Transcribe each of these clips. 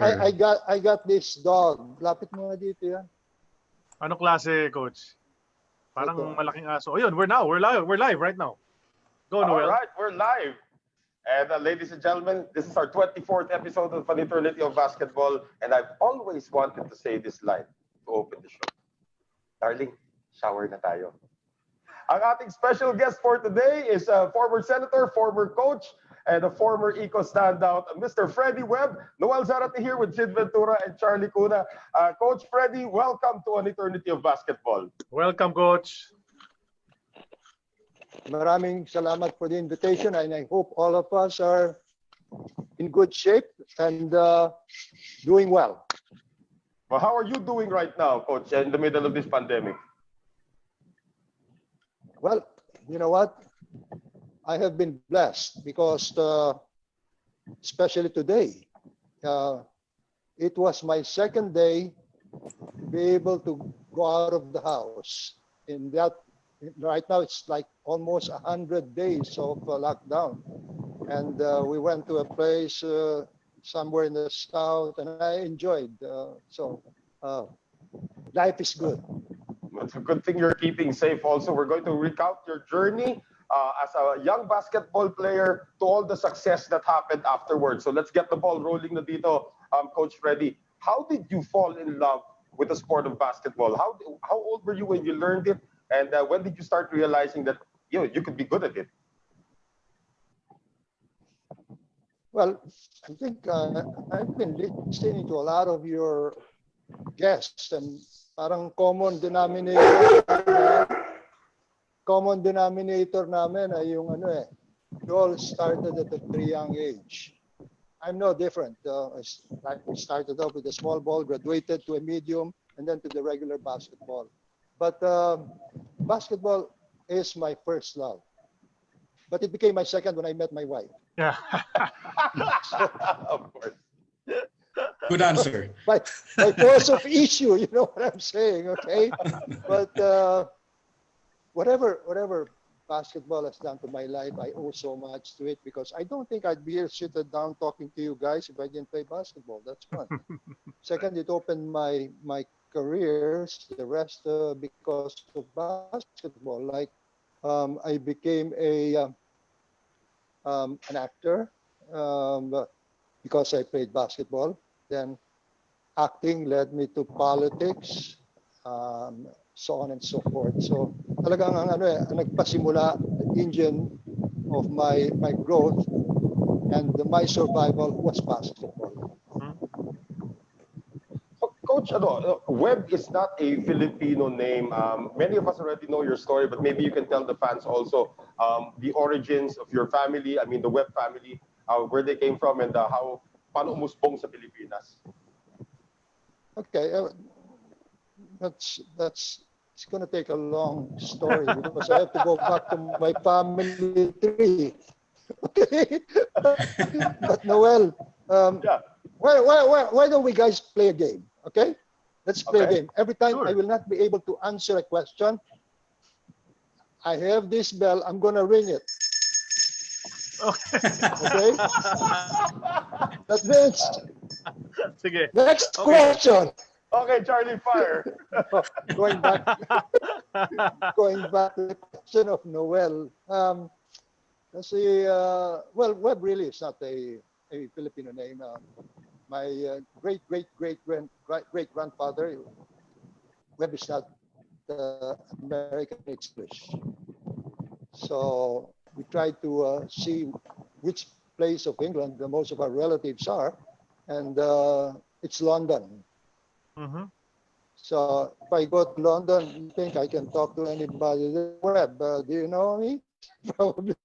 I got this dog. Lapit mo nga dito yan. Anong klase, Coach? Parang Ito. malaking aso. Oh, yun, we're live right now. Go, Noel. All right, we're live. And ladies and gentlemen, this is our 24th episode of An Eternity of Basketball. And I've always wanted to say this line to open the show. Darling, shower na tayo. Ang ating special guest for today is a former senator, former coach, and a former eco standout, Mr. Freddie Webb. Noel Zarate here with Sid Ventura and Charlie Cuna. Coach Freddie, welcome to An Eternity of Basketball. Welcome, Coach. Maraming salamat for the invitation, and I hope all of us are in good shape and doing well. Well, how are you doing right now, Coach, in the middle of this pandemic? Well, you know what? I have been blessed because, especially today, it was my second day to be able to go out of the house. Right now, it's like almost 100 days of lockdown. And we went to a place somewhere in the south, and I enjoyed. Life is good. It's a good thing you're keeping safe also. We're going to recount your journey as a young basketball player to all the success that happened afterwards. So let's get the ball rolling na dito, Coach Freddie. How did you fall in love with the sport of basketball? How old were you when you learned it? And when did you start realizing that you could be good at it? Well, I think I've been listening to a lot of your guests, and parang common denominator namin ay yung we all started at a very young age. I'm no different. I started off with a small ball, graduated to a medium, and then to the regular basketball. But basketball is my first love. But it became my second when I met my wife. Yeah. Of course. Good answer. By force of issue, you know what I'm saying, okay? But whatever basketball has done to my life, I owe so much to it, because I don't think I'd be here sitting down talking to you guys if I didn't play basketball. That's one. Second, it opened my careers, the rest because of basketball. Like I became an actor because I played basketball. Then acting led me to politics, so on and so forth. So talagang ang nagpasimula, the engine of my growth and my survival was basketball. Coach, Webb is not a Filipino name. Many of us already know your story, but maybe you can tell the fans also the origins of your family. I mean, the Webb family, where they came from, and paano umusbong sa Pilipinas. Okay, that's it's going to take a long story because I have to go back to my family tree. Okay, but Noel, Yeah. why don't we guys play a game? Okay, let's play a game. Every time Sure. I will not be able to answer a question, I have this bell. I'm going to ring it. Okay. That means Sige. next Okay. question. Okay, Charlie, fire. Going back to the question of Noel. Let's see. Well, Webb really is not a Filipino name. My great grandfather, Webb is not American, it's English. So we tried to see which place of England the most of our relatives are, and it's London. Mm-hmm. So if I go to London, you think I can talk to anybody? Webb, do you know me? Probably.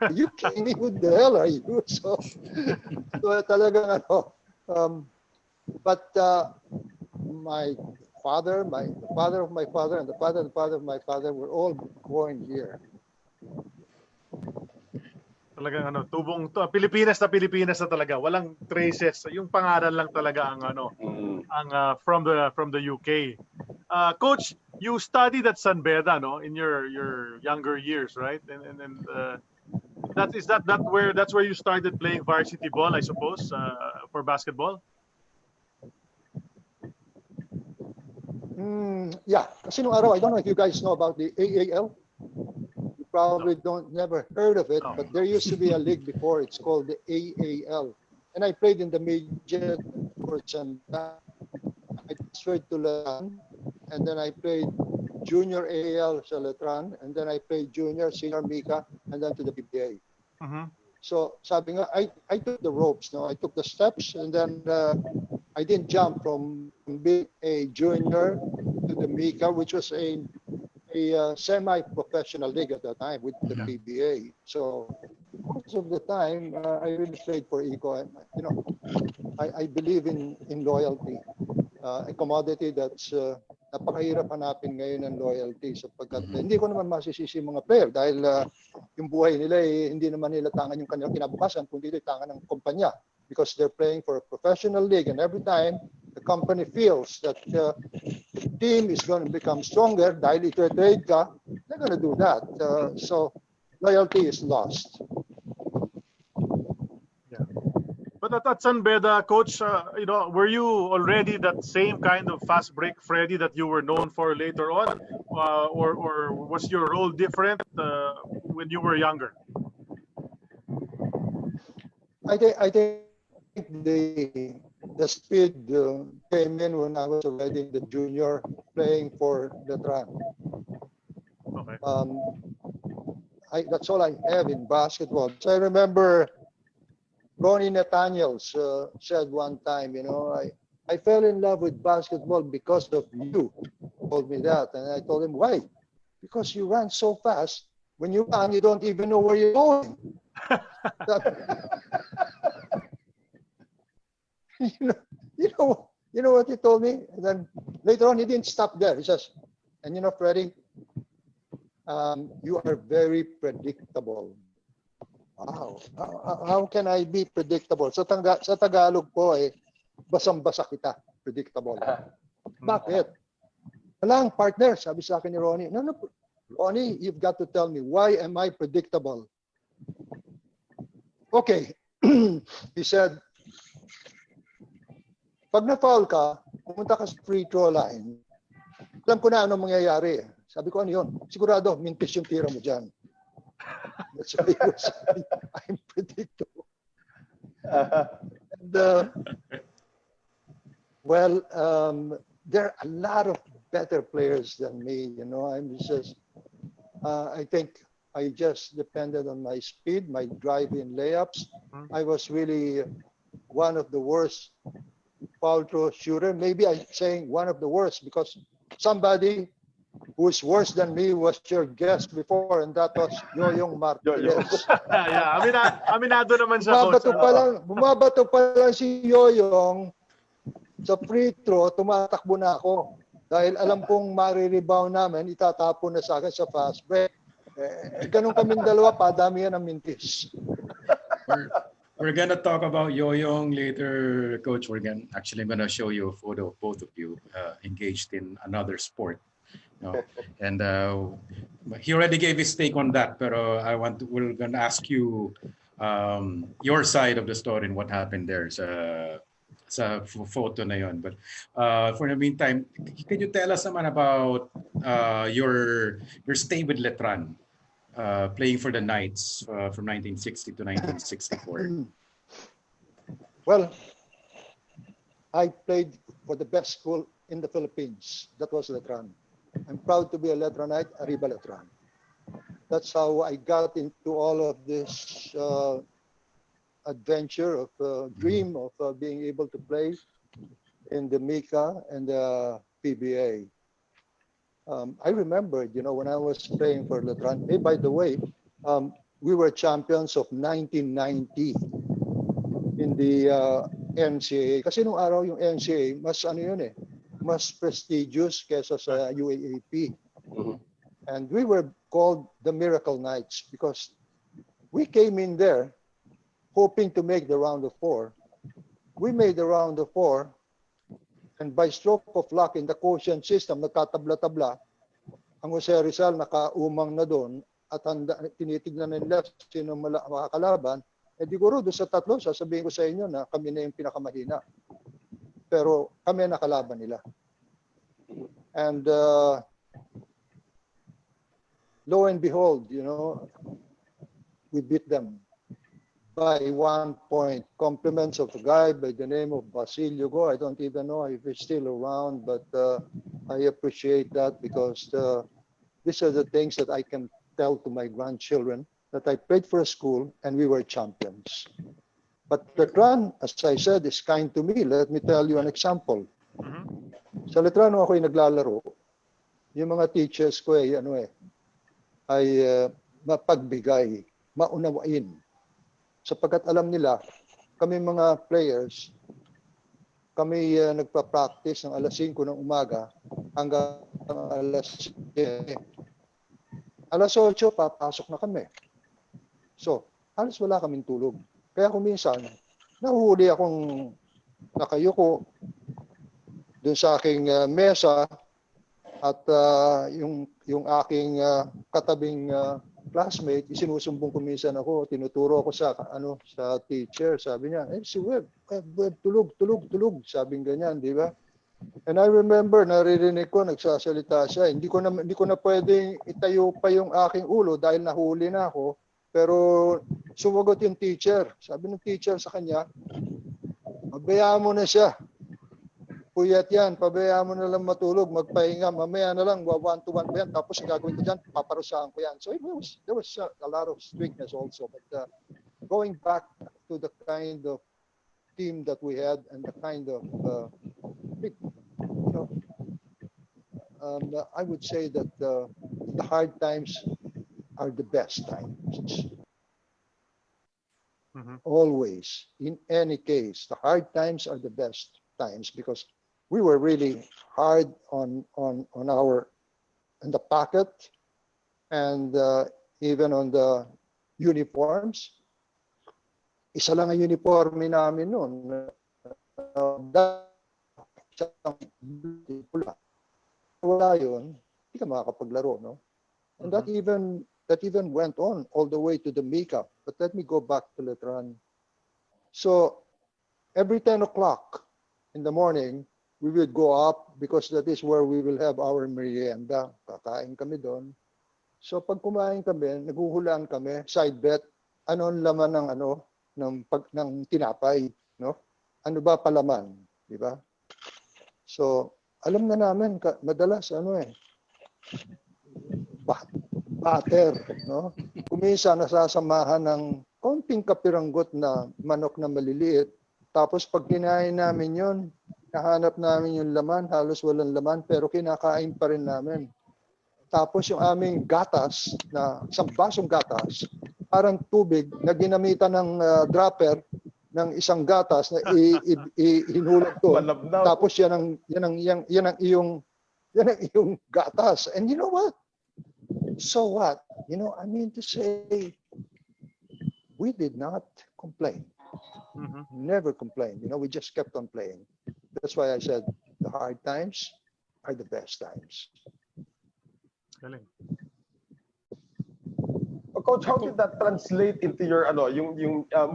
Are you kidding me? Who the hell are you? So talagang but my father, the father of my father, and the father of my father were all born here. Talagang Pilipinas na talaga. Walang traces. Yung pangalan lang talaga ang from the UK. Coach, you studied at San Beda, no, in your younger years, right? And that's where you started playing varsity ball, I suppose, for basketball. Yeah, kasi nung araw, I don't know if you guys know about the AAL. You probably never heard of it, but there used to be a league before. It's called the AAL. And I played in the major for some time. I transferred to Letran, and then I played junior AAL sa Letran, and then I played junior, senior Mika, and then to the PBA. So sabi nga, I took the ropes, no? I took the steps, and then I didn't jump from being a junior to the Mika, which was a semi-professional league at that time with the PBA. So most of the time, I really played for Eco. And, you know, I believe in loyalty. A commodity that's napakahirap hanapin ngayon ng loyalty sapagkat hindi ko naman masisisi mga player dahil yung buhay nila hindi naman nila tangan yung kanilang kinabukasan kundi ito tangan ng kumpanya because they're playing for a professional league and every time the company feels that the team is going to become stronger dahil ito-trade ka, they're going to do that. So loyalty is lost. But at San Beda, Coach, you know, were you already that same kind of fast break Freddie that you were known for later on, or was your role different when you were younger? I think the speed came in when I was already in the junior playing for Letran. Okay. That's all I have in basketball. So I remember Ronnie Nathaniels said one time, you know, I fell in love with basketball because of you. He told me that. And I told him, why? Because you ran so fast. When you run, you don't even know where you're going. you know what he told me? And then later on, he didn't stop there. He says, and you know, Freddie, you are very predictable. Wow. How can I be predictable? Sa Tagalog po basang-basa kita. Predictable. Bakit? Walang partner, sabi sa akin ni Ronnie. No, Ronnie, you've got to tell me, why am I predictable? Okay. He said, pag na-foul ka, pumunta ka sa free throw line, alam ko na ano mangyayari. Sabi ko, ano yun? Sigurado, mintis yung tira mo dyan. That's why he was saying, I'm predictable. And, well, there are a lot of better players than me. You know, I think I just depended on my speed, my drive-in layups. I was really one of the worst foul throw shooter. Maybe I'm saying one of the worst because somebody who's worse than me was your guest before, and that was Yoyong Martinez. Yeah, aminado naman siya, Coach. Bumabato pa lang si Yoyong sa free throw, tumatakbo na ako. Dahil alam kong marirebound namin, itatapon na sa akin sa fast break. Ganun kaming dalawa, padami yan ang mintis. We're gonna talk about Yoyong later, Coach. I'm gonna show you a photo of both of you engaged in another sport. You know? And he already gave his take on that, but we're gonna ask you your side of the story and what happened there sa photo na yon. But for the meantime, can you tell us naman about your stay with Letran, playing for the Knights from 1960 to 1964? Well, I played for the best school in the Philippines. That was Letran. I'm proud to be a Letranite, Arriba Letran. That's how I got into all of this adventure of dream of being able to play in the Mika and the PBA. I remember, you know, when I was playing for Letran. Hey, by the way, we were champions of 1990 in the NCAA. Kasi nung araw yung NCAA, mas ano yun mas prestigious kesa sa UAAP. And we were called the Miracle Knights because we came in there hoping to make the round of 4. We made the round of 4, and by stroke of luck in the quotient system, nagkatabla-tabla, ang Jose Rizal nakaumang na doon at tinitignan nila sino makakalaban. Siguro doon sa tatlo, sasabihin ko sa inyo na kami na yung pinakamahina. Pero kami nakalaban nila. And lo and behold, we beat them by 1 point. Compliments of a guy by the name of Basilio Go. I don't even know if he's still around, but I appreciate that because these are the things that I can tell to my grandchildren, that I played for a school and we were champions. But Letran, as I said, is kind to me. Let me tell you an example. Sa Letran, ako'y naglalaro. Yung mga teachers ko ay mapagbigay, maunawain. Sapagkat alam nila, kami mga players, kami nagpa-practice ng alas 5 ng umaga hanggang alas 7. Alas 8, papasok na kami. So, halos wala kaming tulog. Kaya kung minsan, nahuhuli akong nakayuko doon sa aking mesa at yung aking katabing classmate, isinusumbong ko minsan ako, tinuturo ako sa teacher. Sabi niya, si Webb, tulog, sabing ganyan, di ba? And I remember, naririnig ko, nagsasalita siya. Hindi ko na pwedeng itayo pa yung aking ulo dahil nahuli na ako. Pero sumagot yung teacher. Sabi ng teacher sa kanya, pabayaan mo na siya. Puyat yan, pabayaan mo na lang matulog, magpahinga. Mamaya na lang, 1-to-1 ba yan? Tapos gagawin ko dyan, paparusahan ko yan. So there was a lot of strictness also. But going back to the kind of team that we had and the kind of I would say that the hard times are the best times. Always, in any case, the hard times are the best times because we were really hard on the packet and even on the uniforms. Isa lang ang uniforme namin noon. Wala yun, hindi ka makakapaglaro, no? And that even went on all the way to the makeup. But let me go back to Letran. So every 10 o'clock in the morning, we would go up because that is where we will have our merienda. Kakain kami doon. So pag kumain kami, naghuhulaan kami, side bet, ano ang laman ng tinapay, no? Ano ba palaman, di ba? So alam na namin madalas butter, no? Kumisa nasasamahan ng konting kapiranggot na manok na maliliit. Tapos pag kinain namin yon, nahanap namin yung laman, halos walang laman, pero kinakain pa rin namin. Tapos yung aming gatas, na isang basong gatas, parang tubig na ginamitan ng dropper ng isang gatas na hinulog to. Tapos yan ang iyong gatas. And you know what? So what? I mean to say, we did not complain. Never complained. We just kept on playing. That's why I said the hard times are the best times. Coach, how did that translate into your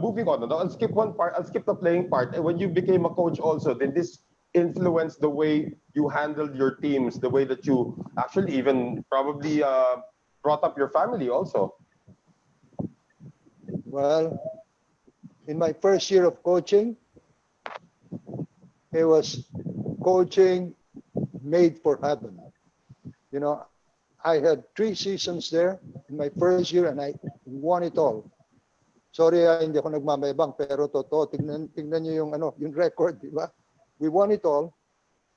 moving on? I'll skip one part. I'll skip the playing part. When you became a coach, also, did this influence the way you handled your teams, the way that you actually even probably brought up your family also? Well, in my first year of coaching, it was coaching made for heaven. I had 3 seasons there in my first year and I won it all. Sorry, hindi ako nagmamayabang, pero totoo, tingnan niyo yung record, di ba? We won it all.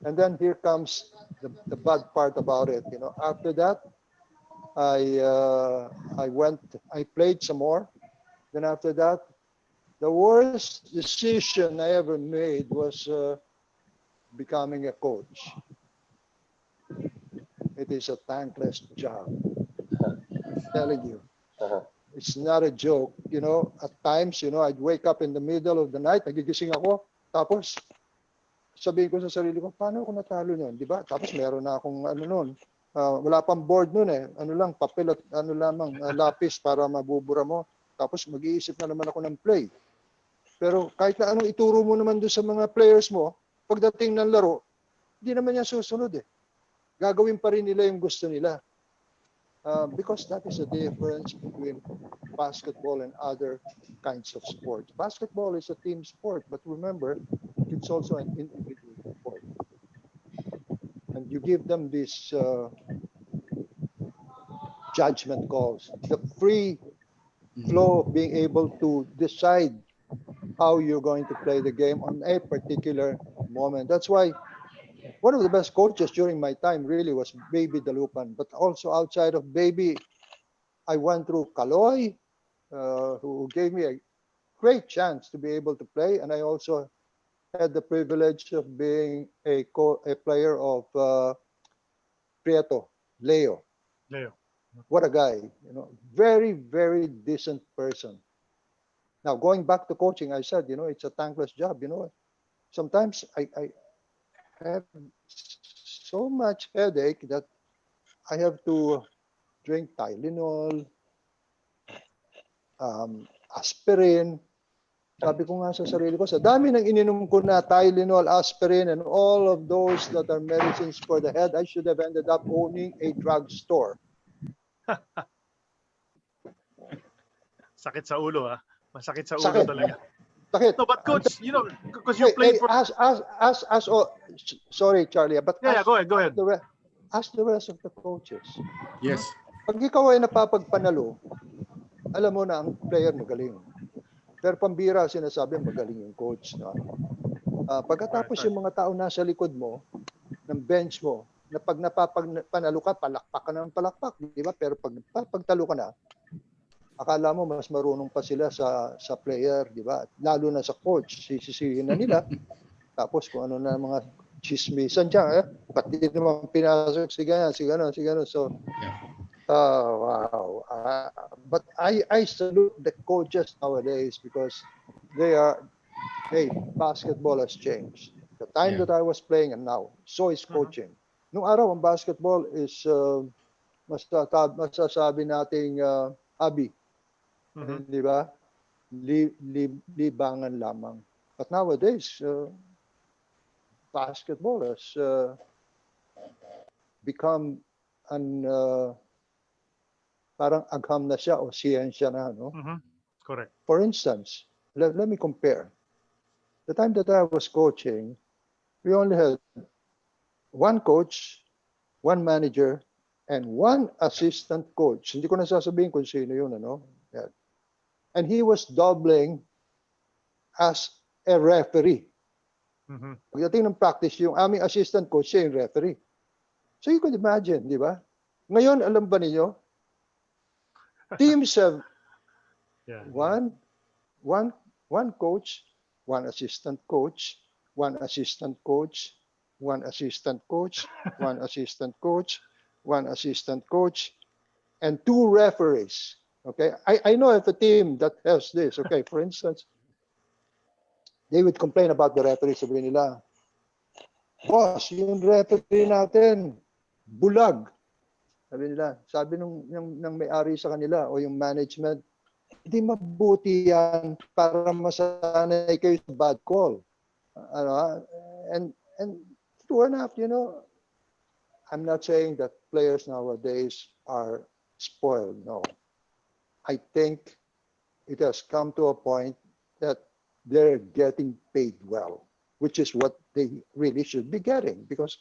And then here comes the bad part about it. After that, I played some more. Then after that, the worst decision I ever made was becoming a coach. It is a thankless job. I'm telling you. It's not a joke. At times, I'd wake up in the middle of the night, nagigising ako, tapos sabihin ko sa sarili ko, paano ako natalo niyan? Di ba? Tapos meron na akong noon. Wala pang board noon eh. Papel at lapis para mabubura mo. Tapos mag-iisip na naman ako ng play. Pero kahit na anong ituro mo naman doon sa mga players mo, pagdating ng laro, hindi naman yan susunod eh. gagawin pa rin nila yung gusto nila. Because that is the difference between basketball and other kinds of sports. Basketball is a team sport, but remember, it's also an individual sport. And you give them these judgment calls, the free flow of being able to decide how you're going to play the game on a particular moment. That's why one of the best coaches during my time really was Baby Dalupan. But also outside of Baby, I went through Kaloy, who gave me a great chance to be able to play. And I also had the privilege of being a player of Prieto, Leo. What a guy, you know, very, very decent person. Now, going back to coaching, I said, you know, it's a thankless job. You know, sometimes I have so much headache that I have to drink Tylenol, aspirin. Sabi ko nga sa sarili ko, sa dami ng ininom ko na Tylenol, aspirin, and all of those that are medicines for the head, I should have ended up owning a drugstore. Sakit sa ulo, ha? Masakit sa ulo talaga. Sakit. No, but coach, you know, because you played for... sorry, Charlie, but yeah, go ahead. Ask the rest of the coaches. Yes. Pag ikaw ay napapagpanalo, alam mo na ang player magaling. Pero pambira sinasabi magaling yung coach. No? Pagkatapos yung mga tao nasa likod mo, ng bench mo, na pag napapagpanalo ka, palakpak ka ng palakpak. Di ba? Pero pag napapagtalo ka na, akala mo mas marunong pa sila sa player. Di ba? Lalo na sa coach. Sisisihin na nila. Tapos kung ano na mga chismisan dyan. Pati naman pinasok si gano'n. So, wow. But I salute the coaches nowadays because basketball has changed. The time that I was playing and now, so is coaching. Nung araw, ang basketball is masasabi nating hobby. Di ba? Libangan lamang. But nowadays, basketball has become parang agham na siya o siyensya na, no? Correct. For instance, let me compare. The time that I was coaching, we only had one coach, one manager, and one assistant coach. Hindi ko na sasabihin kung sino yun, ano? Yeah. And he was doubling as a referee. Pagdating ng practice, yung aming assistant coach, siya yung referee. So you could imagine, di ba? Ngayon, alam ba ninyo? Teams have one coach, one assistant coach, one assistant coach, one assistant coach, one assistant coach, one assistant coach, and two referees. Okay, I know of a team that has this. Okay, for instance, they would complain about the referee. Sabihin nila, boss, yung referee natin, bulag. Sabi ng may-ari sa kanila o yung management, hindi mabuti yan para masanay kayo sa bad call. And true enough, you know, I'm not saying that players nowadays are spoiled. No. I think it has come to a point that they're getting paid well, which is what they really should be getting because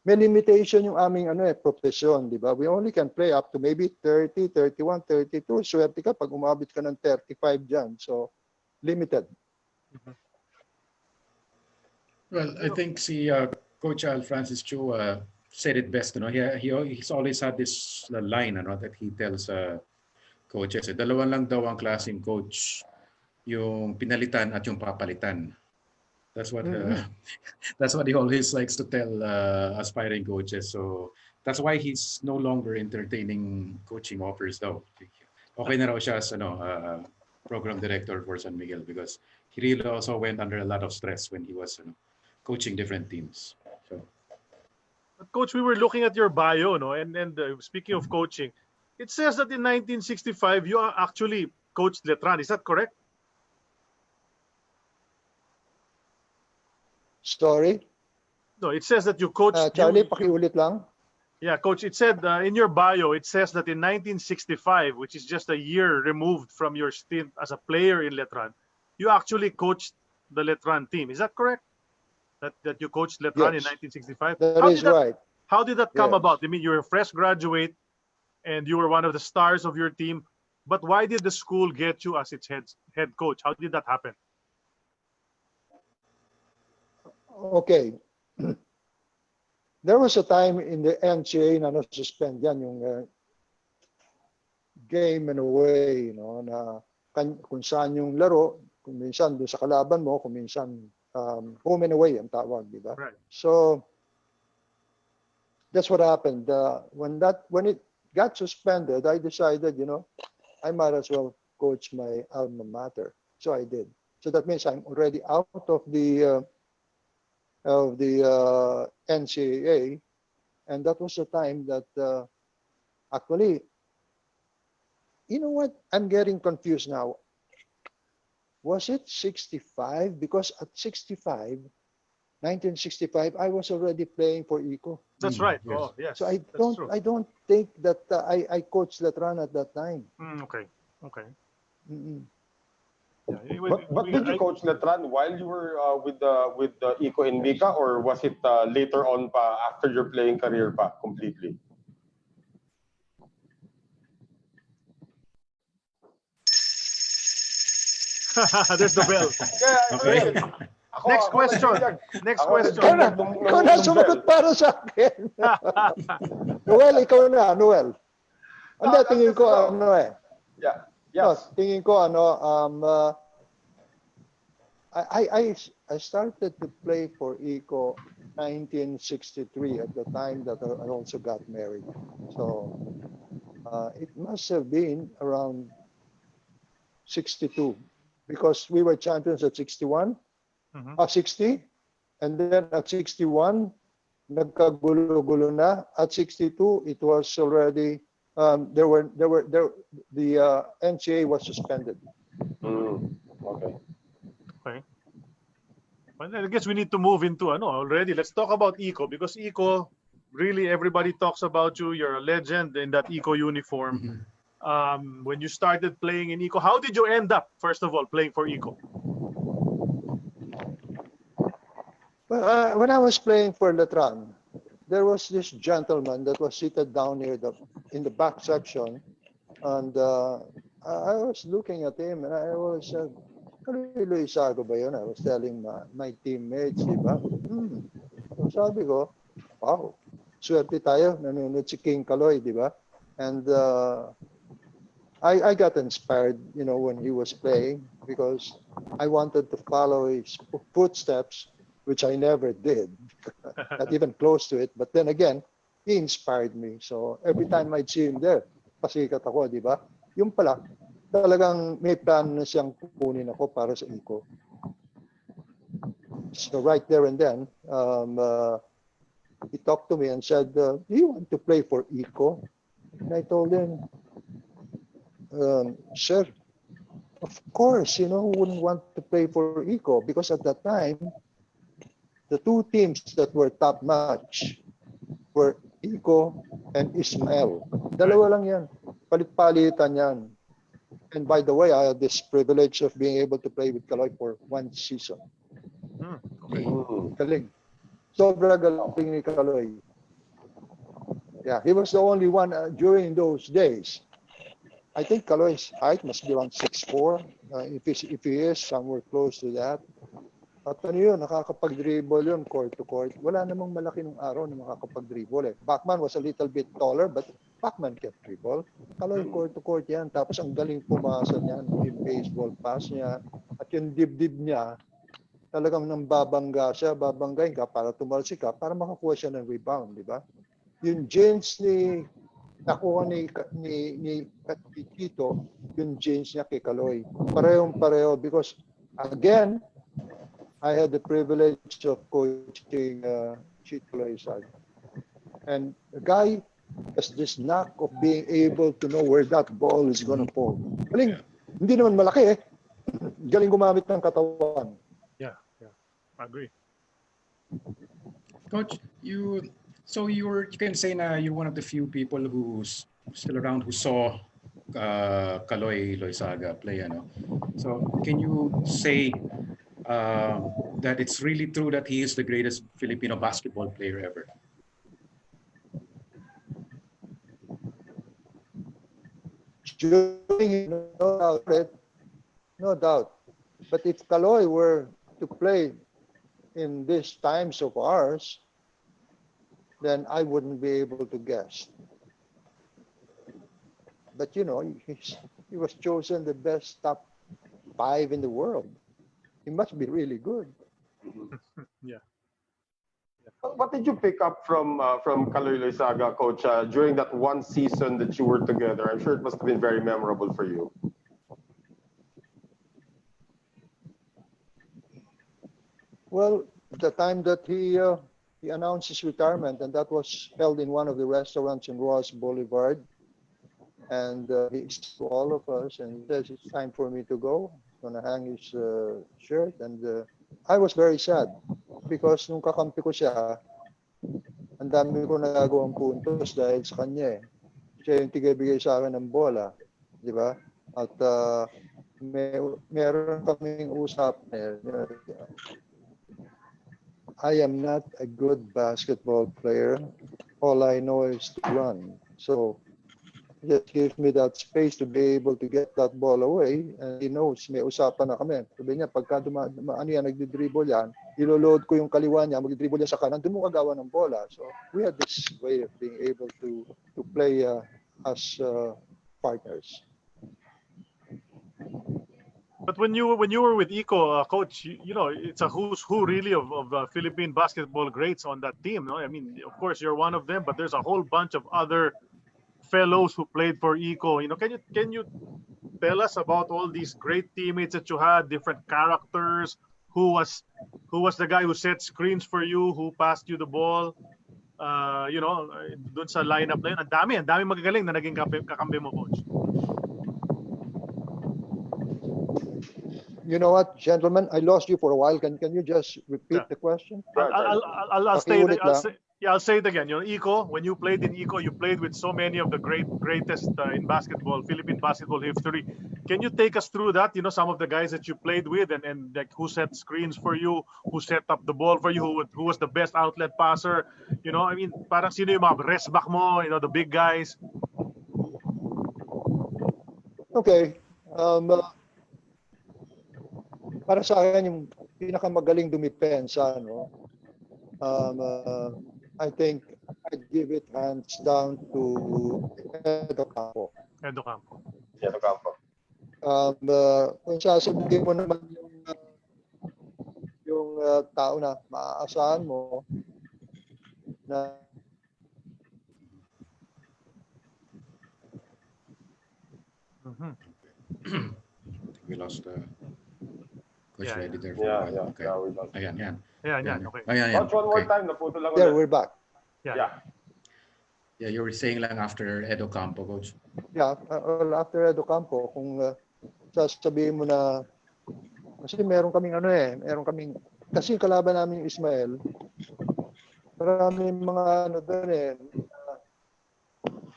may limitation yung aming profesyon, di ba? We only can play up to maybe 30, 31, 32. Swerte ka pag umabot ka ng 35 dyan. So, limited. Well, I think Coach Al Francis Chu said it best. You know, he's always had this line that he tells coaches. Dalawa lang daw ang klaseng coach, yung pinalitan at yung papalitan. That's what that's what he always likes to tell aspiring coaches. So that's why he's no longer entertaining coaching offers though. Okay na raw siya as program director for San Miguel because he really also went under a lot of stress when he was coaching different teams. So, Coach, we were looking at your bio, no, and speaking of coaching, it says that in 1965 you actually coached Letran. Is that correct? Sorry? No, it says that you coached... Charlie, pakiulit lang. Yeah, Coach, it said in your bio, it says that in 1965, which is just a year removed from your stint as a player in Letran, you actually coached the Letran team. Is that correct? That you coached Letran in Yes, 1965? that is right. How did that come Yes. about? I mean, you're a fresh graduate and you were one of the stars of your team, but why did the school get you as its head coach? How did that happen? Okay. There was a time in the NCAA na na-suspend yan yung game and away, na kung saan yung laro, kung minsan doon sa kalaban mo, kung minsan home and away ang tawag, di ba? Right. So that's what happened. When it got suspended, I decided, I might as well coach my alma mater. So I did. So that means I'm already out of the NCAA, and that was the time that actually, you know what? I'm getting confused now. Was it 65? Because at 1965, I was already playing for ICO. That's right. Yes. Oh, yes. So That's true. I don't think that I coached Letran at that time. Okay. Mm-mm. Yeah, But did you coach Letran while you were with the Eco and Mika, or was it later on pa after your playing career pa completely? There's the bell. Yeah, Okay. Next question. Next question. Ikaw na sumagot para sa akin. Noel, ikaw na, Noel. Hindi, tingin ko Yeah. No, Yes. tingin ko I started to play for ICO 1963 at the time that I also got married. So it must have been around 62 because we were champions at 61, 60, and then at 61, nagkagulo-gulo na. At 62, it was already the NCAA was suspended. Okay. Okay. Well, I guess we need to move into already. Let's talk about Eco because Eco, really everybody talks about you. You're a legend in that Eco uniform. When you started playing in Eco, how did you end up, first of all, playing for Eco? Well, when I was playing for Letran, there was this gentleman that was seated down here in the back section, and I was looking at him, and I was, Kaloy Isago ba yun? I was telling my teammates, di ba? So sabi ko, wow, swerte tayo, nanonood si King Kaloy, di ba? And I got inspired, when he was playing because I wanted to follow his footsteps, which I never did, not even close to it. But then again, he inspired me. So every time I'd see him there, pasikat ako, di ba? Yung pala, talagang may plan na siyang kukunin ako para sa ICO. So right there and then, he talked to me and said, do you want to play for ICO? And I told him, sir, of course, who wouldn't want to play for ICO? Because at that time, the two teams that were top notch were ICO and Ismael. Dalawa lang yan. Palit-palitan yan. And by the way, I had this privilege of being able to play with Kaloy for one season. Galing. Sobra galing ni Kaloy. Yeah, he was the only one during those days. I think Kaloy's height must be around 6'4". If he is somewhere close to that. At nakakapag-dribble yun, court to court. Wala namang malaki nung araw na makakapag-dribble. Bachman was a little bit taller, but Bachman can dribble. Kaloy court to court yan. Tapos ang galing pumasa niyan, yung baseball pass niya. At yung dibdib niya, talagang nang babanggain ka para tumalsik ka, para makakuha siya ng rebound, di ba? Yung jeans nakuha ni Tito, yung jeans niya kay Kaloy. Parehong-pareho because, again, I had the privilege of coaching Chito Loisag. And the guy has this knack of being able to know where that ball is going to fall. Galing, hindi naman malaki Galing gumamit ng katawan. Yeah, I agree. Coach, you So you can say na you're one of the few people who's still around who saw Kaloy Loizaga play, ano? So can you say that it's really true that he is the greatest Filipino basketball player ever? During, no doubt. But if Kaloy were to play in these times of ours, then I wouldn't be able to guess. But he was chosen the best top 5 in the world. He must be really good. Yeah. What did you pick up from Kaloy Loizaga, Coach, during that one season that you were together? I'm sure it must have been very memorable for you. Well, the time that he announced his retirement, and that was held in one of the restaurants in Ross Boulevard, and he spoke to all of us and says, it's time for me to go. He's gonna hang his shirt, and I was very sad because nung kakampi ko siya, ang dami ko nagagawang puntos dahil sa kanya eh. Siya yung tigay-bigay sa akin ng bola, di ba? At meron kaming usap. I am not a good basketball player. All I know is to run. So just gives me that space to be able to get that ball away. And he knows, may usapan na kami. Sabi niya, pagka nagdi-dribble yan, iloload ko yung kaliwa niya, magdi-dribble niya sa kanan, doon mo kagawa ng bola. So we had this way of being able to play as partners. But when you were with Iko, Coach, it's a who's who really of Philippine basketball greats on that team. No? I mean, of course you're one of them, but there's a whole bunch of other fellows who played for Iko. Can you tell us about all these great teammates that you had, different characters? Who was the guy who set screens for you, who passed you the ball? Dun sa lineup na yun, ang dami magagaling na naging kakampi mo, Coach. You know what, gentlemen? I lost you for a while. Can you just repeat the question? I'll say it again. Iko, when you played in Iko, you played with so many of the greatest in basketball, Philippine basketball history. Can you take us through that? Some of the guys that you played with and like who set screens for you, who set up the ball for you, who was the best outlet passer? I mean, parang sino yung mga resback mo, the big guys? Okay. Para sa akin, yung pinakamagaling dumipensa, I think I'd give it hands down to Edo Campo. Kung sasabihin mo naman yung tao na maaasahan mo na We lost Coach Freddie there. Okay. Ayan. Okay. Coach, one more time. Naputo lang there, ulit. we're back. Yeah. Yeah, you were saying lang after Edo Campo, Coach. Yeah, well, after Edo Campo, kung sasabihin mo na, kasi meron kaming kasi yung kalaban namin yung Ismael, maraming mga doon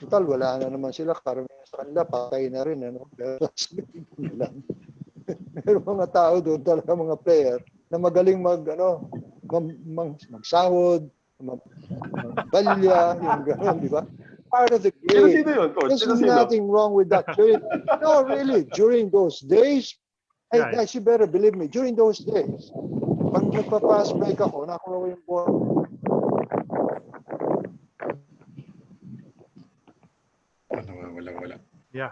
total, wala na naman sila, karamihan sa kanila, patay na rin, pero sasabihin ko na lang. Meron mga tao doon, talaga mga player, na magaling magsahod, magbalya, yung gano'n, di ba? Part of the game. Sino yun, Coach? There's nothing wrong with that. No, really, during those days, guys, you better believe me, during those days, pag nagpa-pass break ako, nakuha yung ball. Wala. Yeah.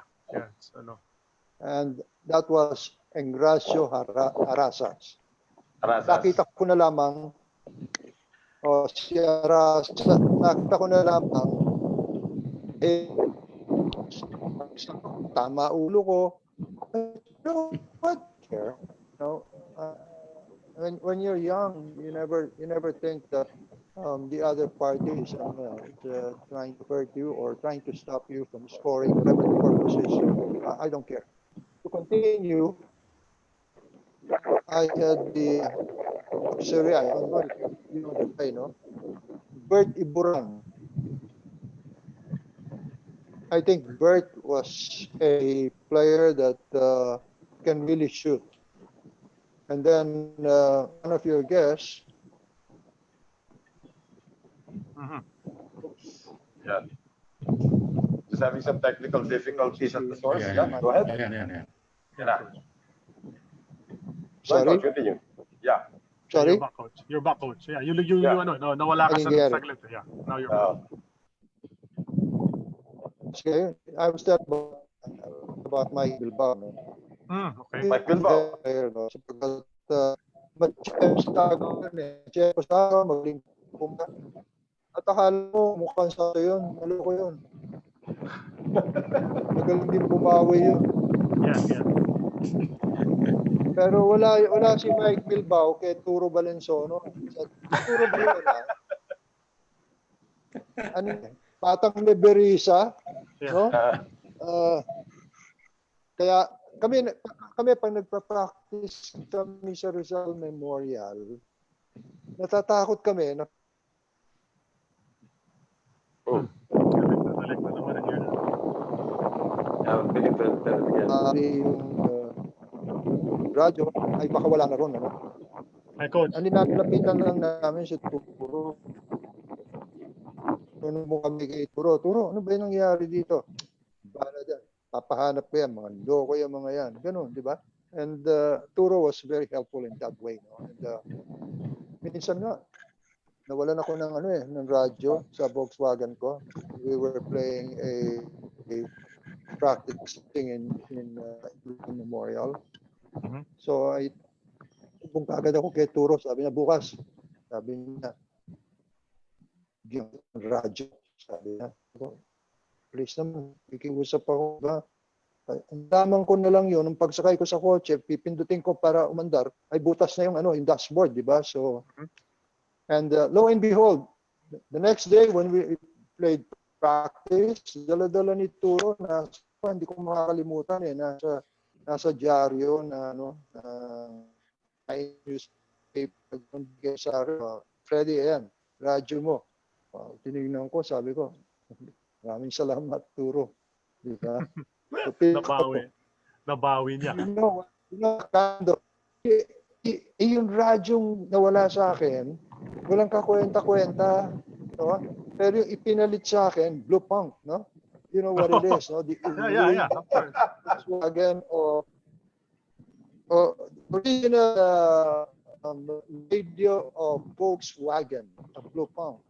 And that was Engracio Arasas. Nakita ko na lamang, si Arasas, nakita ko na lamang, tama ulo ko. What care? When you're young, you never think that the other party is trying to hurt you or trying to stop you from scoring whatever the purpose is. I don't care. To continue, I had the luxury, I don't know if you know the play, Bert Iburan. I think Bert was a player that can really shoot. And then one of your guests. Oops. Yeah. Just having some technical difficulties at the source. Yeah, Yeah, go ahead. yeah. Yeah. Sorry? Coach, continue. Yeah. Sorry? You're back, coach. You're back, coach. Yeah, you Yeah. nawala ka I didn't get it. saglit. Yeah, now you're back. Okay. I was telling about Mike Bilbao. No? Okay. Mike Bilbao. No? Sapagkat mag-chef sa akin eh. Chef sa akin, magaling pumpa. At akala mo, mukhang sa yun. Maloko yun. Magaling din bumawi yun. Yeah. Pero wala si Mike Bilbao kay Turo Valenzuela. Sa Turo Valenzuela, patang Liberisa, Yeah. no? Kaya kami pag nagpa-practice kami sa Rizal Memorial, natatakot kami na Balik na naman ang yun. yung radyo ay baka wala na ron. Ano? Hi, coach. Ang nilalapitan lang namin si Turo. Ano mo kami kay Turo? Turo, ano ba yung nangyari dito? Bala dyan. Papahanap ko yan, mga loko yung mga yan. Ganun, di ba? And Turo was very helpful in that way. No? And minsan nga, nawalan ako ng radyo sa Volkswagen ko. We were playing a practicing in Memorial. So kung kagad ako kay Turo, sabi niya bukas. Sabi niya, radyo. Sabi niya, please naman, ikiusap ako ba? Ang damang ko na lang yun, nung pagsakay ko sa kotse, pipindutin ko para umandar, ay butas na yung dashboard, di ba? So, and lo and behold, the next day when we played practice, dala-dala ni Turo, hindi ko makakalimutan nasa dyaryo na newspaper sa Freddie, ayan, radyo mo. Tinignan ko, sabi ko, maraming salamat, Turo. Di ba? Nabawi niya. Yung radyong nawala sa akin, walang kakwenta-kwenta. No? Pero yung ipinalit sa akin, blue punk. No? You know what it is. No? Yeah. Of course. Volkswagen or original radio of Volkswagen, a blue punk.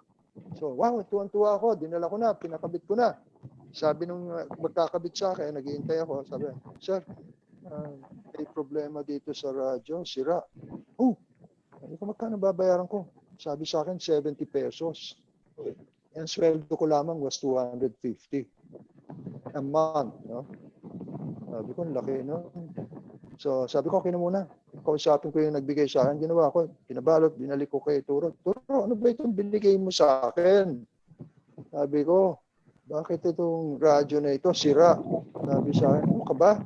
So, wow, tuwan-tuwa ako. Dinala ko na, pinakabit ko na. Sabi nung magkakabit sa akin, naghihintay ako, sabi, sir, may problema dito sa radyo, sira. Ano ko magkano babayaran ko? Sabi sa akin, 70 pesos. Ang sweldo ko lamang was 250 a month. No? Sabi ko, laki, no? So, sabi ko, okay na muna. Kausapin ko yung nagbigay sa akin. Ginawa ko, pinabalot, binalik ko kay Turo. Turo, ano ba itong binigay mo sa akin? Sabi ko, bakit itong radyo na ito sira? Sabi sa akin, ano ka ba?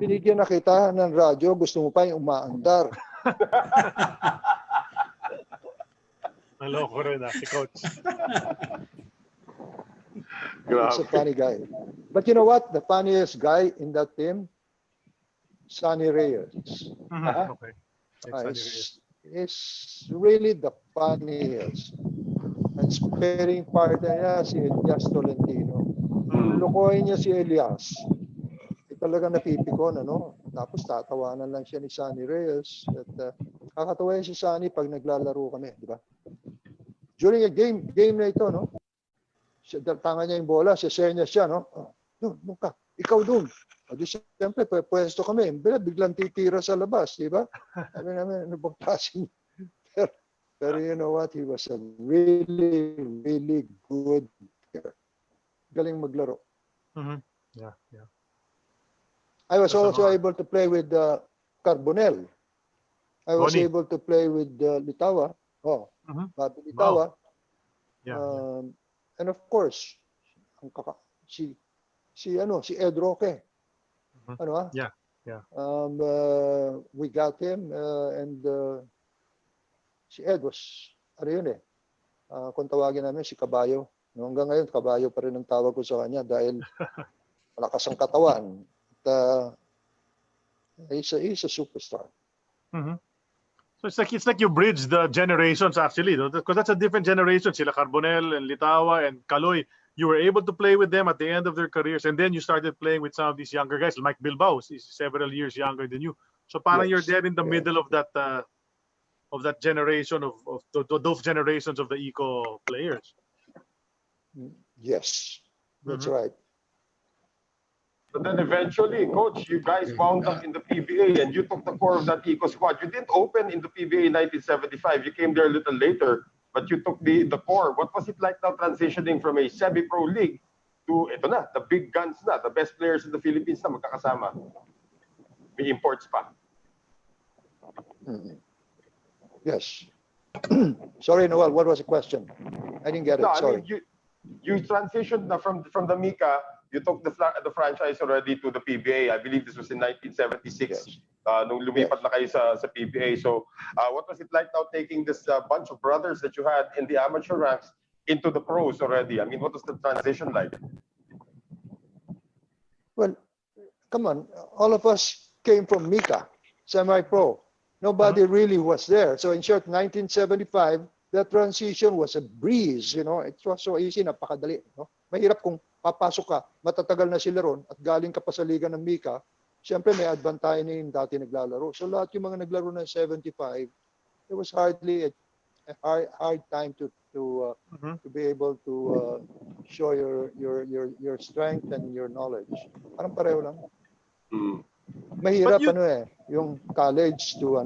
Binigyan na kita ng radyo, gusto mo pa yung umaandar. Naloko rin si Coach. He's a funny guy. But you know what? The funniest guy in that team, Sonny Reyes. Okay. Is really the funniest. Ang sparing partner niya si Elias Tolentino. Lukoy niya si Elias. Talaga napipikon, ano? Tapos tatawanan lang siya ni Sonny Reyes. At kakatawa si Sonny pag naglalaro kami, di ba? During a game na ito, no? Tangan niya yung bola, share niya siya, no? Doon ka, ikaw doon. Di siyempre, pwesto kami. Biglang titira sa labas, di ba? Sabi namin, ano bang passing? Pero you know what? He was a really, really good player. Galing maglaro. Yeah. I was also able to play with Carbonell. I was able to play with Litawa. Bobby Litawa. Wow. Yeah. And of course, si Ed Roque. Yeah. We got him and si Ed was kung tawagin namin si Kabayo. No, hanggang ngayon, Kabayo pa rin ang tawag ko sa kanya dahil malakas ang katawan. At, he's a superstar. Mhm. So it's like you bridge the generations actually, no? Because that's a different generation. Sila Carbonell and Litawa and Kaloy. You were able to play with them at the end of their careers, and then you started playing with some of these younger guys. Mike Bilbao is several years younger than you. So parang you're there in the middle of that generation of those generations of the eco players. Yes, that's right. But then eventually, coach, you guys wound up in the PBA and you took the core of that eco squad. You didn't open in the PBA in 1975. You came there a little later, but you took the core. What was it like now transitioning from a semi-pro league to ito na, the big guns na, the best players in the Philippines na magkakasama? May imports pa. Yes. Sorry, Noel, what was the question? I didn't get it. Sorry. I mean, you transitioned na from the Mika. You took the franchise already to the PBA. I believe this was in 1976. Yes. Nung lumipat na kayo sa PBA. So, what was it like now taking this bunch of brothers that you had in the amateur ranks into the pros already? I mean, what was the transition like? Well, come on. All of us came from Mika, semi-pro. Nobody really was there. So in short, 1975, that transition was a breeze. You know, it was so easy, napakadali. No? Mahirap kung papasok ka, matatagal na sila ron at galing ka pa sa liga ng Mika, siyempre may advantage na yung dati naglalaro. So lahat yung mga naglaro ng 75, it was hardly a hard time to be able to show your strength and your knowledge. Parang pareho lang. Mahirap yung college to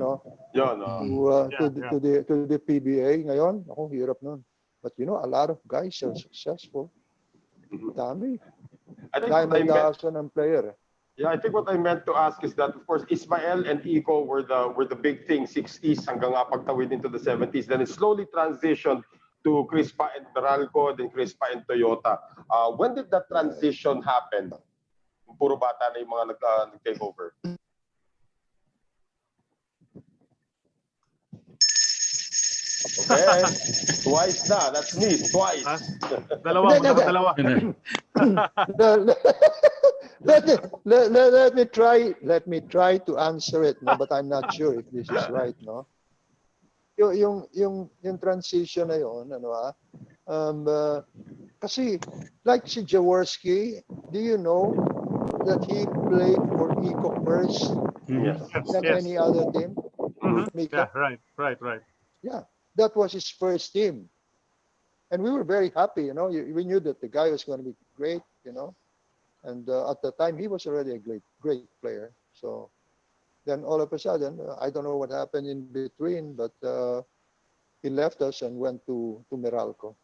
to the PBA ngayon. Ako hirap nun. But you know, a lot of guys are successful. Dami. Dami ng player. Yeah, I think what I meant to ask is that, of course, Ismael and Iko were the big thing, 60s hanggang pagtawid into the 70s. Then it slowly transitioned to Crispa and Meralco, then Crispa and Toyota. When did that transition happen? Puro bata na yung mga nag-take over. Okay. Twice na. That's me. Twice. Dalawa. Let me try to answer it, no, but I'm not sure if this is right, no. Yung transition na yun, kasi like si Jaworski, do you know that he played for Eco first than any other team? Yeah, right. Yeah, that was his first team. And we were very happy, you know. We knew that the guy was going to be great, you know. And at the time, he was already a great player. So then all of a sudden, I don't know what happened in between, but he left us and went to Meralco.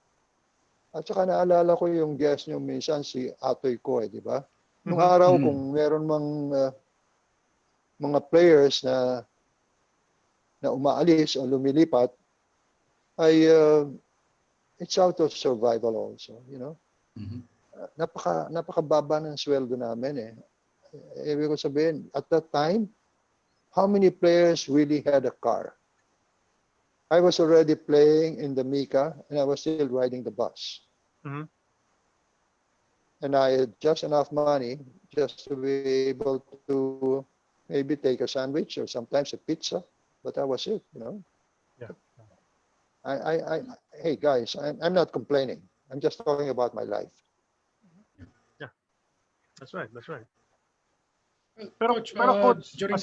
At saka naalala ko yung guest niyo minsan, si Atoy Ko, di ba? Nung araw, kung meron mga players na umaalis o lumilipat, ay it's out of survival also, you know. Napakababa ng sweldo namin eh. Ibig ko sabihin, at that time, how many players really had a car? I was already playing in the Mika and I was still riding the bus. And I had just enough money just to be able to maybe take a sandwich or sometimes a pizza, but that was it, you know. Yeah. Hey guys, I'm not complaining. I'm just talking about my life. Yeah, that's right. Pero coach, during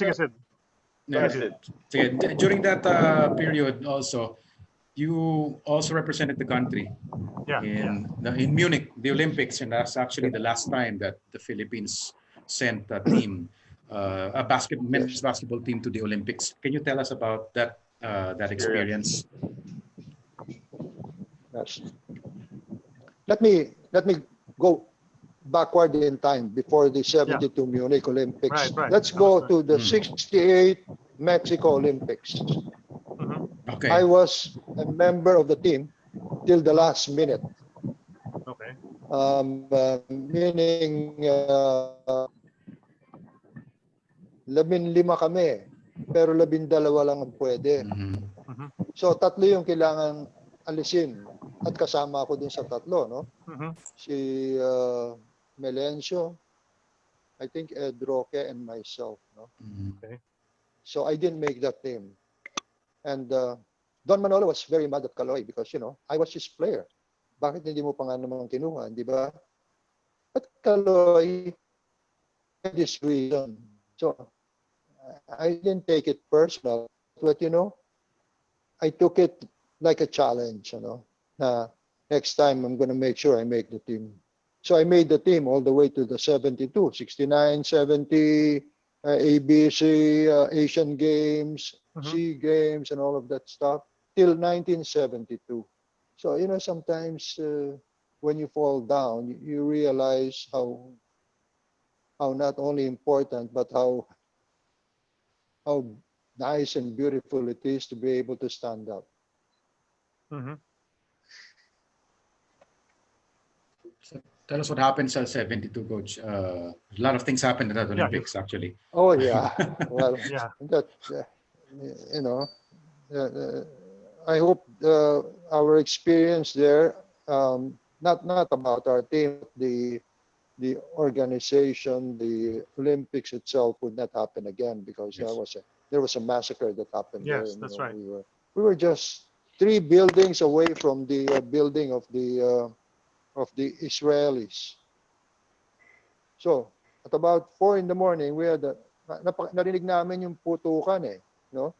that period also, you also represented the country in Munich, the Olympics, and that's actually the last time that the Philippines sent a team, men's basketball team to the Olympics. Can you tell us about that experience? Yes. Let me go backward in time before the 72 Munich Olympics. Right. Let's go to the 68 Mexico Olympics. Mm-hmm. Okay. I was a member of the team till the last minute. Okay. Meaning 15 kami, pero 12 lang ang pwede. Mm-hmm. So 3 yung kailangan alisin. At kasama ako dun sa tatlo, no? Mhm. Si Melencio, I think Ed Roque, and myself, no? Okay. So I didn't make that team. And Don Manolo was very mad at Kaloy because, I was his player. Bakit hindi mo pa nga naman kinuha, di ba? But Kaloy had this reason. So I didn't take it personal. But, I took it like a challenge, na next time I'm going to make sure I make the team. So I made the team all the way to the 72, 69, 70, ABC, Asian Games, SEA Games, and all of that stuff till 1972. So, sometimes when you fall down, you realize how not only important, but how nice and beautiful it is to be able to stand up. Mhm. So tell us what happened sa 72, Coach. A lot of things happened in that Olympics, actually. Oh, yeah. Well, Yeah. that, I hope our experience there, not about our team, the organization, the Olympics itself would not happen again because Yes. there was a massacre that happened there. Yes, that's right. We were just 3 buildings away from the building of the Israelis. So at about 4 in the morning, we had narinig namin yung putukan no?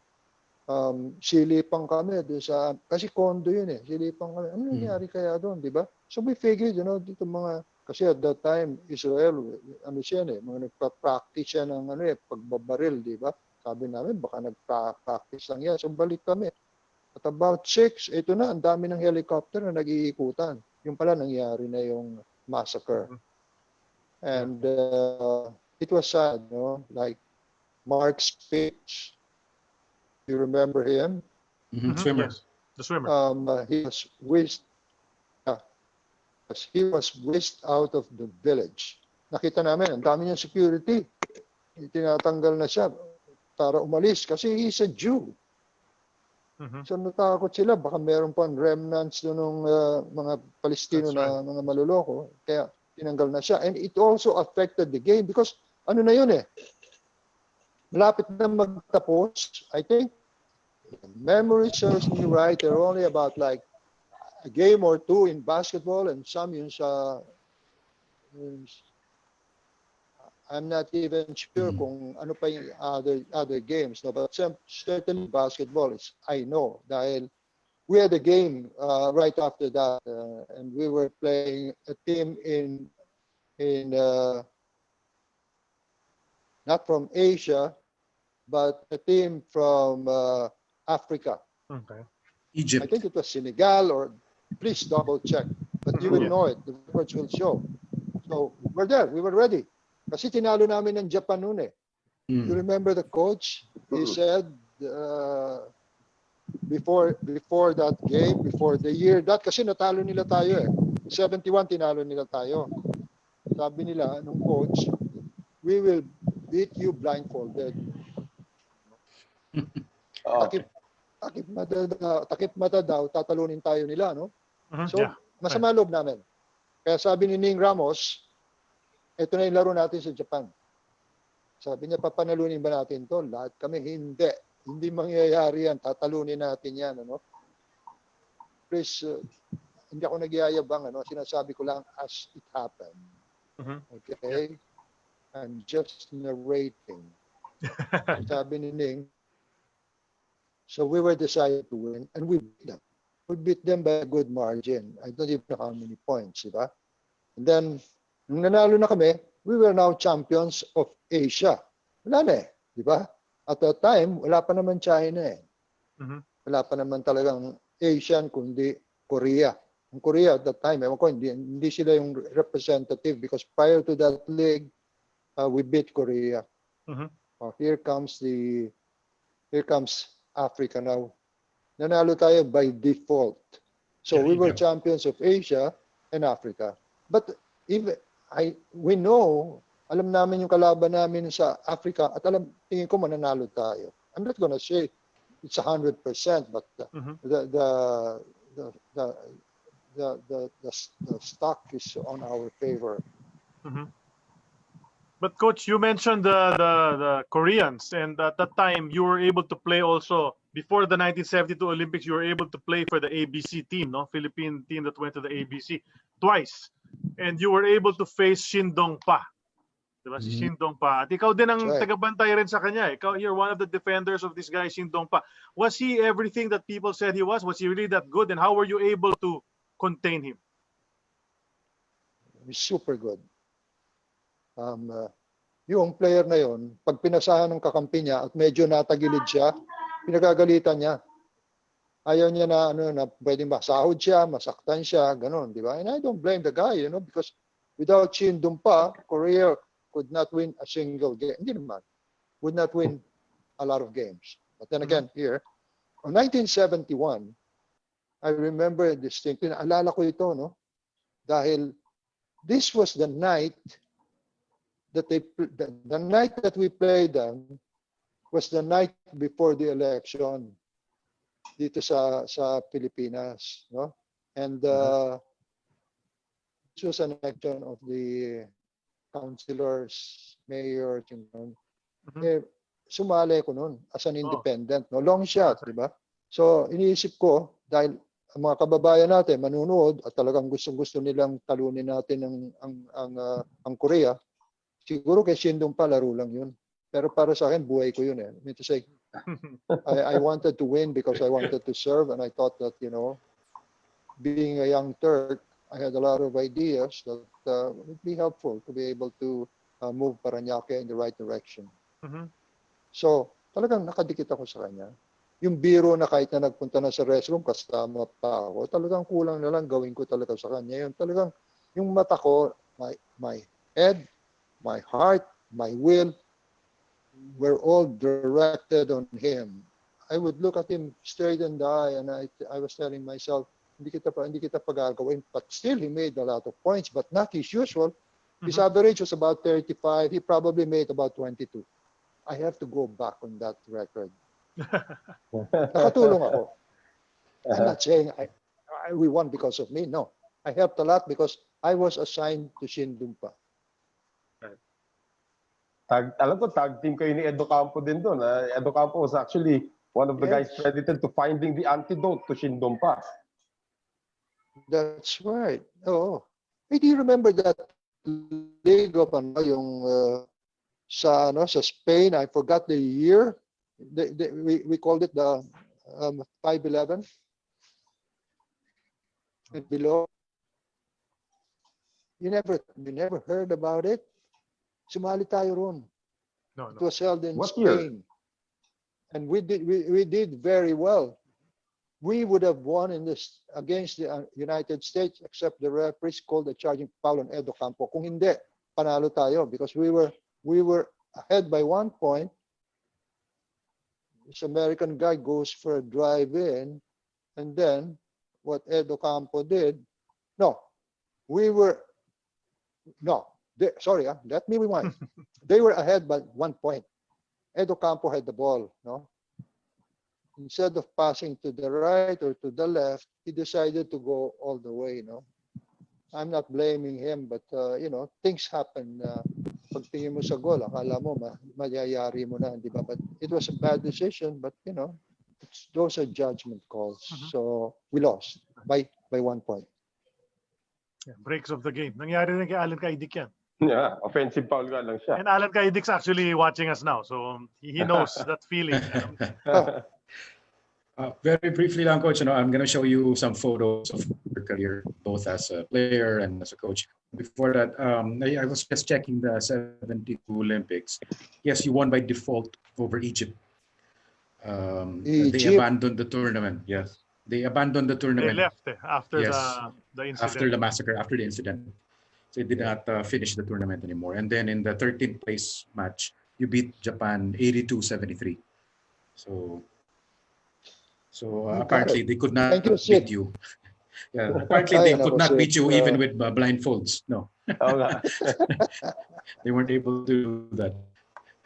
Silipan kami doon sa, kasi condo yun silipan kami. Ano nangyari kaya doon, di ba? So we figured, dito mga, kasi at that time, Israel, mga nagpa-practice siya ng pagbabaril, di ba? Sabi namin, baka nagpa-practice lang yan. So balik kami. At about 6, ito na, ang dami ng helicopter na nag-iikutan. Yung pala, nangyari na yung massacre. And it was sad, like Mark's speech. You remember him? Swimmer. Yes, the swimmer. He was whisked out of the village. Nakita namin, ang dami niyang security. Tinatanggal na siya para umalis kasi he's a Jew. So natakot sila, baka meron pang remnants doon ng mga Palestino na mga maluloko. Kaya tinanggal na siya. And it also affected the game because ano na yun malapit na magtapos. I think, memory serves me right, there are only about like a game or two in basketball and some yun sa, I'm not even sure kung ano pa yung other games, no? But certainly basketball is, I know, dahil we had a game right after that, and we were playing a team in not from Asia, but a team from Africa. Okay. Egypt. I think it was Senegal, or please double check. But you will know it. The records will show. So we're there. We were ready. Kasi tinalo namin ng Japan noon You remember the coach? He said before that game, before the year that, kasi natalo nila tayo 71 tinalo nila tayo. Sabi nila nung coach, we will beat you blindfolded. Takip mata daw, tatalunin tayo nila, no? So, masama loob namin. Kaya sabi ni Ning Ramos, ito na yung laro natin sa Japan. Sabi niya, papanalunin ba natin to? Lahat kami, hindi. Hindi mangyayari yan. Tatalunin natin yan, ano? Please, hindi ako nagyayabang, ano? Sinasabi ko lang as it happened. Okay? I'm just narrating. Sabi ni Ning, so we were decided to win, and we beat them. We beat them by a good margin. I don't even know how many points, diba? And then, nung nanalo na kami, we were now champions of Asia. Wala na diba? At that time, wala pa naman China Wala pa naman talagang Asian, kundi Korea. Ang Korea at that time, ewan ko, hindi sila yung representative because prior to that league, we beat Korea. Here comes Africa now. Nanalo tayo by default. So we were champions of Asia and Africa. But we know, alam namin yung kalaban namin sa Africa at tingin ko mananalo tayo. I'm not gonna say it's 100%, but the stock is on our favor. Mhm. But coach, you mentioned the Koreans, and at that time you were able to play also before the 1972 Olympics. You were able to play for the ABC team, no, Philippine team that went to the ABC twice, and you were able to face Shin Dong-pa. Diba? Si Shin Dong-pa. At ikaw din ang That's right. tagabantay rin sa kanya. Ikaw, you're one of the defenders of this guy, Shin Dong-pa. Was he everything that people said he was? Was he really that good? And how were you able to contain him? He's super good. Yung player na yon, pag pinasahan ng kakampi niya at medyo natagilid siya, pinagagalitan niya. Ayaw niya na pwedeng masahod siya, masaktan siya, ganun, di ba? And I don't blame the guy, because without Shin Dong-pa, Korea could not win a single game. Hindi naman. Would not win a lot of games. But then again, here, in 1971, I remember distinctly, naalala ko ito, no? Dahil this was the night that the night that we played them was the night before the election dito sa Pilipinas, no? And this was an election of the councilors, mayors, sumali ko noon as an independent, no? Long shot, di ba? So iniisip ko, dahil ang mga kababayan natin manunood at talagang gustong-gusto nilang talunin natin ang Korea, siguro kay Shin Dong-pa laro lang yun. Pero para sa akin, buhay ko yun eh. I mean to say, I wanted to win because I wanted to serve, and I thought that, being a young Turk, I had a lot of ideas that would be helpful to be able to move Parañaque in the right direction. So, talagang nakadikit ako sa kanya. Yung biro na kahit na nagpunta na sa restroom, kasama pa ako, talagang kulang na lang gawin ko talaga sa kanya. Yung talagang, yung mata ko, my head, my heart, my will, were all directed on him. I would look at him straight in the eye, and I was telling myself, hindi kita pagagawin. But still, he made a lot of points, but not his usual. His average was about 35. He probably made about 22. I have to go back on that record. Nakatulong ako. I'm not saying we won because of me. No. I helped a lot because I was assigned to Shin Dong-pa. Alam ko, tag team kayo ni Edo Campo din doon. Edo Campo was actually one of the guys credited to finding the antidote to Shin Dong-pa. That's right. Oh, hey, do you remember that league of sa Spain? I forgot the year. We called it the 5'11" and below. You never heard about it? Sumali tayo ron. No. It was held in What Spain. year? And we did very well. We would have won against the United States, except the referees called the charging foul on Edo Campo. Kung hindi, panalo tayo because we were ahead by 1 point. This American guy goes for a drive in, and then what Edo Campo did, let me rewind. They were ahead by 1 point. Edo Campo had the ball, no? Instead of passing to the right or to the left, he decided to go all the way, no? I'm not blaming him, but, things happen. Pagtingin mo sa goal, akala mo, mayayari mo na, di ba? But it was a bad decision, but, those are judgment calls. So we lost by 1 point. Yeah, breaks of the game. Nangyari rin kay Alan Kaidik yan. Yeah, offensive foul nga lang siya. And Alan Kaidik's actually watching us now, so he knows that feeling. Very briefly lang, Coach, I'm going to show you some photos of your career, both as a player and as a coach. Before that, I was just checking the 72 Olympics. Yes, you won by default over Egypt. They abandoned the tournament. Yes, they abandoned the tournament. They left after the incident. After the massacre, after the incident. So they did not finish the tournament anymore. And then in the 13th place match, you beat Japan 82-73. So apparently they could not beat you. Yeah, apparently they could not beat you even with blindfolds. No. They weren't able to do that.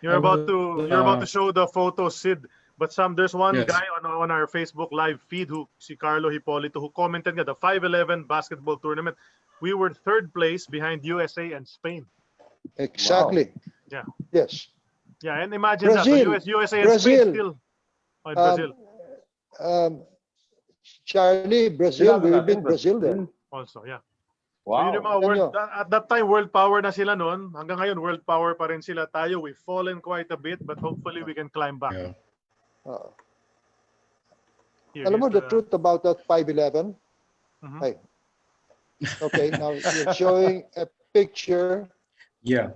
You're about to show the photo, Sid. But there's one Yes. guy on our Facebook live feed si Carlo Hipolito, who commented nga the 5'11" basketball tournament. We were third place behind USA and Spain. Exactly. Yeah. Yes. Yeah, and imagine Brazil. that. So USA and Spain Brazil. still. Oh, Brazil Charlie, Brazil, we beat Brazil there. also, yeah. So Wow. yun yung mga at that time, world power na sila noon. Hanggang ngayon, world power pa rin sila. Tayo, we've fallen quite a bit, but hopefully we can climb back. Yeah. Alam mo the truth about that 5'11"? Mhm. Hey. Okay, now you're showing a picture Yeah.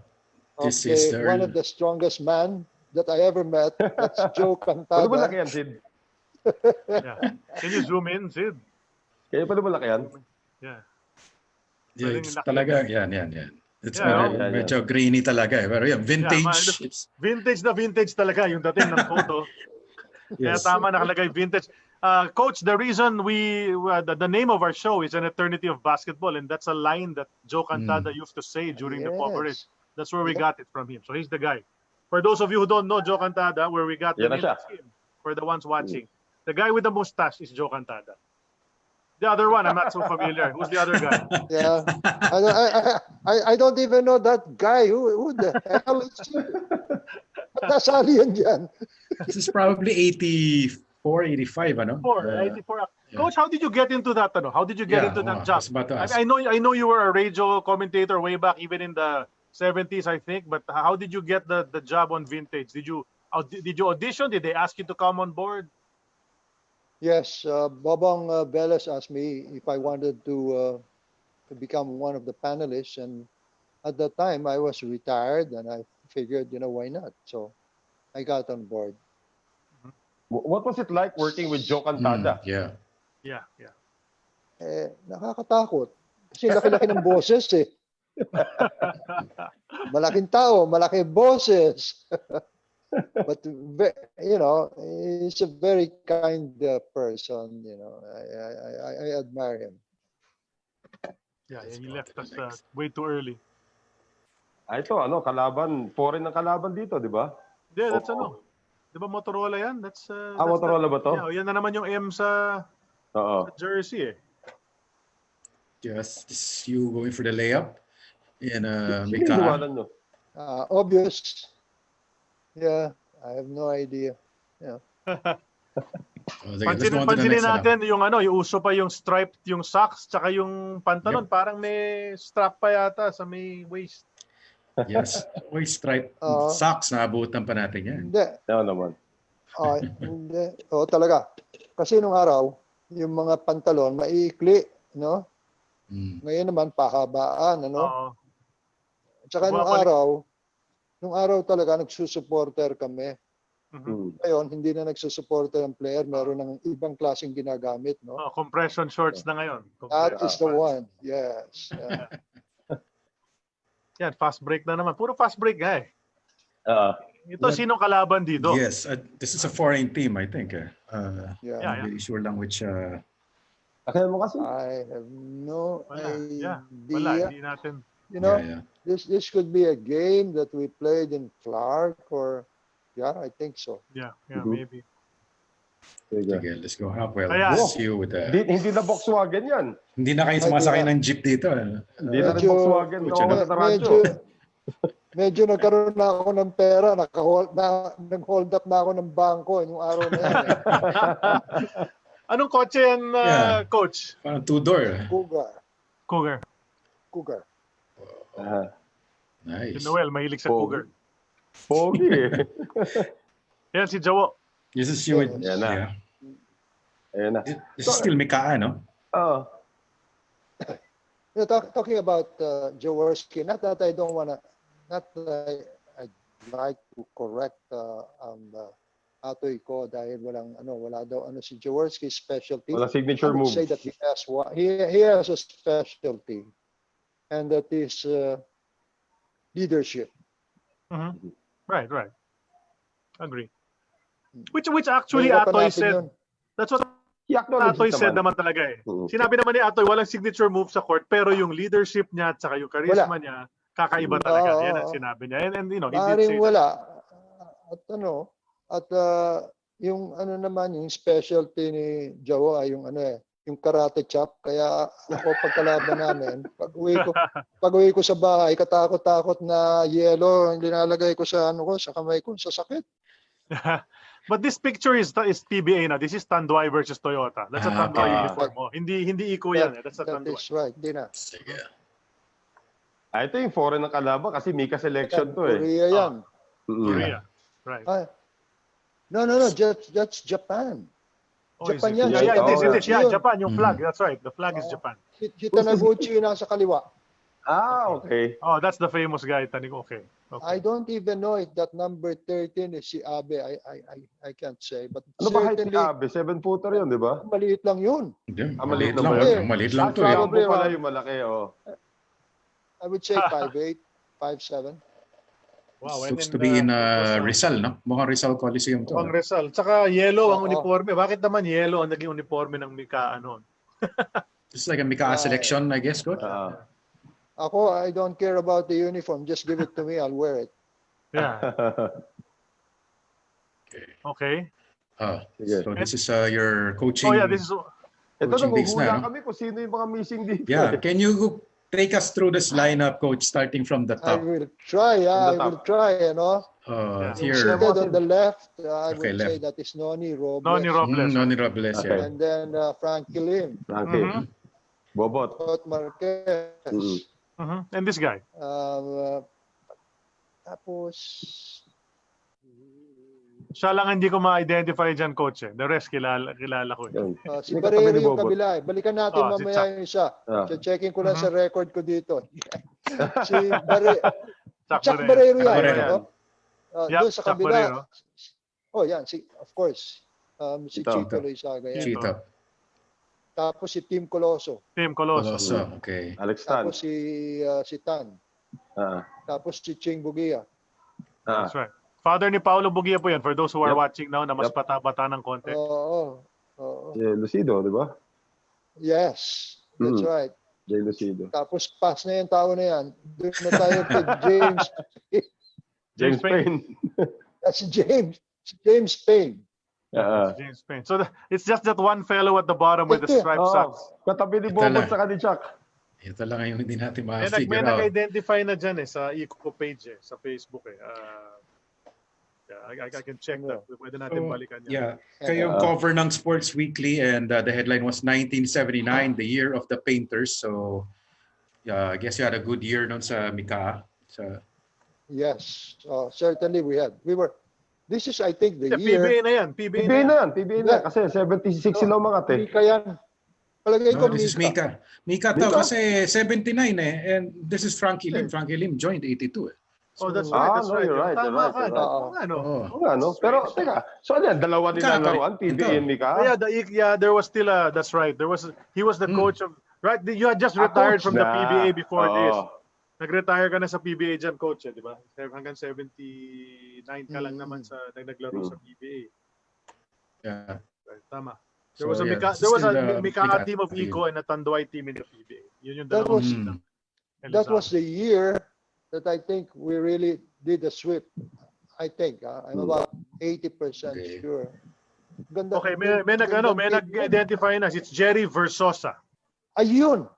of This is the one of the strongest man that I ever met. That's Joe Pwede ba Cantada. laki yan, Sid? Yeah. Can you zoom in, Sid? Kaya pwede ba laki yan? Yeah. Yeah, Galing it's laki. talaga, yan. It's Yeah, medyo grainy talaga. Pero yan, vintage. Yeah, vintage talaga yung dating ng photo. Kaya Yes. tama nakalagay vintage. Coach, the reason the name of our show is An Eternity of Basketball, and that's a line that Joe Cantada used to say during the coverage. That's where we got it from him. So he's the guy. For those of you who don't know Joe Cantada, where we got the Yan na name, siya. it's him. For the ones watching, the guy with the mustache is Joe Cantada. The other one, I'm not so familiar. Who's the other guy? Yeah, I don't even know that guy. Who the hell is he? Nasali yan dyan. This is probably 84, 85, ano? 84. Coach, how did you get into that? How did you get into that job? I was about to ask. I know you were a radio commentator way back, even in the 70s, I think. But how did you get the job on Vintage? Did you audition? Did they ask you to come on board? Yes, Bobong Veles asked me if I wanted to become one of the panelists, and at that time I was retired, and I figured, why not? So I got on board. What was it like working with Joe Cantada? Yeah. Nakakatakot. Kasi laki-laki ng boses eh. Malaking tao, malaking boses. But he's a very kind person. I admire him. Yeah, he left us way too early. Ito, kalaban, foreign ng kalaban dito, di ba? Yeah, that's Di ba Motorola yan? That's Motorola ba to? Yeah, yan na naman yung M sa jersey eh. Just you going for the layup in Sino iwanan nyo? Obvious. Yeah, I have no idea. Yeah. Pansinin natin yung yung uso pa yung striped yung socks tsaka yung pantalon, parang may strap pa yata sa may waist. Yes, waist stripe socks, naabutan pa natin yan. Hindi. Oo naman. Hindi. Talaga. Kasi nung araw, yung mga pantalon maiikli, no? Ngayon naman pahabaan, ano? Tsaka nung araw talaga nagsusupporter kami. Ngayon, hindi na nagsusupporter ang player, meron ng ibang klaseng ginagamit, no? Compression shorts na ngayon. That is the one. Yes. Yeah. Yan, fast break na naman. Puro fast break, guy. Ito, sinong kalaban dito? Yes, this is a foreign team, I think. Yeah. I'm really sure lang which... Akala mo kasi? I have no idea. Wala, hindi natin. This could be a game that we played in Clark or... Yeah, I think so. Yeah, maybe. Sige, let's go up. Well, Ayan. see you with that. Hindi na Volkswagen yan. Hindi na kayo sumasakay ng jeep dito. Hindi na Volkswagen. Medyo nagkaroon na ako ng pera. Nag-hold up na ako ng bangko yung araw na yan. Anong kotse yan, Coach? Parang two-door. Cougar. Nice. Si Noel, mahilig sa Cougar. Pogi. Yan, si Jawo. This is you. Ayan na. Ayan na. This is still Mika, no? Talking about Jaworski, not that I don't want to, not that I'd like to correct atoy ko dahil wala daw si Jaworski's specialty. Wala signature move. I would say that he has a specialty, and that is leadership. Right. Agree. Which actually Atoy said. That's what Atoy said naman talaga eh. Sinabi naman ni Atoy, walang signature move sa court, pero yung leadership niya at saka yung charisma niya, kakaiba talaga. Yan ang sinabi niya. And he did say wala. At yung ano naman, yung specialty ni Jawa, yung yung karate chop. Kaya ako pagkalaban namin, pag-uwi ko sa bahay, katakot-takot na yelo, ang linalagay ko sa sa kamay ko, sa sakit. But this picture is PBA na. This is Tanduay versus Toyota. That's a Tanduay Okay. uniform mo. Hindi Iko yan. That's a That Tanduay. is right, di na. Sige. Ito yung foreign ng kalaban kasi Mika selection to eh. Korea yan. Korea. Right. No, that's Japan. Oh, is Japan it? yan. Yeah, it is. Yeah, Yun. Japan. Yung flag. That's right. The flag is Japan. Si Taniguchi nasa kaliwa. Okay. Oh, that's the famous guy. Okay. I don't even know if that number 13 is si Abe. I can't say. But Ano ba height ni certainly, Abe? 7-footer yun, di ba? maliit lang yun. Maliit Maliit lang lang. ba yun? Maliit lang to. Sa Abe pala yung malaki, oh. I would say 5'8", 5'7". Wow. Looks to be in Rizal, no? Mukhang Rizal Coliseum to. Mukhang Rizal. Tsaka yellow ang Oo. uniforme. Bakit naman yellow ang naging uniforme ng Mika ano? It's like a Mika selection, I guess, coach. Ako, I don't care about the uniform. Just give it to me. I'll wear it. Yeah. Okay. Sige. So this is your coaching. Oh yeah, this is Ito, Coaching days naghuhula na, no? kami kung sino yung mga missing dito. Yeah, can you take us through this lineup, coach, starting from the I top? will try. I will try, Here, Seated on the left, I Okay, would say left. that is Noni Robles. Noni Robles. Noni Robles, Okay. yeah. And then Frankie Lim, Frankie. Mhm. Bobot. Scott Marquez. And this guy. Tapos, Siya lang hindi ko ma-identify dyan, coach. The rest kilala ko. Yun. si May Barrero katabi ni yung Bobot. kabila. Balikan natin Si mamaya Chuck. yung isa. Checking ko lang Mhm. sa record ko dito. si Chuck Chuck Barrero yan. Barrero. no? Yeah, Doon sa Chuck kabila. Barrero. Oh, yan. Of course. Si Ito. Chito Loizaga yan. Chito. Tapos si Tim Coloso. Team Coloso. Coloso, okay. Alex Tan. Tapos si Tan. Ah. Tapos si Ching Bugia. That's right. Father ni Paolo Bugia po yan for those who are watching now na mas Yep. bata-bata ng konti. Oo. Jay Lucido, di ba? Yes. That's right. Jay Lucido. Tapos pass na yung tao na yan. Doon na tayo kay James. James Payne. Si James Payne. James Payne. So it's just that one fellow at the bottom with the striped socks. Katabi ni Ito Bobot lang. sa ni Chuck. Ito lang yung hindi natin May ma-figure out. nag-identify na dyan sa Iko page sa Facebook I can check that. Pwede natin balikan yan. Yeah, kayo cover ng Sports Weekly and the headline was 1979, the year of the painters. So yeah, I guess you had a good year noon sa Mika. Yes. Certainly we had. This is, I think, the Yeah, year. PBA na yan. PBA PBA na yan. PBA na. Kasi 76 sila umakate. Mika yan. Palagay ko No, this is Mika. Mika to kasi 79 and this is Frankie Lim. Frankie Lim joined 82 Oh, that's right. That's right. You're right. Tama ka. You're right. Oo nga, no? Oo nga, no? Pero, teka. So, ano yan? Dalawa nilaruan? PBA and Mika? Yeah, there was still that's right. He was the coach of, right? You had just retired from the PBA before this. Nag-retire ka na sa PBA dyan, coach, di ba? Hanggang 79 ka lang naman sa naglaro sa PBA. Yeah. Right, tama. So, There was a Mika team of Iko and a Tanduay team in the PBA. Yun yung dalawa. That was the year that I think we really did a sweep. I think. I'm about 80% sure. Ganda, Okay, may nag-identify na. It's Jerry Versosa. Ayun!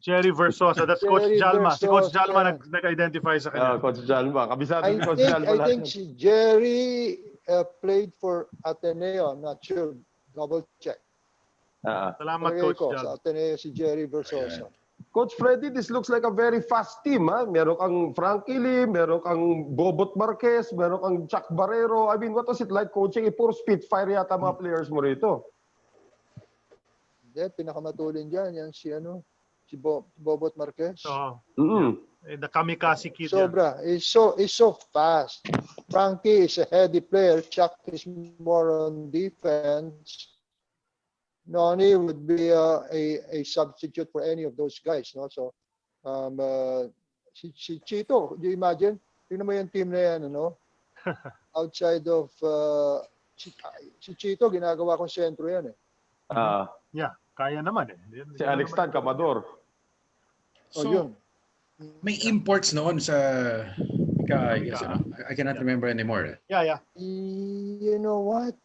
Jerry Versosa. That's Coach Jerry Jalma. Si Coach Versosa. Jalma nag-identify sa kanya. Coach Jalma. Kabisado I ni Coach Jalma. think si Jerry played for Ateneo. I'm not sure. Double check. Salamat, Palagay Coach ko, Jalma. sa Ateneo si Jerry Versosa. Coach Freddie, this looks like a very fast team. Ha? Meron kang Frankie Lim, meron kang Bobot Marquez, meron kang Chuck Barrero. I mean, what was it like coaching? Puro Spitfire yata mga players mo rito. Hindi, pinakamatulin dyan. Yan si Bobot Marquez. The kamikaze kid. Sobra. He's so fast. Frankie is a heady player. Chuck is more on defense. Noni would be a substitute for any of those guys, no? So, si Chito, do you imagine? Tingnan mo yung team na yan, ano? Outside of si Chito, ginagawa kong sentro yan eh. Yeah, kaya naman eh. Si Alex Tan, Kamador. So, yun. may imports noon sa Mika, I guess, I cannot remember anymore. Yeah. You know what?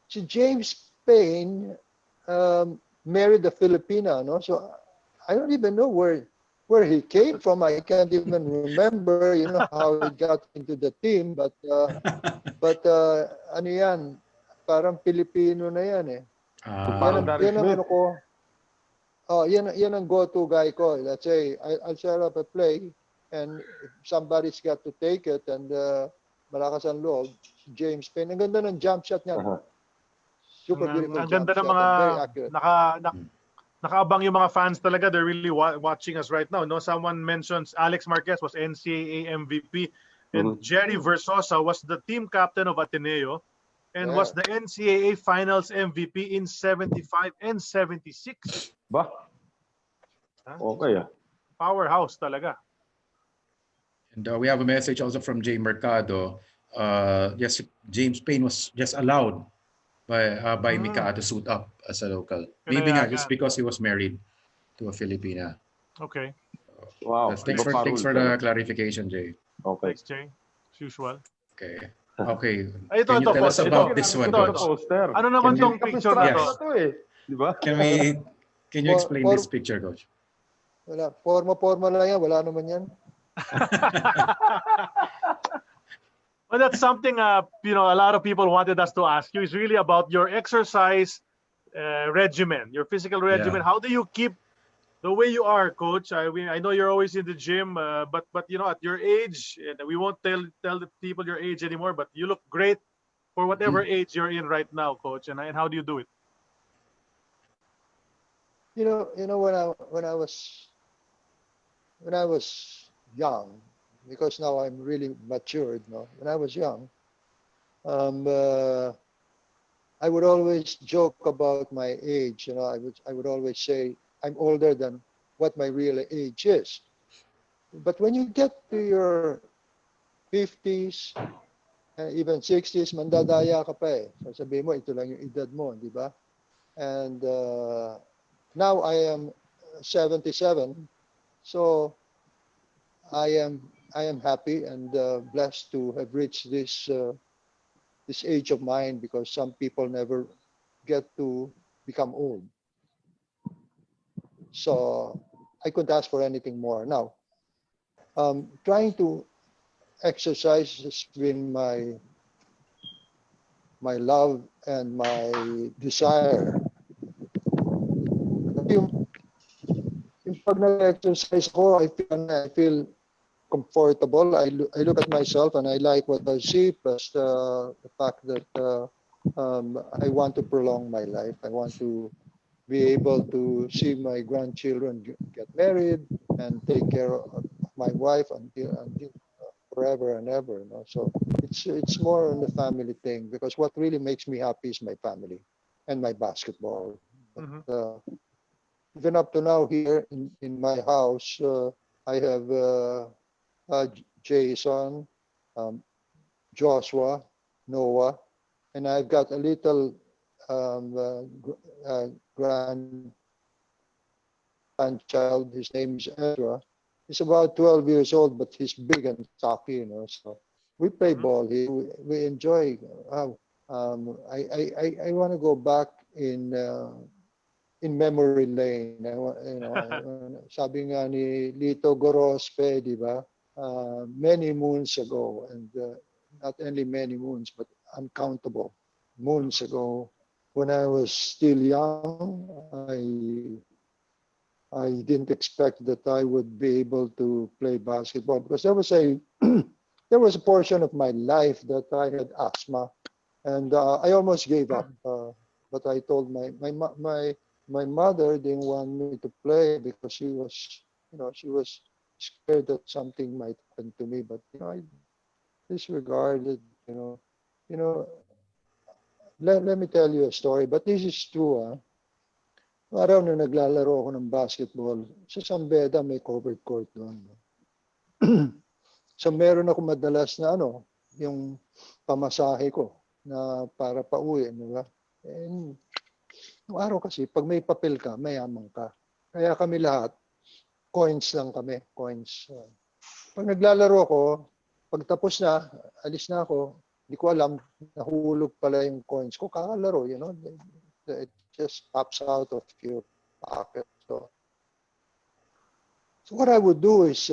Si James Payne married a Filipina, no? So I don't even know where he came from. I can't even remember, how he got into the team. But ano yan? Parang Pilipino na yan eh. Parang Darren Yan ang Smith. ano ko. Oh, yan ang go-to guy ko. Let's say I'll set up a play, and if somebody's got to take it, and malakas ang loob, James Payne. Ang ganda ng jump shot niya. Super beautiful Ang jump ganda ng shot mga and very accurate. nakaabang yung mga fans talaga. They're really watching us right now. No, someone mentions Alex Marquez was NCAA MVP, and Jerry Versosa was the team captain of Ateneo, and was the NCAA Finals MVP in 75 and 76. Ba? Okay. Powerhouse talaga. And we have a message also from Jay Mercado. Yes, James Payne was just allowed by Mika to suit up as a local. Maybe nga just because he was married to a Filipina. Okay. Wow. Thanks for the clarification, Jay. Okay. Thanks, Jay. As usual. Okay. Okay. Ito, Can you tell us ito, about this one, Coach? Poster. Ano naman tong picture na to? Diba? Can you explain this picture, Coach? Wala. Forma lang yan. Wala naman yan. Well, that's something a lot of people wanted us to ask you. Is really about your exercise regimen, your physical regimen. How do you keep the way you are, Coach? I know you're always in the gym, but at your age, we won't tell the people your age anymore. But you look great for whatever age you're in right now, Coach. And how do you do it? When I was young, because now I'm really matured. No, when I was young, I would always joke about my age. I would always say I'm older than what my real age is. But when you get to your 50s, even 60s, mandadaya ka pa eh. Sasabihin mo, ito lang yung edad mo, di ba? And now I am 77, so I am happy and blessed to have reached this age of mine, because some people never get to become old. So I couldn't ask for anything more. Now, trying to exercise has been my love and my desire. Yung pag nag-exercise ko, I feel comfortable. I look at myself and I like what I see, plus the fact that I want to prolong my life. I want to be able to see my grandchildren get married and take care of my wife until forever and ever. So it's more on the family thing, because what really makes me happy is my family and my basketball. But, even up to now here in my house, I have Jason, Joshua, Noah, and I've got a little grandchild. His name is Ezra. He's about 12 years old, but he's big and stocky, So we play ball here. We enjoy. I want to go back in memory lane. Sabi nga ni Lito Gorospe, di ba? Many moons ago, and not only many moons, but uncountable moons ago, when I was still young, I didn't expect that I would be able to play basketball, because there was a portion of my life that I had asthma, and I almost gave up. But I told my mother didn't want me to play, because she was scared that something might happen to me. But I disregarded. Let me tell you a story, but this is true. Araw na naglalaro ako ng basketball, sa San Beda may covered court doon. So meron ako madalas na yung pamasahe ko na para pauwi, di ba? And yung araw kasi, pag may papel ka, mayaman ka. Kaya kami lahat, coins lang kami, coins. Pag naglalaro ko, pag tapos na, alis na ako, hindi ko alam, nahulog pala yung coins ko. Kakalaro, you know. It just pops out of your pocket. So what I would do is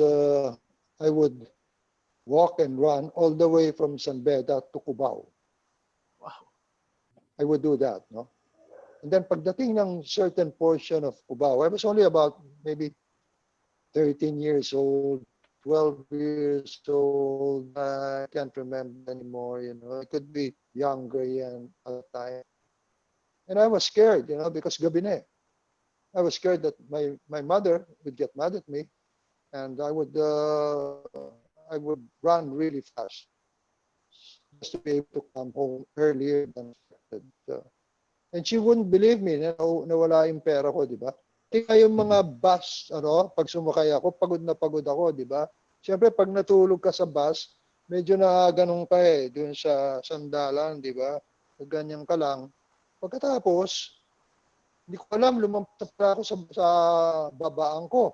I would walk and run all the way from San Beda to Cubao. Wow. I would do that, no? And then pagdating ng certain portion of Cubao, I was only about maybe 13 years old, 12 years old. I can't remember anymore, you know. I could be younger yan at the time. And I was scared, you know, because gabi na eh. I was scared that my mother would get mad at me, and I would run really fast just to be able to come home earlier than expected. And she wouldn't believe me na nawala yung pera ko, di ba? Kaya yung mga bus, pag sumakay ako, pagod na pagod ako, di ba? Siyempre, pag natulog ka sa bus, medyo na ganun ka eh, dun sa sandalan, di ba? Ganyan ka lang. Pagkatapos, hindi ko alam, lumampas ako sa babaan ko.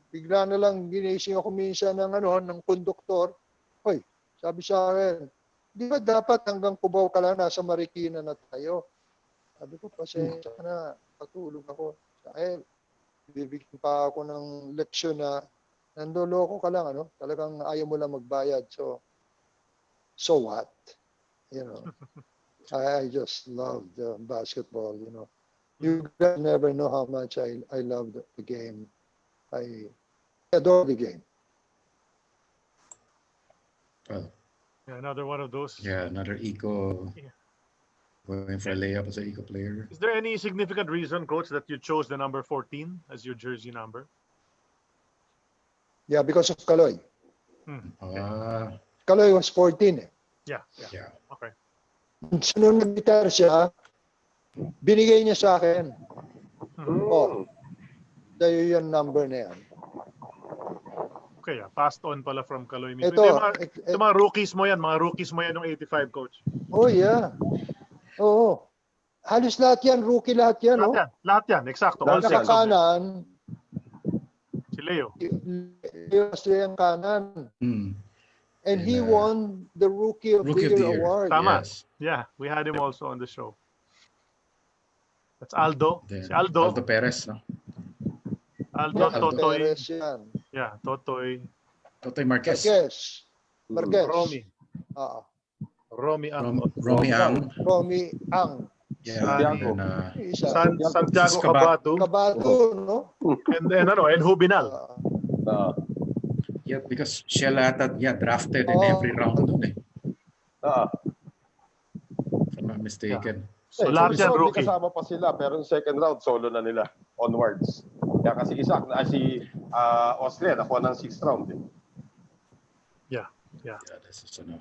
Bigla na lang ginising ako minsan ng konduktor. Hoy, sabi sa akin, di ba dapat hanggang Cubao ka lang, nasa Marikina na tayo? Sabi ko, pasensya na, patulog ako. Dahil, bibigyan pa ako ng leksyon na nandoloko ka lang, talagang ayaw mo lang magbayad. So what? You know, I just loved basketball, you know. You guys never know how much I loved the game. I adore the game. Well, Yeah, another one of those. yeah, another eco. Yeah. Going for a layup as an eco player. Is there any significant reason, Coach, that you chose the number 14 as your jersey number? Yeah, because of Kaloy. Kaloy was 14 eh. Yeah. Yeah. Okay. So nung nag-retire siya, binigay niya sa akin. Oh, dahil yung number na yan. Okay, passed on pala from Kaloy mismo. Ito, Ito mga rookies mo yan, yung 85, Coach. Oh, yeah. Oo. Halos lahat yan, rookie lahat yan, no? Lahat yan, eksakto. All Sa 6 of them. kanan, Si Leo. yung kanan. And he And, won the Rookie of the Year award. Tama. Yes. Yeah, we had him also on the show. That's Aldo. Then Si Aldo. Aldo Perez, no? Aldo, Aldo Totoy. Perez yan. Yeah, Totoy. Totoy Marquez. Marquez. Romy. Romy Ang. Romy Ang. Romy Ang. Yeah. Santiago. And, Isa. Santiago Cabato. Cabato. No? And Hubinal. yeah, because siya lahat drafted in every round dun eh. If I'm not mistaken. So lahat yan rookie. Kasama pa sila, pero yung second round, solo na nila. Onwards. Kaya kasi si Austria, nakuha ng 6th round. Eh. Yeah. Yeah, this is ano.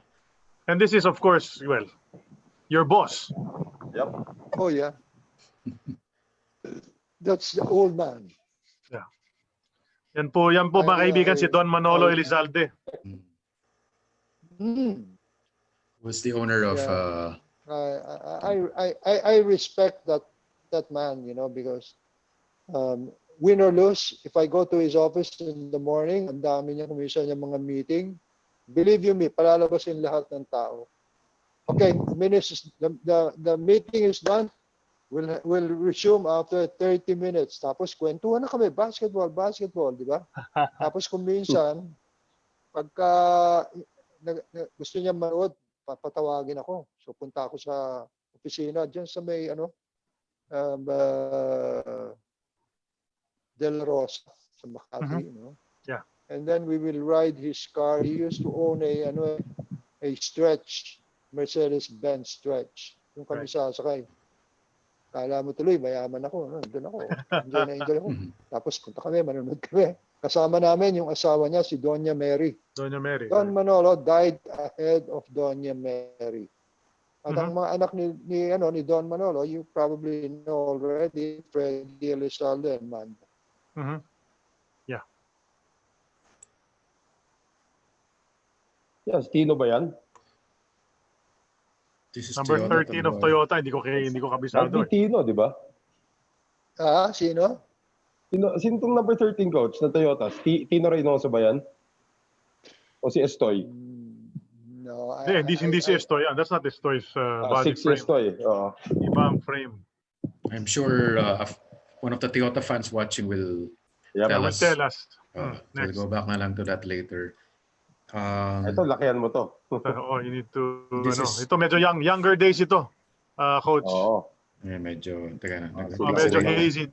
And this is, of course, well, your boss. Yep. Oh, yeah. That's the old man. Yeah. Yan po mga kaibigan, si Don Manolo Elizalde. Was the owner of I respect that man, you know, because win or lose, if I go to his office in the morning, ang dami niya kumisa niya mga meeting. Believe you me, palalabasin lahat ng tao. Okay, the meeting is done. We'll resume after 30 minutes. Tapos kwentuhan na kami, basketball, di ba? Tapos kung minsan, pagka gusto niya manood, papatawagin ako. So punta ako sa opisina diyan sa may Del Rosa sa Makati, you know. Yeah. And then we will ride his car. He used to own a stretch, Mercedes-Benz stretch. Yung kami sasakay. Kala mo tuloy, mayaman ako. Doon ako. Enjoy ako. Tapos punta kami, manonood kami. Kasama namin yung asawa niya, si Doña Mary. Doña Mary. Don Manolo died ahead of Doña Mary. At ang mga anak ni Don Manolo, you probably know already, Freddie Elizalde and Manda. Yeah. Yes, Tino ba yan? this is Number Toyota 13 of Tamboy. Toyota, hindi ko kabisado. Tino, di ba? Sino? Sino tong number 13 coach na Toyota? Tino Reynoso ba yan? O si Estoy? No, Hindi si Estoy. That's not Estoy's body 6 si frame. Estoy. Oo. Ibang frame. I'm sure one of the Toyota fans watching will Yep. tell Will us. tell us. We'll Next. go back na lang to that later. Ito, lakihan mo to. You need to, This is- ito medyo younger days ito, coach. Oo. Medyo, teka na. Medyo hazy.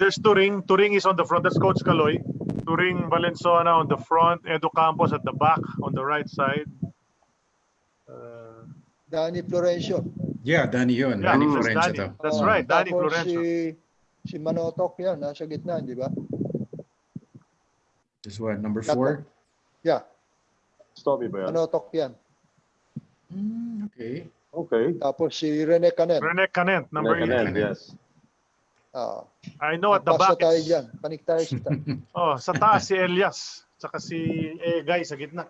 There's Turing. Turing is on the front. That's Coach Caloy. Turing Valenzuela on the front. Edo Campos at the back on the right side. Danny Florencio. Yeah, Danny yun. Yeah, Danny that's Florencio Danny. to. That's right, Danny Tapos Florencio. si Manotok yan, nasa gitna, di ba? This one, number 4? Yeah, Stomy ba yan? Manotok yan. Okay. Okay. Tapos si Rene Canet. Rene Canet, number 18. Yes. I know at the back. Tayo dyan. Panik tayo sa taas si Elias. Tsaka si Guy sa gitna.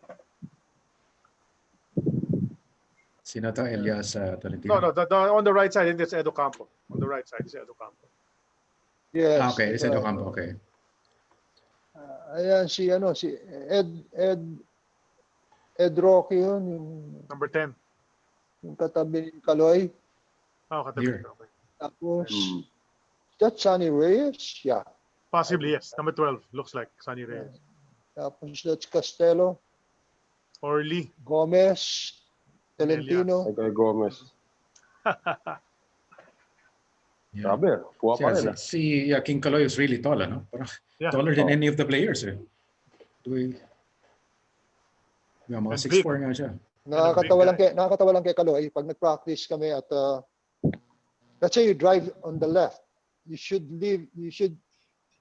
Sino to? Elias Tolentino? No, on the right side, it's Edo Campo. On the right side is Edo Campo. Yes. Okay, it's Edo Campo. Okay. Ayan si Ed Rocky yun, yung Number 10. katabi ni Kaloy. Katabi. Here. Okay. Tapos, that's Sonny Reyes? Yeah. Possibly, yes. Number 12. Looks like Sonny Reyes. Tapos that's Costello, Or Lee. Gomez, Tolentino. Okay, Gomez. Yeah. Sabi, puwa pa rin. Si King Caloy is really tall, ano? Parang taller than any of the players. Mga 6'4" nga siya. Nakakatawa lang kay Kaloy pag nag-practice kami at let's say you drive on the left, you should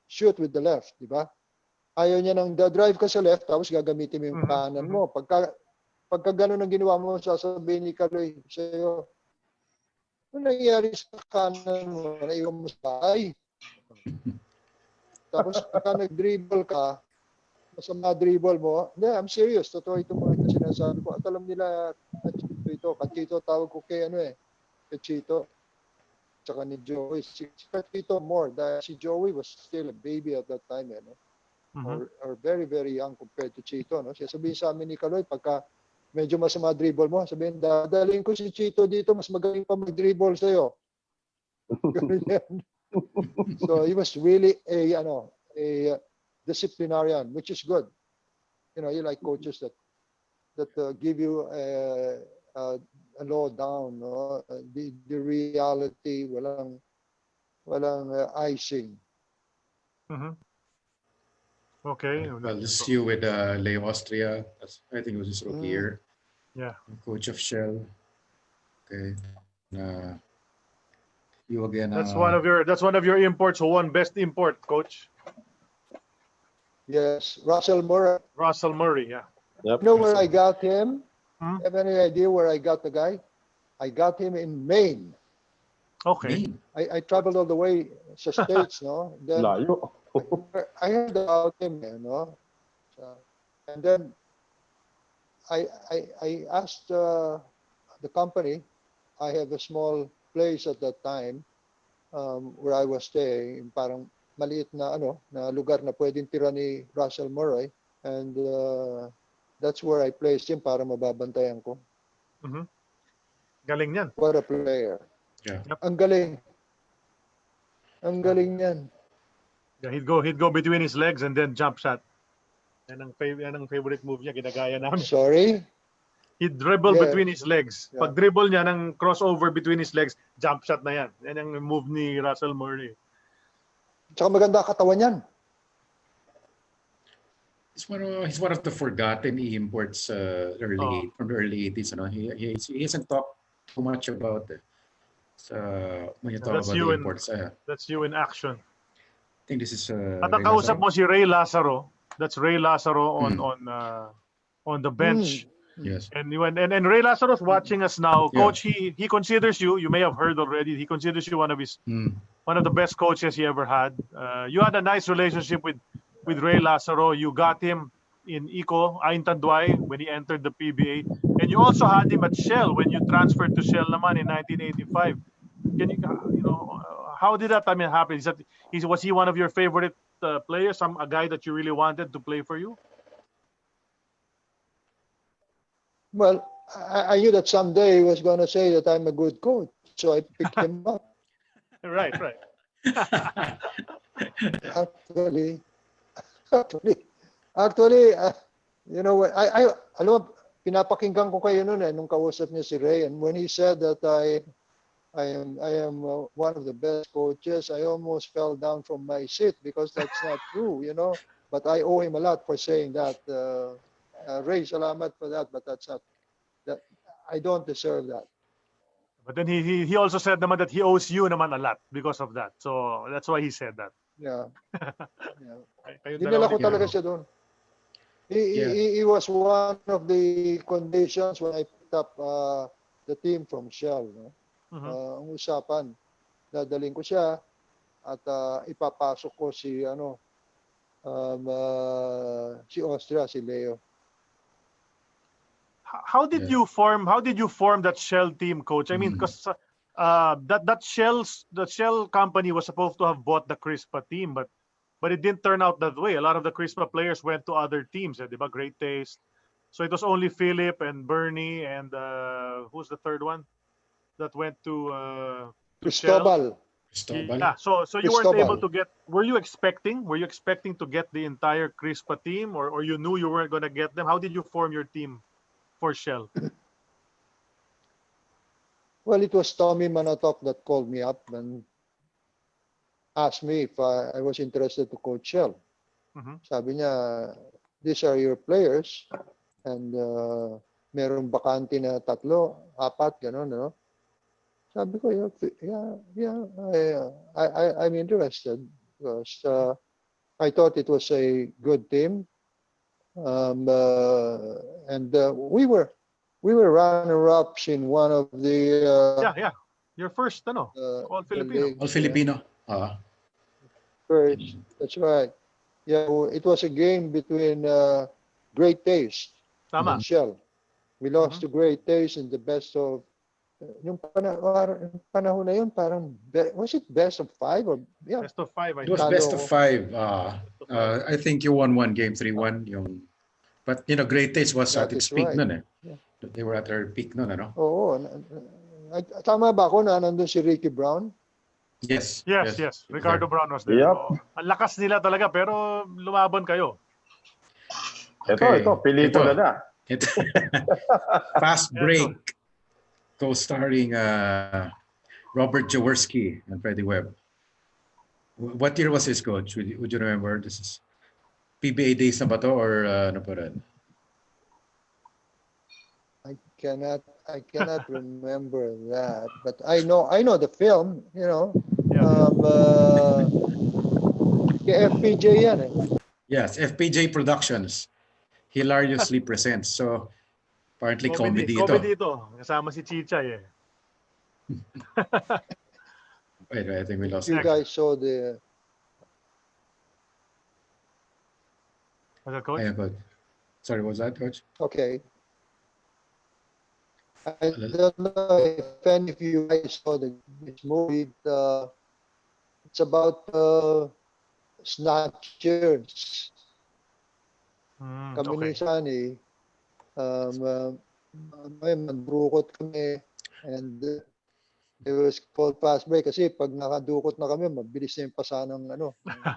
shoot with the left, di ba? Ayaw niya nang drive ka sa left tapos gagamitin mo yung kanan mo. Pagka gano'n ang ginawa mo, sasabihin ni Kaloy sa'yo, ano nangyari sa kanan mo? Naiwan mo sa bahay. Tapos pagka nag-dribble ka, masama dribble mo, I'm serious. Totoo itong mga sinasabi ko. At alam nila, Kachito ito. Kachito tawag ko kay Kachito. Tsaka ni Joey. Si Kachito more. Dahil si Joey was still a baby at that time. Or very, very young compared to Chito. No? Siya sabihin sa amin ni Kaloy, pagka medyo masama dribble mo, sabihin, dadalhin ko si Chito dito, mas magaling pa mag-dribble sa'yo. So he was really a disciplinarian, which is good. You like coaches that give you a low down, no? The reality, walang icing. Okay. Well, this is you with Leo Austria. I think it was his rookie year. Yeah. Coach of Shell. Okay. You again. That's one of your imports who won best import, coach. Yes, Russell Murray. Russell Murray, yeah. Yep. You know where I got him? Have any idea where I got the guy? I got him in Maine. Okay. I traveled all the way to States, no? Then Layo. I heard about him, and then I asked the company. I have a small place at that time where I was staying, parang maliit na na lugar na pwedeng tira ni Russell Murray, and that's where I placed him para mababantayan ko. Galing niyan. What a player. Yeah. Ang galing. Ang galing niyan. Yeah, he'd go between his legs and then jump shot. Yan ang favorite move niya, ginagaya namin. Sorry? He'd dribble between his legs. Yeah. Pag dribble niya ng crossover between his legs, jump shot na yan. Yan ang move ni Russell Murray. Tsaka maganda katawan yan. He's one of the forgotten imports from the early 80s. He hasn't talked too much about it. When you talk about the imports. That's you in action. I think this is At ang kausap mo si Ray Lazaro. That's Ray Lazaro on the bench. Yes. And Ray Lazaro's watching us now. Yeah. Coach, he considers you may have heard already, he considers you one of the best coaches he ever had. You had a nice relationship with Ray Lazaro. You got him in Ico, Ain Tanduay, when he entered the PBA. And you also had him at Shell when you transferred to Shell naman in 1985. Can how did that happen? Was he one of your favorite players? A guy that you really wanted to play for you? Well, I knew that someday he was going to say that I'm a good coach, so I picked him up. Right. Actually, actually, you know, alam mo, pinapakinggan ko kayo noon nung kausap niya si Ray, and when he said that I am one of the best coaches, I almost fell down from my seat because that's not true, you know. But I owe him a lot for saying that. Ray, salamat for that, but that's not that. I don't deserve that. But then he also said naman that he owes you naman a lot because of that. So that's why he said that. Yeah. Yeah. Kayong Dinala dalawa ko ni talaga Kiro. siya doon. Yeah. He was one of the conditions when I picked up the team from Shell. No? Mhm. Ang usapan, dadaling ko siya at ipapasok ko si si Austria, si Leo. How did you form that Shell team, coach? I mean, because that Shell company was supposed to have bought the Crispa team, but it didn't turn out that way. A lot of the Crispa players went to other teams, di ba? Great Taste. So it was only Philip and Bernie and who's the third one that went to Shell? Cristobal. Yeah. So you weren't able Cristobal. to get. Were you expecting to get the entire Crispa team, or you knew you weren't going to get them? How did you form your team for Shell? Well, it was Tommy Manatok that called me up and asked me if I was interested to coach Shell. Mhm. Sabi niya, these are your players and merong bakante na 3, 4, gano'n, no? Sabi ko, I'm interested because I thought it was a good team. And we were runner-ups in one of the Yeah. Your first, all Filipino. leagues, All Filipino. first. That's right. Yeah, it was a game between Great Taste Tama. and Shell. We lost to Great Taste in the best of yung panahon na yun, parang was it best of 5 or yeah? Best of 5, I It was think. best of 5. I think you won one game 3-1. But Great Taste was at That its is peak right. nun eh. Yeah. They were at their peak nun, ano? Oo. Tama ba ako na nandun si Ricky Brown? Yes. He was Ricardo there. Brown was there. Yep. Oo. Ang lakas nila talaga, pero lumaban kayo. Ito, pelikula na. Ito. Fast Break. Co-starring Robert Jaworski and Freddie Webb. What year was this, coach? Would you remember? This is PBA days na ba to or ano pa rin? I cannot remember that, but I know the film, kay FPJ yan eh. Yes, FPJ Productions. Hilariously Presents. So, apparently comedy ito. Comedy ito. Kasama si Chichay eh. Wait, I think we lost You it. guys saw the Was that, coach? Ayan, coach. Sorry, what was that, coach? okay. I don't know if any of you guys saw this movie. It's about snatchers. Kami ni Okay. Sunny, mandurukot kami and it was called fast break kasi pag nakadukot na kami, mabilis na yung pasa ng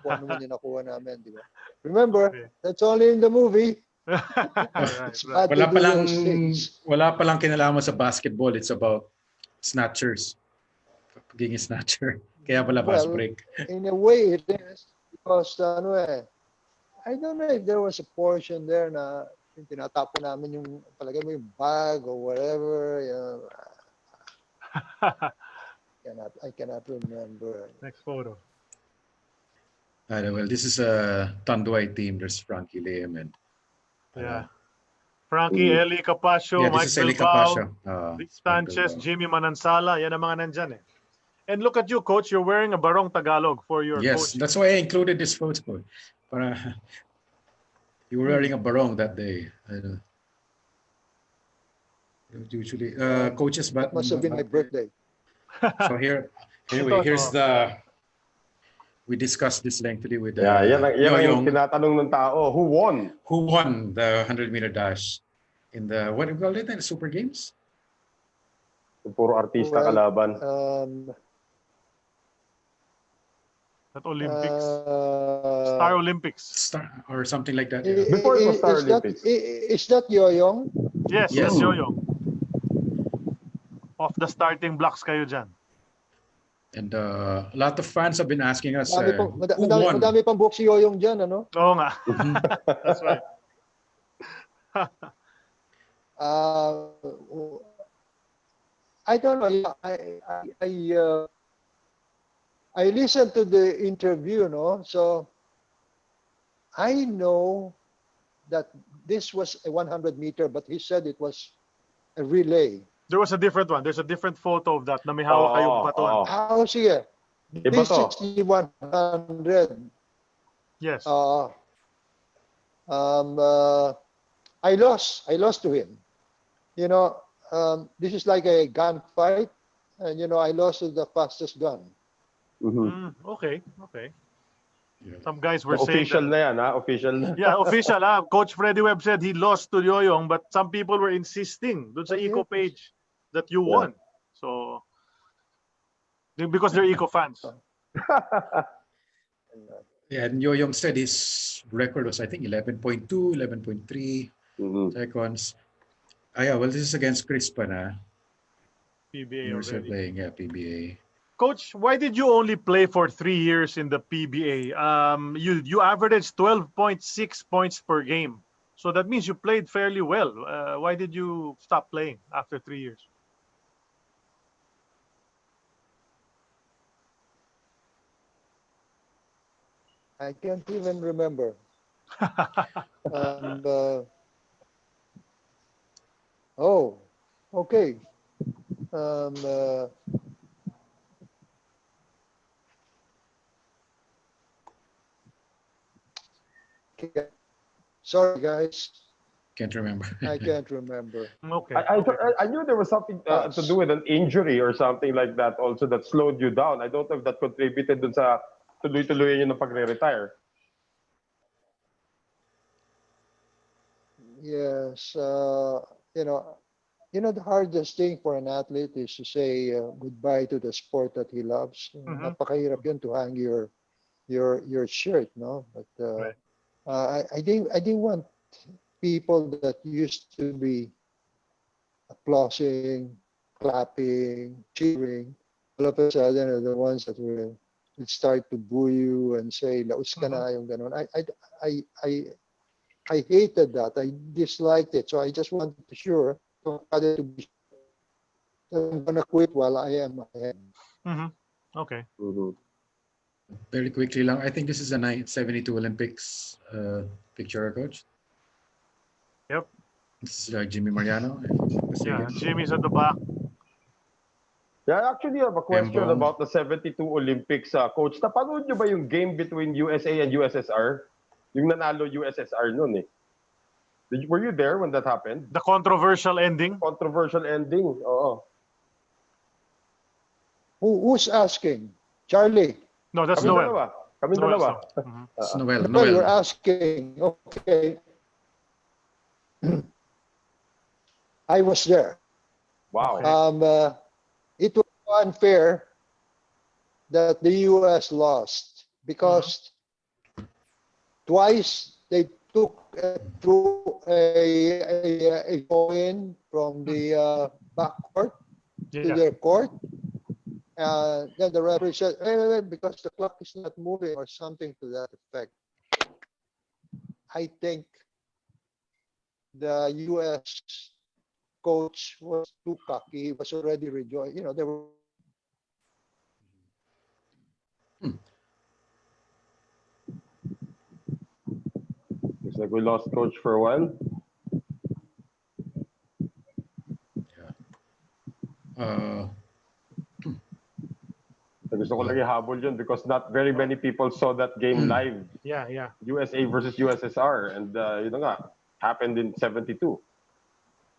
kung ano man yung nakuha namin, di ba? Remember, Okay. that's only in the movie. Right. Bad to do those things. Wala palang kinalaman sa basketball. It's about snatchers. Pagiging snatcher. Kaya pala fast Well, break. in a way, it is because I don't know if there was a portion there na tinatapon namin yung palagay mo yung bag or whatever. I cannot remember. Next photo. Well, this is a Tanduay team. There's Frankie Lim and Yeah. Frankie, Eli Capascio, this Mike is Eli Bilbao, Capascio. Vic Sanchez, Jimmy Manansala. Yan ang mga nandyan eh. And look at you, coach. You're wearing a Barong Tagalog for your Yes, coaching. that's why I included this photo. Para you were wearing a barong that day. Usually, coaches, but That must have been my birthday. So here's we discussed this lengthily with Yan ang Yoyong. tinatanong ng tao. Who won? Who won the 100-meter dash? in the, what do you call it, the Super Games? Puro artista Well, kalaban. At Olympics. Star Olympics. Star, or something like that. Yeah. Before it was Star Olympics. Is that Yoyong? Yes, Yes. yes, Yoyong. Off the starting blocks kayo dyan. And a lot of fans have been asking us who Madami, won. madami pang buhok si Yoyong dyan, ano? Oo nga. That's right. I don't know. I listened to the interview, no? So I know that this was a 100-meter, but he said it was a relay. There was a different one. There's a different photo of that na may hawak kayong batuan. Sige. Iba This to. is the 100. Yes. I lost to him. You know, this is like a gunfight, and you know, I lost to the fastest gun. Okay. Yeah. Some guys were Official saying na yan, ha? Official na. Yeah, official. Coach Freddie Webb said he lost to Yoyong, but some people were insisting dun sa Eco page that you won. So, because they're Eco fans. Yeah, and Yoyong said his record was, I think, 11.2, 11.3 seconds. Yeah, well, this is against Crispa na. PBA You're still already. playing, yeah, PBA. Coach, why did you only play for 3 years in the PBA? You averaged 12.6 points per game. So that means you played fairly well. Why did you stop playing after 3 years? I can't even remember. Oh, okay. Sorry, guys. Can't remember. I can't remember. Okay. I knew there was something to do with an injury or something like that also that slowed you down. I don't know if that contributed dun sa tuloy-tuloy yun ng pagre-retire. Yes, the hardest thing for an athlete is to say goodbye to the sport that he loves. Napakahirap yun to hang your shirt, no? But Right. I didn't want people that used to be applauding, clapping, cheering. All of a sudden, are the ones that would start to boo you and say, "Laos ka na," yung ganon. I hated that. I disliked it. So I just wanted to be sure that I'm gonna quit while I am ahead. Okay. Very quickly lang, I think this is a 1972 Olympics picture, Coach. Yep. This is Jimmy Mariano. Yeah, Jimmy's at the back. Yeah, actually, I have a question Embong. about the 72 Olympics. Coach, napanood nyo ba yung game between USA and USSR? Yung nanalo USSR nun eh. Were you there when that happened? The controversial ending. Controversial ending, oo. Who's asking? Charlie. No, that's Kami Noel. dalawa. Kami Noel, dalawa. It's Noel. Well, you're Noel. asking. Okay. I was there. Wow. It was unfair that the U.S. lost because twice they took through a coin from the backcourt to their court. Then the referee said, wait, because the clock is not moving or something to that effect. I think the U.S. coach was too cocky. He was already rejoiced. You know, they were. Looks like we lost coach for a while. Gusto ko lang ihabol yun because not very many people saw that game live. Yeah. USA versus USSR. And you know nga, happened in 72.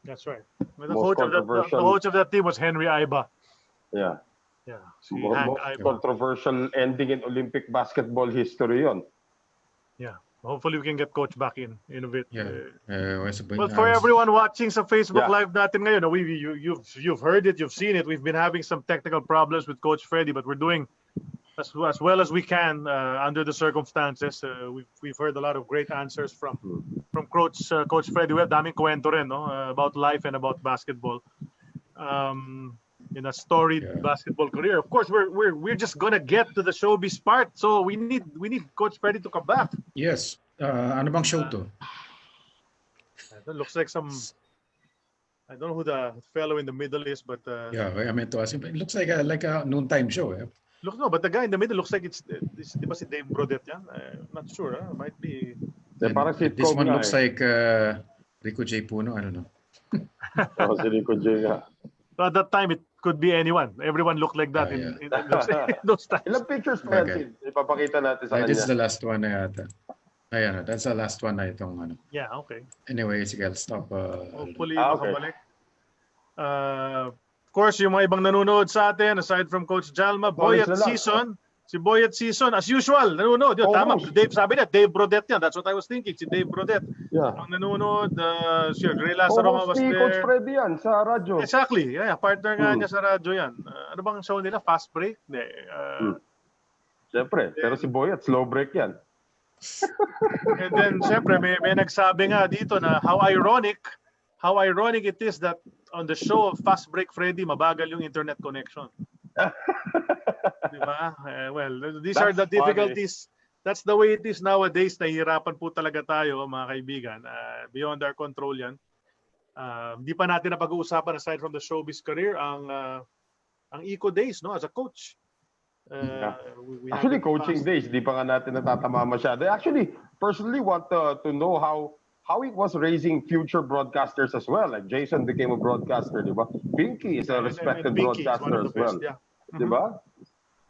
That's right. The coach of that team was Henry Iba. Yeah. Yeah. Most controversial ending in Olympic basketball history yun. Yeah. Hopefully we can get Coach back in a bit. Yeah. Well, for everyone watching sa Facebook Yeah. Live natin ngayon, you've heard it, you've seen it. We've been having some technical problems with Coach Freddie, but we're doing as well as we can under the circumstances. We've heard a lot of great answers from Coach Freddie Webb. Daming kwento rin, no, about life and about basketball. In a storied basketball career. Of course, we're just gonna get to the showbiz part. So we need Coach Freddie to come back. Yes. Ano bang show to? That looks like I don't know who the fellow in the middle is, but Yeah, I meant to ask him. It looks like a noontime show. but the guy in the middle looks like it's diba si Dave Brodette yan? I'm not sure. Might be. Parang This sitcom one nga looks like Rico J. Puno. I don't know. Si Rico J. nga. So at that time, it could be anyone. Everyone looked like that in those times. Ilang pictures pa yan, ipapakita natin sa This is kanya. the last one na yata. Ayan, that's the last one na itong ano. Yeah, okay. Anyway, sige, I'll stop. Hopefully, okay. makabalik. Of course, yung mga ibang nanonood sa atin, aside from Coach Jalma, Boy at Season. Si Boy at Season, as usual, nanonood. Yun, tama. Dave, sabi niya, Dave Brodette yan. That's what I was thinking. Si Dave Brodette. Yeah. Ang nanonood, si Ray Lazaro was Si Coach there. Freddie yan sa radyo. Exactly. Yeah, partner nga niya sa radyo yan. Ano bang show nila? Fast Break? Hindi. Siyempre, pero si Boy at slow break yan. And then, siyempre, may nagsabi nga dito na how ironic it is that on the show of Fast Break Freddy, mabagal yung internet connection. Diba? Well, these are the difficulties. That's the way it is nowadays. Nahihirapan po talaga tayo, mga kaibigan. Beyond our control yan. Di pa natin napag-uusapan aside from the showbiz career ang Eco Days, no, as a coach. Actually, coaching days, di pa nga natin natatama masyado. I actually personally want to know how it was raising future broadcasters as well. Like Jason became a broadcaster, di ba? Pinky is a respected broadcaster as well. Yeah. Di ba?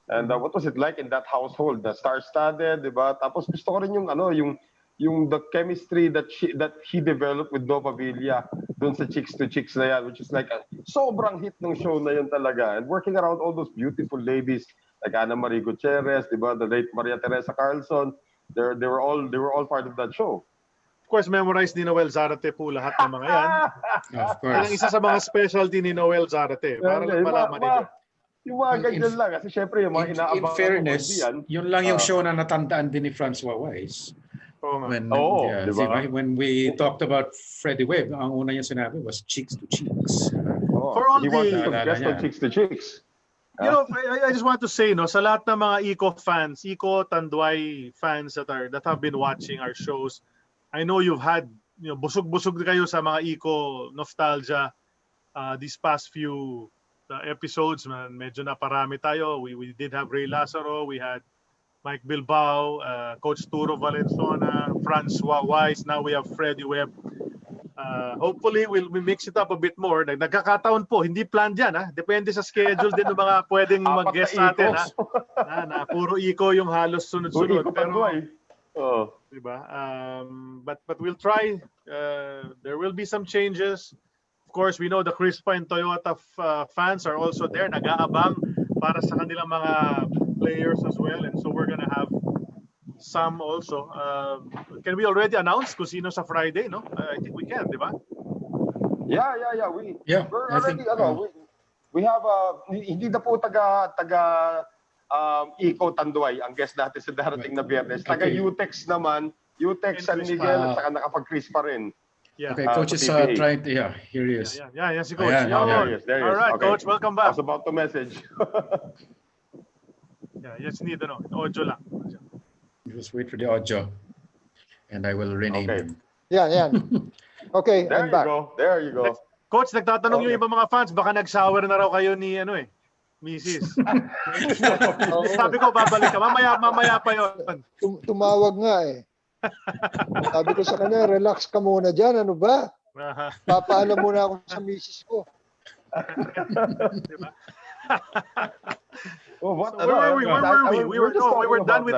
And what was it like in that household? The star-studded, di ba? Tapos gusto ko rin yung the chemistry that he developed with Nova Villa dun sa Chicks to Chicks na yan, which is like a sobrang hit ng show na yun talaga. And working around all those beautiful ladies like Ana Marie Gutierrez, di ba? The late Maria Teresa Carlson, they were all part of that show. Of course, memorized ni Noel Zarate po lahat ng mga yan. Of course. Ang isa sa mga specialty ni Noel Zarate. Para lang malaman ninyo. Yung mga ganyan lang. Kasi syempre, yung mga In fairness, yun lang yung show na natandaan din ni Francois Weiss. When we talked about Freddie Webb, ang una niya sinabi was Chicks to Chicks. For all he wanted to guest on Chicks to Chicks. You know, I just want to say, no, sa lahat ng mga Eco fans, Eco Tanduay fans that have been watching our shows, I know you've had, busog-busog kayo sa mga Eco nostalgia these past few episodes. Man, medyo naparami tayo. We did have Ray Lazaro, we had Mike Bilbao, Coach Turo Valenzuela, Francois Weiss, now we have Freddie Webb. Hopefully, we'll mix it up a bit more. Nagkakataon po, hindi planned yan. Depende sa schedule din ng mga pwedeng mag-guest sa atin. Na puro Eco yung halos sunod-sunod. Pero, diba? But we'll try. There will be some changes. Of course, we know the Crispa and Toyota fans are also there. Nag-aabang para sa kanilang mga players as well. And so we're gonna have some also. Can we already announce kung sino sa Friday, no? I think we can, di ba? Yeah. We're already, we have, hindi na po taga Eco Tanduay ang guest natin sa darating na Biyernes. Taga UTEX naman, UTEX San Miguel, at saka nakapag-Chris pa rin. Yeah. Okay, Coach is trying to, here he is. Yeah, si Coach. There he is. All right, okay. Coach, welcome back. I was about to message. Just need audio lang. Just wait for the audio, and I will rename him. Yeah. Okay, there I'm back. There you go. Coach, nagtatanong yung ibang mga fans, baka nag-shower na raw kayo ni Mrs. Sabi ko, babalik ka. Mamaya pa yun. Tumawag nga eh. Sabi ko sa kanya, relax ka muna dyan. Ano ba? Papaalam muna ako sa Mrs. ko. Diba? Where were we? We're done with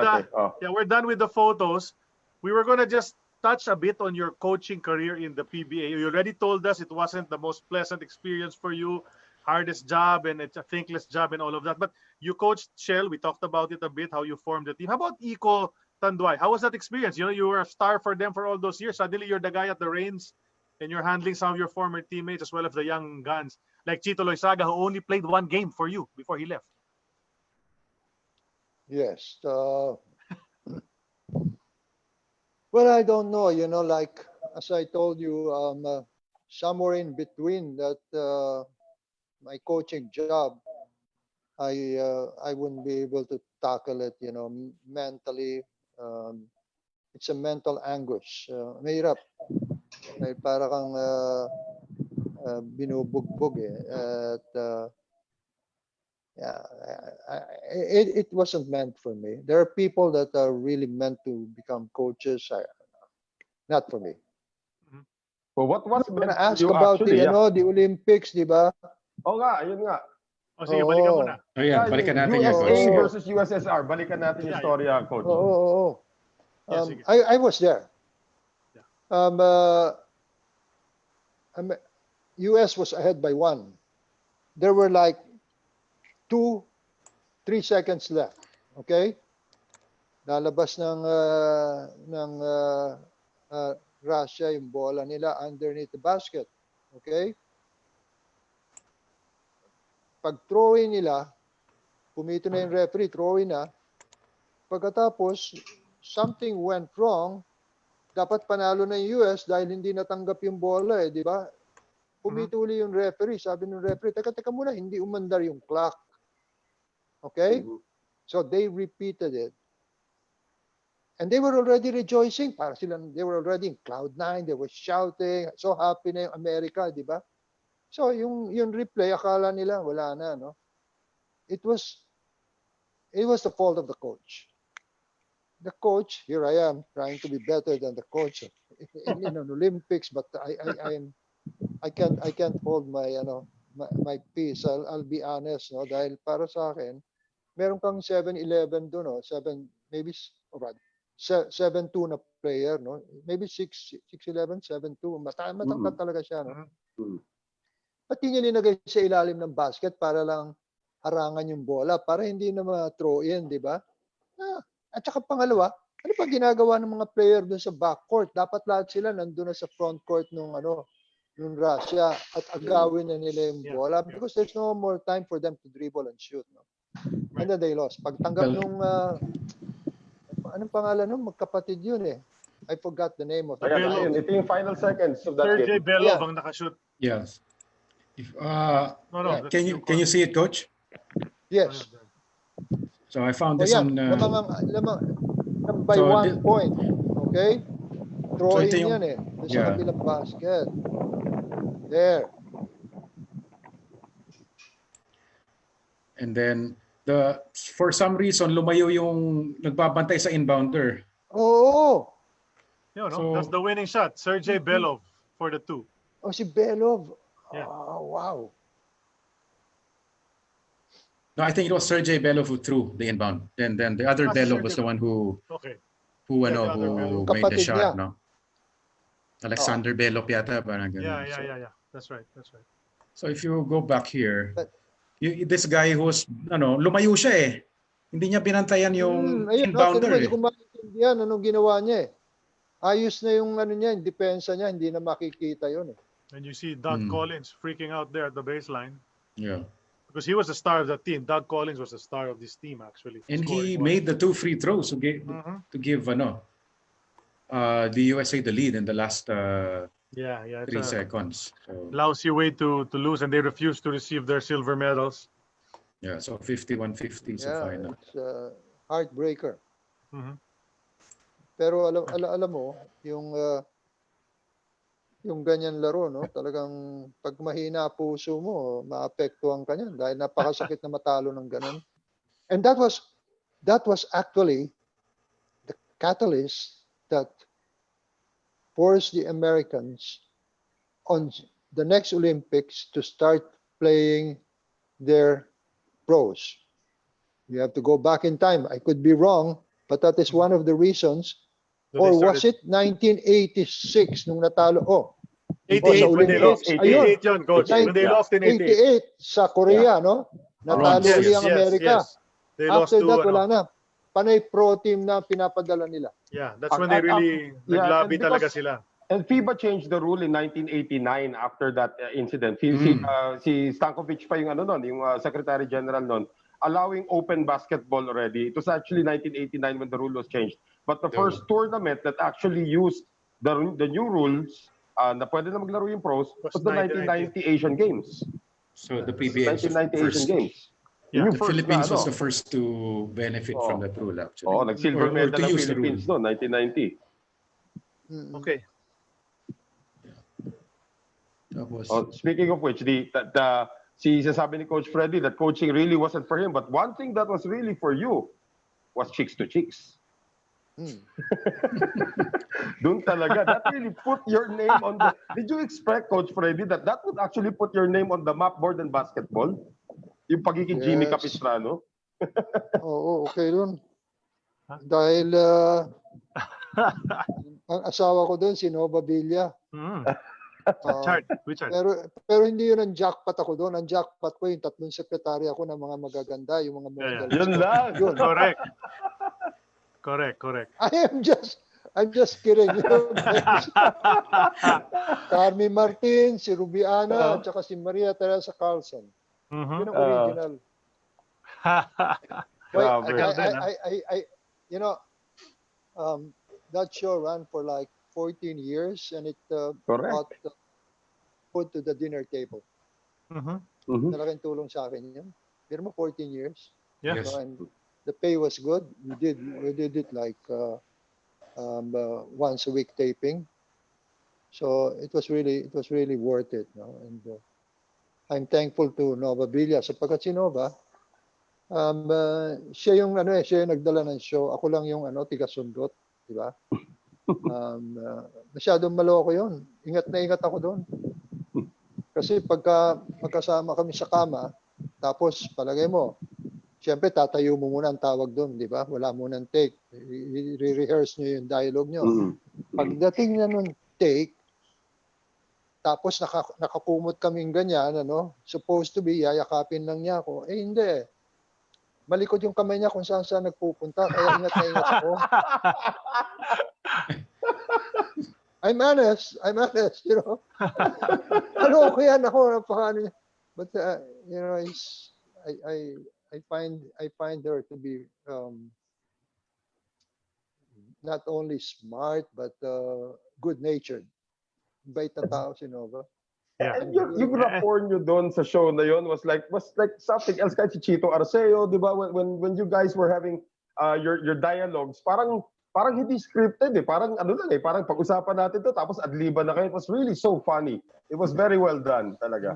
we're done with the photos. We were gonna just touch a bit on your coaching career in the PBA. You already told us it wasn't the most pleasant experience for you, hardest job, and it's a thankless job and all of that. But you coached Shell. We talked about it a bit, how you formed the team. How about Eco Tanduay. How was that experience? You know, you were a star for them for all those years. Suddenly, you're the guy at the reins, and you're handling some of your former teammates as well as the young guns, like Chito Loizaga, who only played one game for you before he left. Yes. Well, I don't know. You know, like as I told you, somewhere in between that my coaching job, I wouldn't be able to tackle it. You know, mentally, it's a mental anguish. Mahirap. Dahil para kang binubugbog eh. At yeah, it wasn't meant for me. There are people that are really meant to become coaches. Not for me. Well, what was I'm meant gonna for ask you about actually? the, the Olympics, di ba? Oo nga, yun nga. O sige, balikan mo na. Oh yeah, balikan natin yan, USA coach. versus USSR. Balikan natin yung storya, coach. Oo. Yeah, sige. I was there. Yeah. US was ahead by 1. There were like 2-3 seconds left. Okay? Lalabas ng Russia yung bola nila underneath the basket. Okay? Pag throw-in nila, pumito na yung referee, throw-in na. Pagkatapos, something went wrong. Dapat panalo na yung US dahil hindi natanggap yung bola di ba? Pumito uli yung referee. Sabi ng referee, teka muna, hindi umandar yung clock. Okay? So they repeated it. And they were already rejoicing. Para sila, they were already in cloud 9. They were shouting. So happy na yung America, di ba? So yung replay, akala nila wala na, no? It was the fault of the coach. The coach, here I am trying to be better than the coach in an Olympics, but I can't hold my my peace. I'll be honest, no? Dahil para sa akin, meron kang 7-11 doon, no? 7-2 na player, no? Maybe 6-11, 7-2. Matangkad talaga siya, no? Ba't niya nilagay sa ilalim ng basket para lang harangan yung bola, para hindi na ma-throw in, di ba? At saka pangalawa, ano pa ginagawa ng mga player doon sa backcourt? Dapat lahat sila nandun na sa front court nung Russia at agawin na nila yung bola because there's no more time for them to dribble and shoot, no? And then they lost. Pagtanggap nung anong pangalan nung magkapatid yun eh. I forgot the name of it. Ayun, ito yung final seconds of that Sergey game. Belov ang nakashoot. Yes. No, can you see it, coach? Yes. So I found this on. Lamang by so 1 point. Okay? Throwing ito yung- yan eh. Sa kabilang basket. There. And then for some reason lumayo yung nagbabantay sa inbounder. Oo. That's the winning shot. Sergey Belov for the 2. Oh, si Belov. Yeah. Oh, wow. No, I think it was Sergey Belov who threw the inbound. Then the other Belov was the one who made the Kapatid shot, niya. no? Alexander Belov yata parang ganun. Yeah. That's right. So if you go back here, this guy who's lumayo siya eh. Hindi niya binantayan yung inbounder. Hindi ko maintindihan anong ginawa niya eh. Ayos na yung niya, yung depensa niya, hindi na makikita yun eh. And you see Doug Collins freaking out there at the baseline. Yeah. Because he was the star of the team. Doug Collins was the star of this team, actually. And he made the 2 free throws to give the USA the lead in the last 3 seconds. So, lousy way to lose, and they refused to receive their silver medals. Yeah, so 51-50 sa final. It's a heartbreaker. Pero alam mo, yung ganyan laro, no? Talagang pag mahina puso mo, maapektuhan ka niyan dahil napakasakit na matalo ng ganun. And that was actually the catalyst that forced the Americans on the next Olympics to start playing their pros. You have to go back in time. I could be wrong, but that is one of the reasons. Or was it 1986 nung natalo? 88 when they lost. 88 yun, coach. When they lost in 88 sa Korea, no? Natalo uli ang Amerika. Yes. They lost After to, that, wala na. panay pro team na pinapadala nila. Yeah, that's when they really naglabi talaga sila. And FIBA changed the rule in 1989 after that incident. Si Stankovic pa yung yung Secretary General noon, allowing open basketball already. It was actually 1989 when the rule was changed. But the first tournament that actually used the new rules na pwede na maglaro yung pros was the 1990 Asian Games. So the PBA was the 1990 first. Asian Games. Yeah. The Philippines was the first to benefit from that rule, actually. Nag-silver Or medal to ang use the Philippines rule. noon, 1990. Okay. Tapos, Speaking of which, sasabi ni Coach Freddie that coaching really wasn't for him. But one thing that was really for you was chicks to chicks. Doon talaga. That really put your name on the... Did you expect, Coach Freddie, that would actually put your name on the map more than basketball? Yung pagiging Jimmy Capistrano? Oo, okay dun. Dahil ang asawa ko doon, si Nova Villa. Which chart? Pero hindi yun ang jackpot ako doon. Ang jackpot ko yung 3 sekretary ako ng mga magaganda, yung mga models. Yun lang. Yun. Correct. I'm just kidding. Carmi Martin, si Rubiana, at saka si Maria Teresa Carlson. Yun ang original. That show ran for like 14 years and it got put to the dinner table. Malaking tulong sa akin yun. Pero mo 14 years. Yes. And the pay was good. We did it like once a week taping. So it was really worth it. No? And I'm thankful to Nova Villa sapagkat si Nova, siya yung nagdala ng show. Ako lang yung tiga-sundot, di ba? Masyadong maloko yun. Ingat na ingat ako doon. Kasi pagka magkasama kami sa kama, tapos palagay mo, siyempre tatayo mo muna ang tawag doon, di ba? Wala munang take. Re-rehearse nyo yung dialogue nyo. Pagdating na nung take, tapos nakakumot kaming ganyan, supposed to be, yayakapin lang niya ako. Hindi. Malikot yung kamay niya kung saan nagpupunta. Kaya ingat na ingat ako. I'm honest, Ano yan ako, napakano niya. But, I find her to be not only smart, but good-natured. Bait na tao si Nova. Yeah. And yung rapport nyo doon sa show na yon was like something else. Kahit si Chito Arceo, di ba? When you guys were having your dialogues, parang hindi scripted eh. Parang parang pag-usapan natin to tapos adliban na kayo. It was really so funny. It was very well done talaga.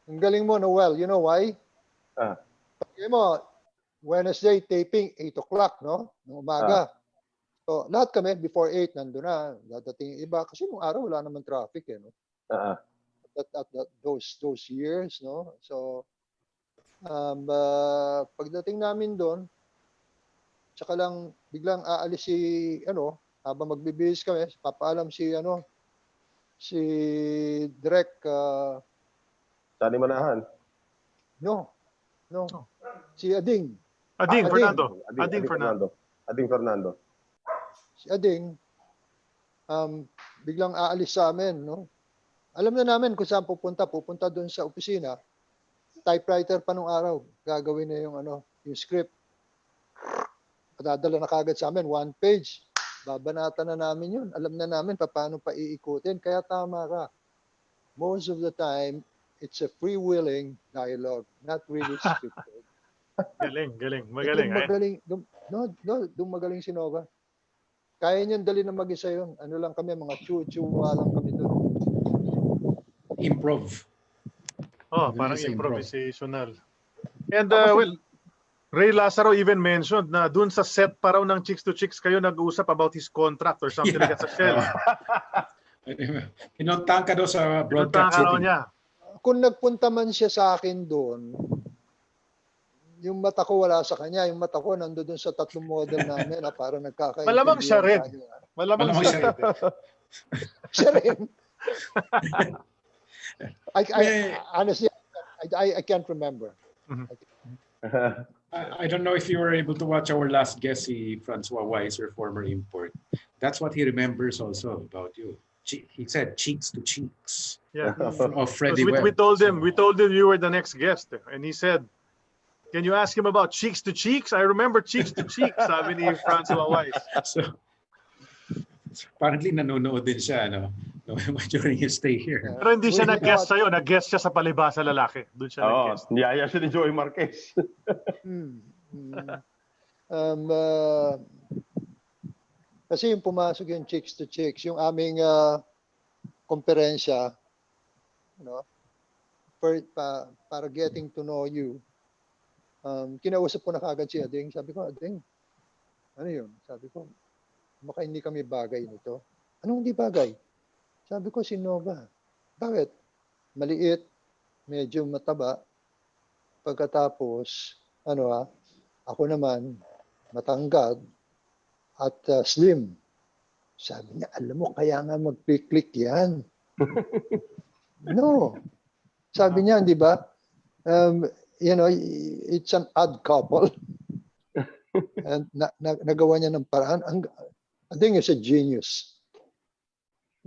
Ang galing mo, Noel. You know why? Pagkaya mo, Wednesday taping 8 o'clock, no? Ng umaga. So, lahat kami before 8 nandun na. Dadating yung iba. Kasi nung araw wala naman traffic eh, no? Those years, no? So, pagdating namin doon, tsaka lang biglang aalis habang magbibihis kami, papaalam si Direk Sani Manahan? No. Si Ading. Ading Fernando. Si Ading, biglang aalis sa amin, no? Alam na namin kung saan pupunta doon sa opisina. Typewriter pa nung araw, gagawin na yung script. Padadala na kagad sa amin, 1 page. Babanatan na namin yun. Alam na namin paano pa iikutin. Kaya tama ka. Most of the time, it's a freewheeling dialogue, not really scripted. Galing. Magaling si Nova. Kaya niyan dali na mag-isa yun. Ano lang kami, mga chuwa lang kami doon. Improv. Parang improvisational. And Ray Lazaro even mentioned na dun sa set pa raw ng Chicks to Chicks kayo nag-uusap about his contract or something like that sa Shell. Pinuntahan ka daw sa broadcast niya. Kung nagpunta man siya sa akin doon, yung mata ko wala sa kanya, yung mata ko nandoon sa 3 model namin na parang nagkakaintindihan. Malamang siya rin. Malamang siya rin. Siya rin. Honestly, I can't remember. I don't know if you were able to watch our last guest, si Francois Weiser, former import. That's what he remembers also about you. He said cheeks to cheeks Yeah. of Freddie We Webb. told him you were the next guest, and he said, "Can you ask him about cheeks to cheeks? I remember cheeks to cheeks," sabi ni Francois Weiss. So apparently nanonood din siya during his stay here. Pero hindi siya nag-guest sa'yo, nag-guest siya sa Palibasa Lalaki. Doon siya nag-guest. Niyaya siya ni Joey Marquez. Kasi yung pumasok yung chicks to chicks, yung aming komperensya, para getting to know you. Kinausap ko na kagad si Ading. Sabi ko, Ading, ano yun? Sabi ko, baka hindi kami bagay nito. Anong hindi bagay? Sabi ko, si Nova. Bakit? Maliit, medyo mataba. Pagkatapos, ako naman, matangkad at slim. Sabi niya, alam mo, kaya nga mag-click yan. No. Sabi niya, di ba? It's an odd couple. And nagawa niya ng paraan. I think he's a genius.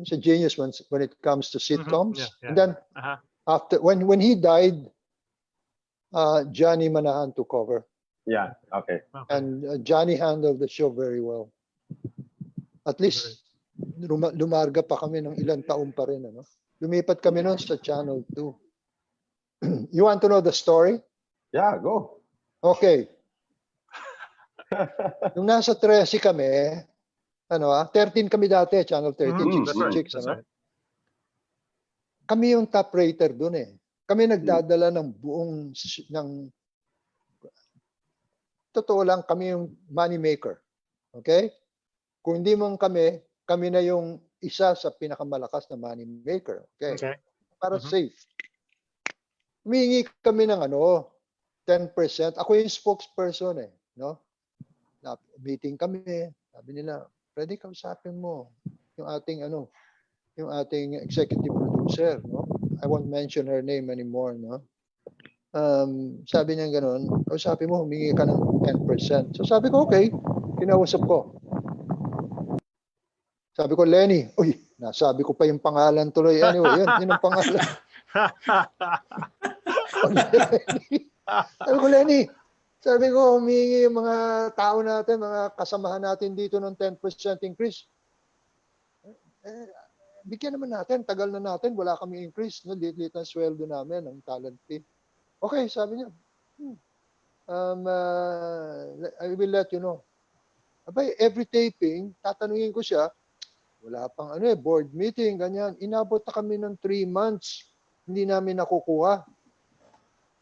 He's a genius when it comes to sitcoms. Yeah. And then after when he died, Johnny Manahan took over. Yeah, okay. And Johnny handled the show very well. At least lumarga pa kami ng ilang taon pa rin. Lumipat kami noon sa Channel 2. You want to know the story? Yeah, go. Okay. Nung nasa 13 kami, 13 kami dati, Channel 13, Chicks. Kami yung top rater dun eh. Kami nagdadala ng totoo lang, kami yung money maker. Okay? Kung hindi man kami na yung isa sa pinakamalakas na money maker. Okay? Para safe. Humingi kami ng 10%. Ako yung spokesperson eh. Meeting kami. Sabi nila, Freddie, kausapin mo yung ating executive producer, I won't mention her name anymore, sabi niya gano'n, kausapin mo, humingi ka ng 10%. So sabi ko, okay, kinausap ko. Sabi ko, Lenny, nasabi ko pa yung pangalan tuloy. Anyway, yun ang pangalan. Sabi ko, Lenny, sabi ko, humingi yung mga tao natin, mga kasamahan natin dito ng 10% increase. Bigyan naman natin, tagal na natin, wala kami increase. Liit-liit ang sweldo namin, ang talent fee. Okay, sabi niya. I will let you know. Abay, every taping, tatanungin ko siya, wala pang board meeting, ganyan. Inabot na kami ng 3 months. Hindi namin nakukuha.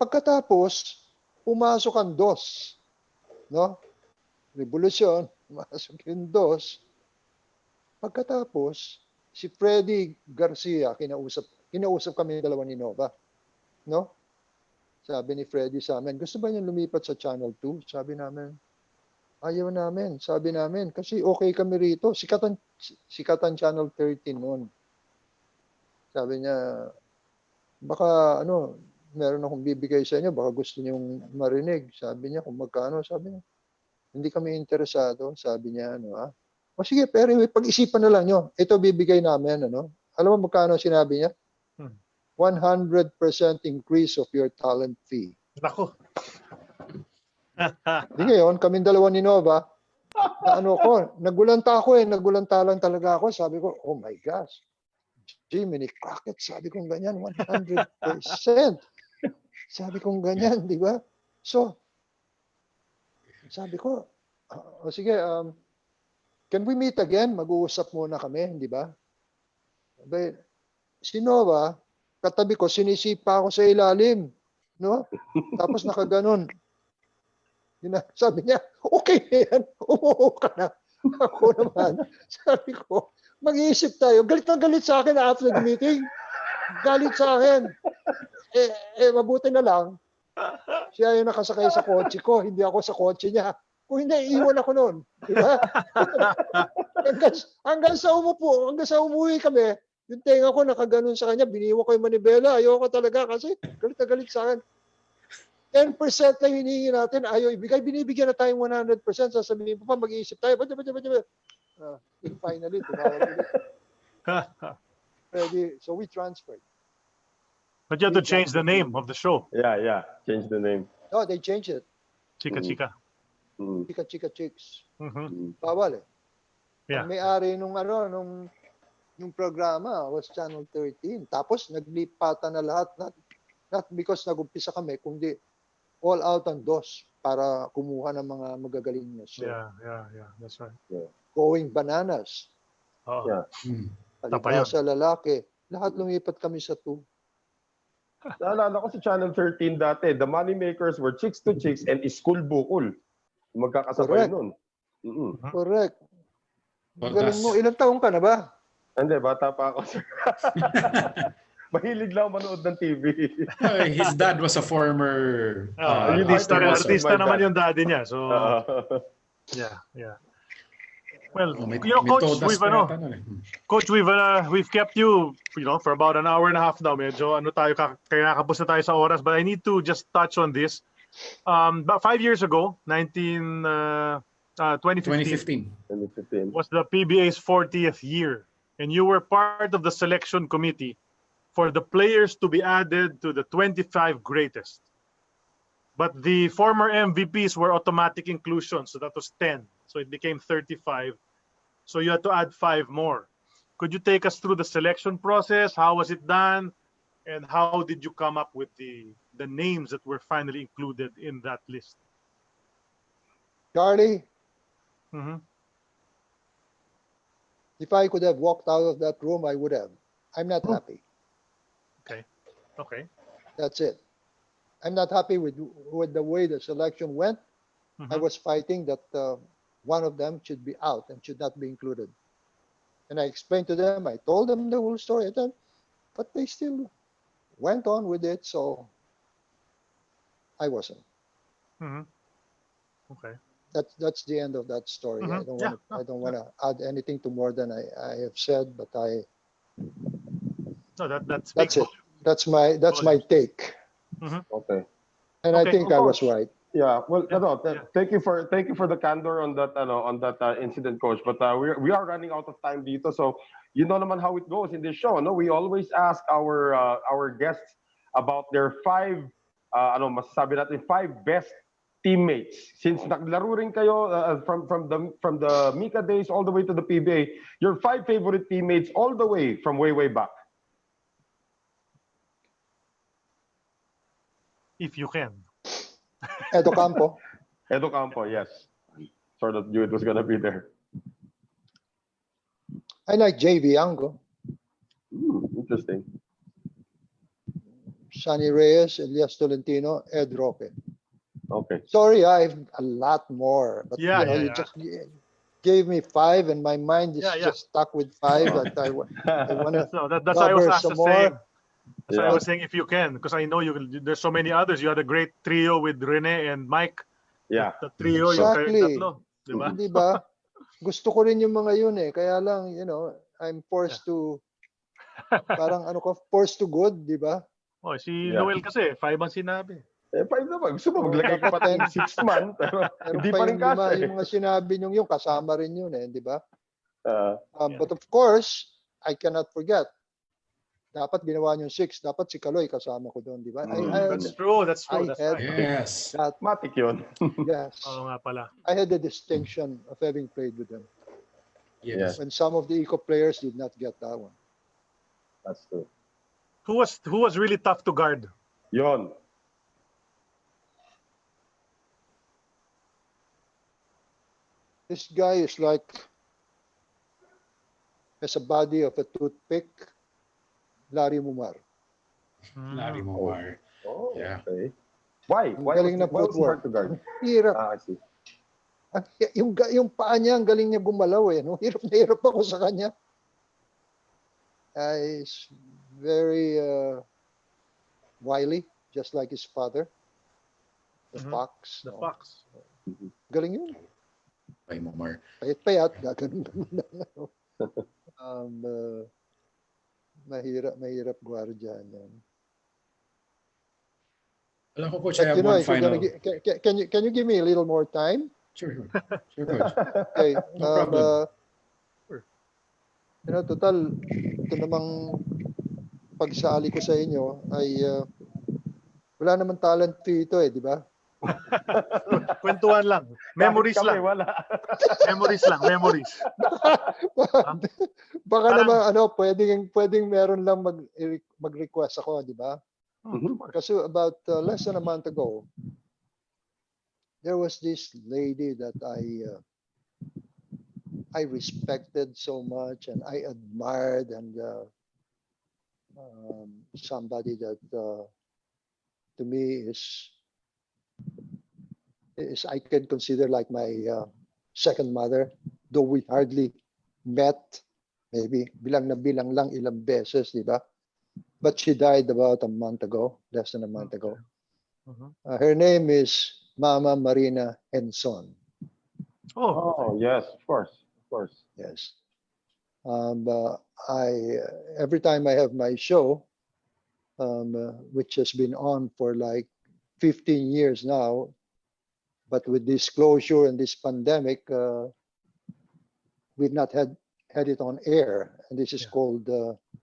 Pagkatapos, pumasok ang DOS. Revolusyon, pumasok yung DOS. Pagkatapos, si Freddie Garcia, kinausap kami dalawa ni Nova. Sabi ni Freddie sa amin, gusto ba niya lumipat sa Channel 2? Sabi namin, ayaw namin. Sabi namin, kasi okay kami rito. Sikatan Channel 13 noon. Sabi niya, baka meron akong bibigay sa inyo, baka gusto niyong marinig. Sabi niya, kung magkano, sabi niya, hindi kami interesado. Sabi niya, o sige, pero pag-isipan na lang nyo. Ito bibigay namin, Alam mo magkano sinabi niya? 100% increase of your talent fee. Nako. Di ngayon, kaming dalawa ni Nova, nagulanta lang talaga ako. Sabi ko, oh my gosh, Jiminy Crockett, sabi kong ganyan, 100%. Sabi kong ganyan, di ba? So, sabi ko, sige, can we meet again? Mag-uusap muna kami, di ba? Si Nova, katabi ko, sinisipa ako sa ilalim. Tapos nakaganon. Sabi niya, okay na yan, umuho ka na. Ako naman, sabi ko, mag-iisip tayo. Galit na galit sa akin after the meeting. Galit sa akin. Mabuti na lang. Siya yung nakasakay sa kotse ko, hindi ako sa kotse niya. Kung hindi, iiwan ako noon. Diba? hanggang sa umuwi kami, yung tenga ko nakaganon sa kanya, biniwan ko yung manibela. Ayoko talaga kasi galit na galit sa akin. 10% lang hinihingi natin, ayaw ibigay, binibigyan na tayong 100%, sasabihin po pa, mag-iisip tayo, finally, tumawag ulit. Ready, so we transferred. But you have to change the name of the show. Yeah. Change the name. No, they changed it. Chika Chika. Chika Chicks. Mhm. Bawal eh. Yeah. Ang may-ari nung programa was Channel 13. Tapos naglipatan na lahat, not because nag-umpisa kami, kundi all out ang DOS para kumuha ng mga magagaling na show. Yeah. That's right. Going bananas. Oh. Yeah. Palibasa lalaki. Lahat lumipat kami sa 2. Naalala ko sa Channel 13 dati, the money makers were Chicks to Chicks and School Bukol. Magkakasabay Correct. nun. Correct. Well, Galing mo. Ilang taong ka na ba? Hindi, bata pa ako, sir. Mahilig lang manood ng TV. His dad was a former artista naman yung daddy niya. So, yeah. Well, Coach, we've kept you, for about an hour and a half now. Medyo kaya kapos na tayo sa oras. But I need to just touch on this. About 5 years ago, 2015 was the PBA's 40th year. And you were part of the selection committee for the players to be added to the 25 greatest. But the former MVPs were automatic inclusion, so that was 10. So it became 35. So you had to add 5 more. Could you take us through the selection process? How was it done? And how did you come up with the names that were finally included in that list? Charlie, Mm-hmm. if I could have walked out of that room, I would have. I'm not happy. Okay. That's it. I'm not happy with the way the selection went. Mm-hmm. I was fighting that one of them should be out and should not be included. And I explained to them, I told them the whole story, but they still went on with it, so I wasn't. Mm-hmm. Okay. That's the end of that story. Mm-hmm. I don't want to add anything to more than I have said, but that's it. That's my take. Mm-hmm. Okay. And I think I was right. Yeah. Well, thank you for the candor on that incident, Coach. But we are running out of time dito, so you know naman how it goes in this show. No, we always ask our guests about their 5 masasabi natin 5 best teammates. Since naglaro rin kayo from the Mika days all the way to the PBA, your 5 favorite teammates all the way from way back. If you can. Edo Campo. Edo Campo, yes. Sort of knew it was gonna be there. I like JV Ango. Interesting. Sonny Reyes, Elias Tolentino, Ed Roque. Okay. Sorry, I have a lot more, but you just gave me 5, and my mind is just stuck with 5. That I want to. That's why I was asked the same. That's why I was saying if you can, because I know there's so many others. You had a great trio with Rene and Mike. Yeah. The trio, exactly. yung tatlo, diba? Diba? Gusto ko rin yung mga yun eh. Kaya lang, I'm forced to, forced to good, diba? Oh, si Noel kasi, 5 ang sinabi. 5 naman. Gusto mo maglagay ka pa ng 6 man, pero hindi pa rin kasha. Yung mga sinabi nyo kasama rin yun eh, di ba? Yeah. But of course, I cannot forget. Dapat ginawa nyo 6. Dapat si Kaloy kasama ko doon, di ba? That's true. That's right. Yes. Matik yun. Yes. Oo nga pala. I had the distinction of having played with them. Yes. When some of the Eco players did not get that one. That's true. Who was really tough to guard? Yon. This guy is has a body of a toothpick. Larry Mumar. Larry Mumar. Oh, yeah. Okay. Why? Why galing na was he hard footwork. to guard? Hirap. I see. Yung paa niya, ang galing niya gumalaw eh. No? Hirap na hirap ako sa kanya. He's very wily, just like his father. The Fox. The Fox. Galing yun. Larry Mumar. Payat, gaganon lang. Mahirap gwardiya yan. Alam ko, Coach, I But have one if you're final. can you give me a little more time? Sure, Coach. Okay. No problem. Total, ito namang pagsali ko sa inyo ay wala naman talent fee ito di ba? Kwentuhan lang. Memories Kahit kami, lang. wala. Memories lang. Memories. Baka Parang- naman pwedeng meron lang mag-request ako, di ba? Kasi about less than a month ago, there was this lady that I respected so much and I admired, and somebody that to me is I can consider like my second mother, though we hardly met, maybe bilang na bilang lang ilang beses, di ba? But she died about a month ago, less than a month ago. Her name is Mama Marina Henson. Oh, yes, of course. Yes. Every time I have my show, which has been on for like 15 years now, but with this closure and this pandemic, we've not had it on air, and this is called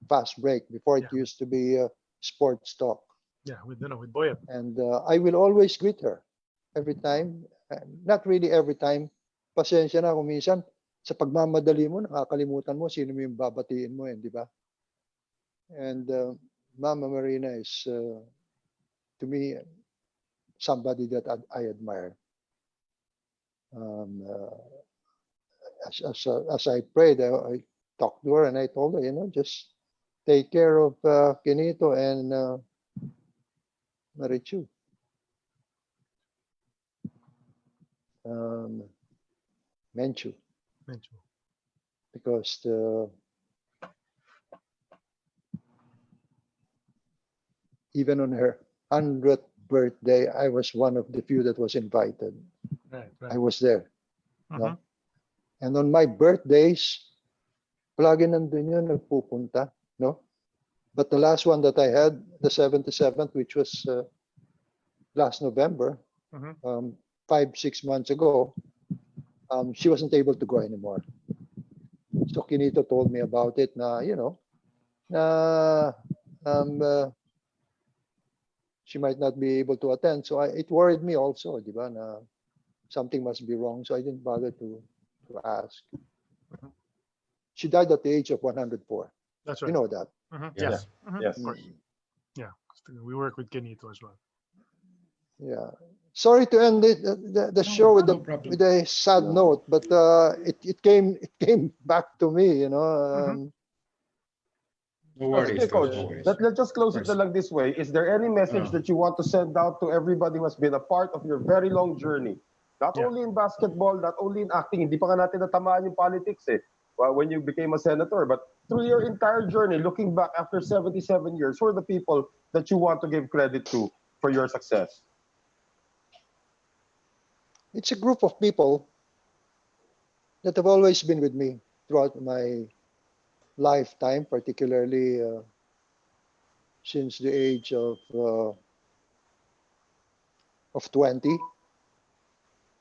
Fast Break. Before it used to be Sports Talk. Yeah, with Boyet. And I will always greet her every time. Not really every time. Pasensya na kung minsan sa pagmamadali mo, nakakalimutan mo sino mo yung babatiin mo, di ba? And Mama Marina is, to me, somebody that I admire. As I prayed, I talked to her and I told her, just take care of Kenito and Marichu. Menchu. Because even on her 100th birthday, I was one of the few that was invited. Right. I was there. No? And on my birthdays, palagi nandun yun, nagpupunta. No? But the last one that I had, the 77th, which was last November, 5-6 months ago, she wasn't able to go anymore. So Kinito told me about it na, she might not be able to attend. So it worried me also, di ba, na something must be wrong. So I didn't bother to ask. She died at the age of 104. That's right. You know that. Yes. Yes. Of course. Yeah. We work with Kenito as well. Yeah. Sorry to end the show with a sad note, but it came back to me, No worries, Okay, Coach. no worries. Let's just close it along this way. Is there any message that you want to send out to everybody who has been a part of your very long journey? Not only in basketball, not only in acting. Hindi pa nga natin natamaan yung politics when you became a senator, but through your entire journey, looking back after 77 years, who are the people that you want to give credit to for your success? It's a group of people that have always been with me throughout my lifetime, particularly since the age of 20.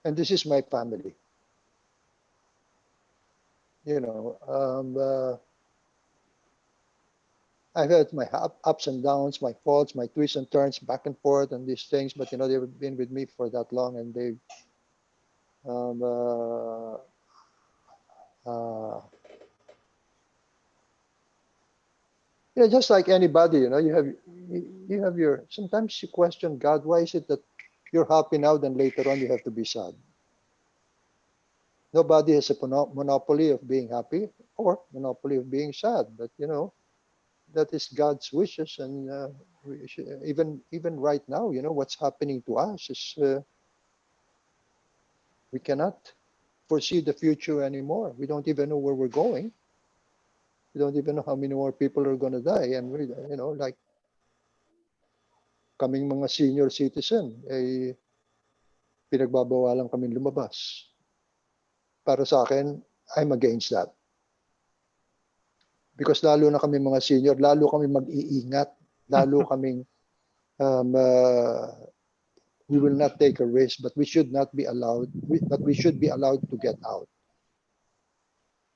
And this is my family. I've had my ups and downs, my faults, my twists and turns, back and forth, and these things. But they've been with me for that long, and they've just like anybody, you have your. Sometimes you question God. Why is it that you're happy now, then later on you have to be sad? Nobody has a monopoly of being happy or monopoly of being sad, but that is God's wishes, and even right now, what's happening to us is we cannot foresee the future anymore. We don't even know where we're going. We don't even know how many more people are going to die, and we, like kaming mga senior citizen, pinagbabawalan kami lumabas. Para sa akin, I'm against that. Because lalo na kami mga senior, lalo kami mag-iingat, lalo kaming We will not take a risk, but we should not be allowed. But we should be allowed to get out.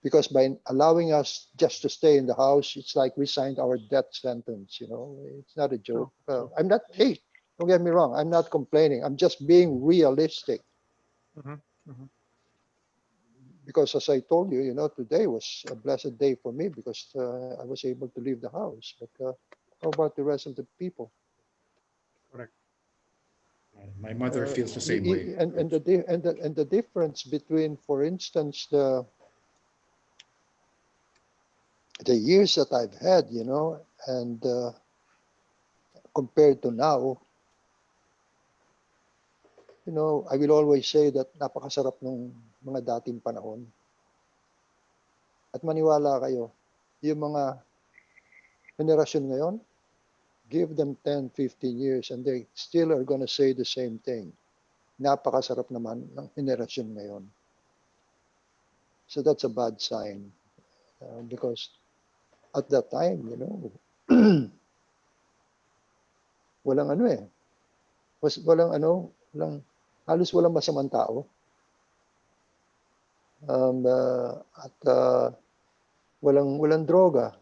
Because by allowing us just to stay in the house, it's like we signed our death sentence. You know, it's not a joke. I'm not. Hey, don't get me wrong. I'm not complaining. I'm just being realistic. Because as I told you, you know, today was a blessed day for me because I was able to leave the house. But how about the rest of the people? Correct. My mother feels the same way. And the difference between, for instance, the years that I've had, you know, and compared to now, you know, I will always say that napakasarap ng mga dating panahon. At maniwala kayo, yung mga henerasyon ngayon, give them 10, 15 years and they still are gonna say the same thing. Napakasarap naman ng henerasyon ngayon. So that's a bad sign because at that time, you know, walang ano eh. Halos walang masamang tao. Walang droga.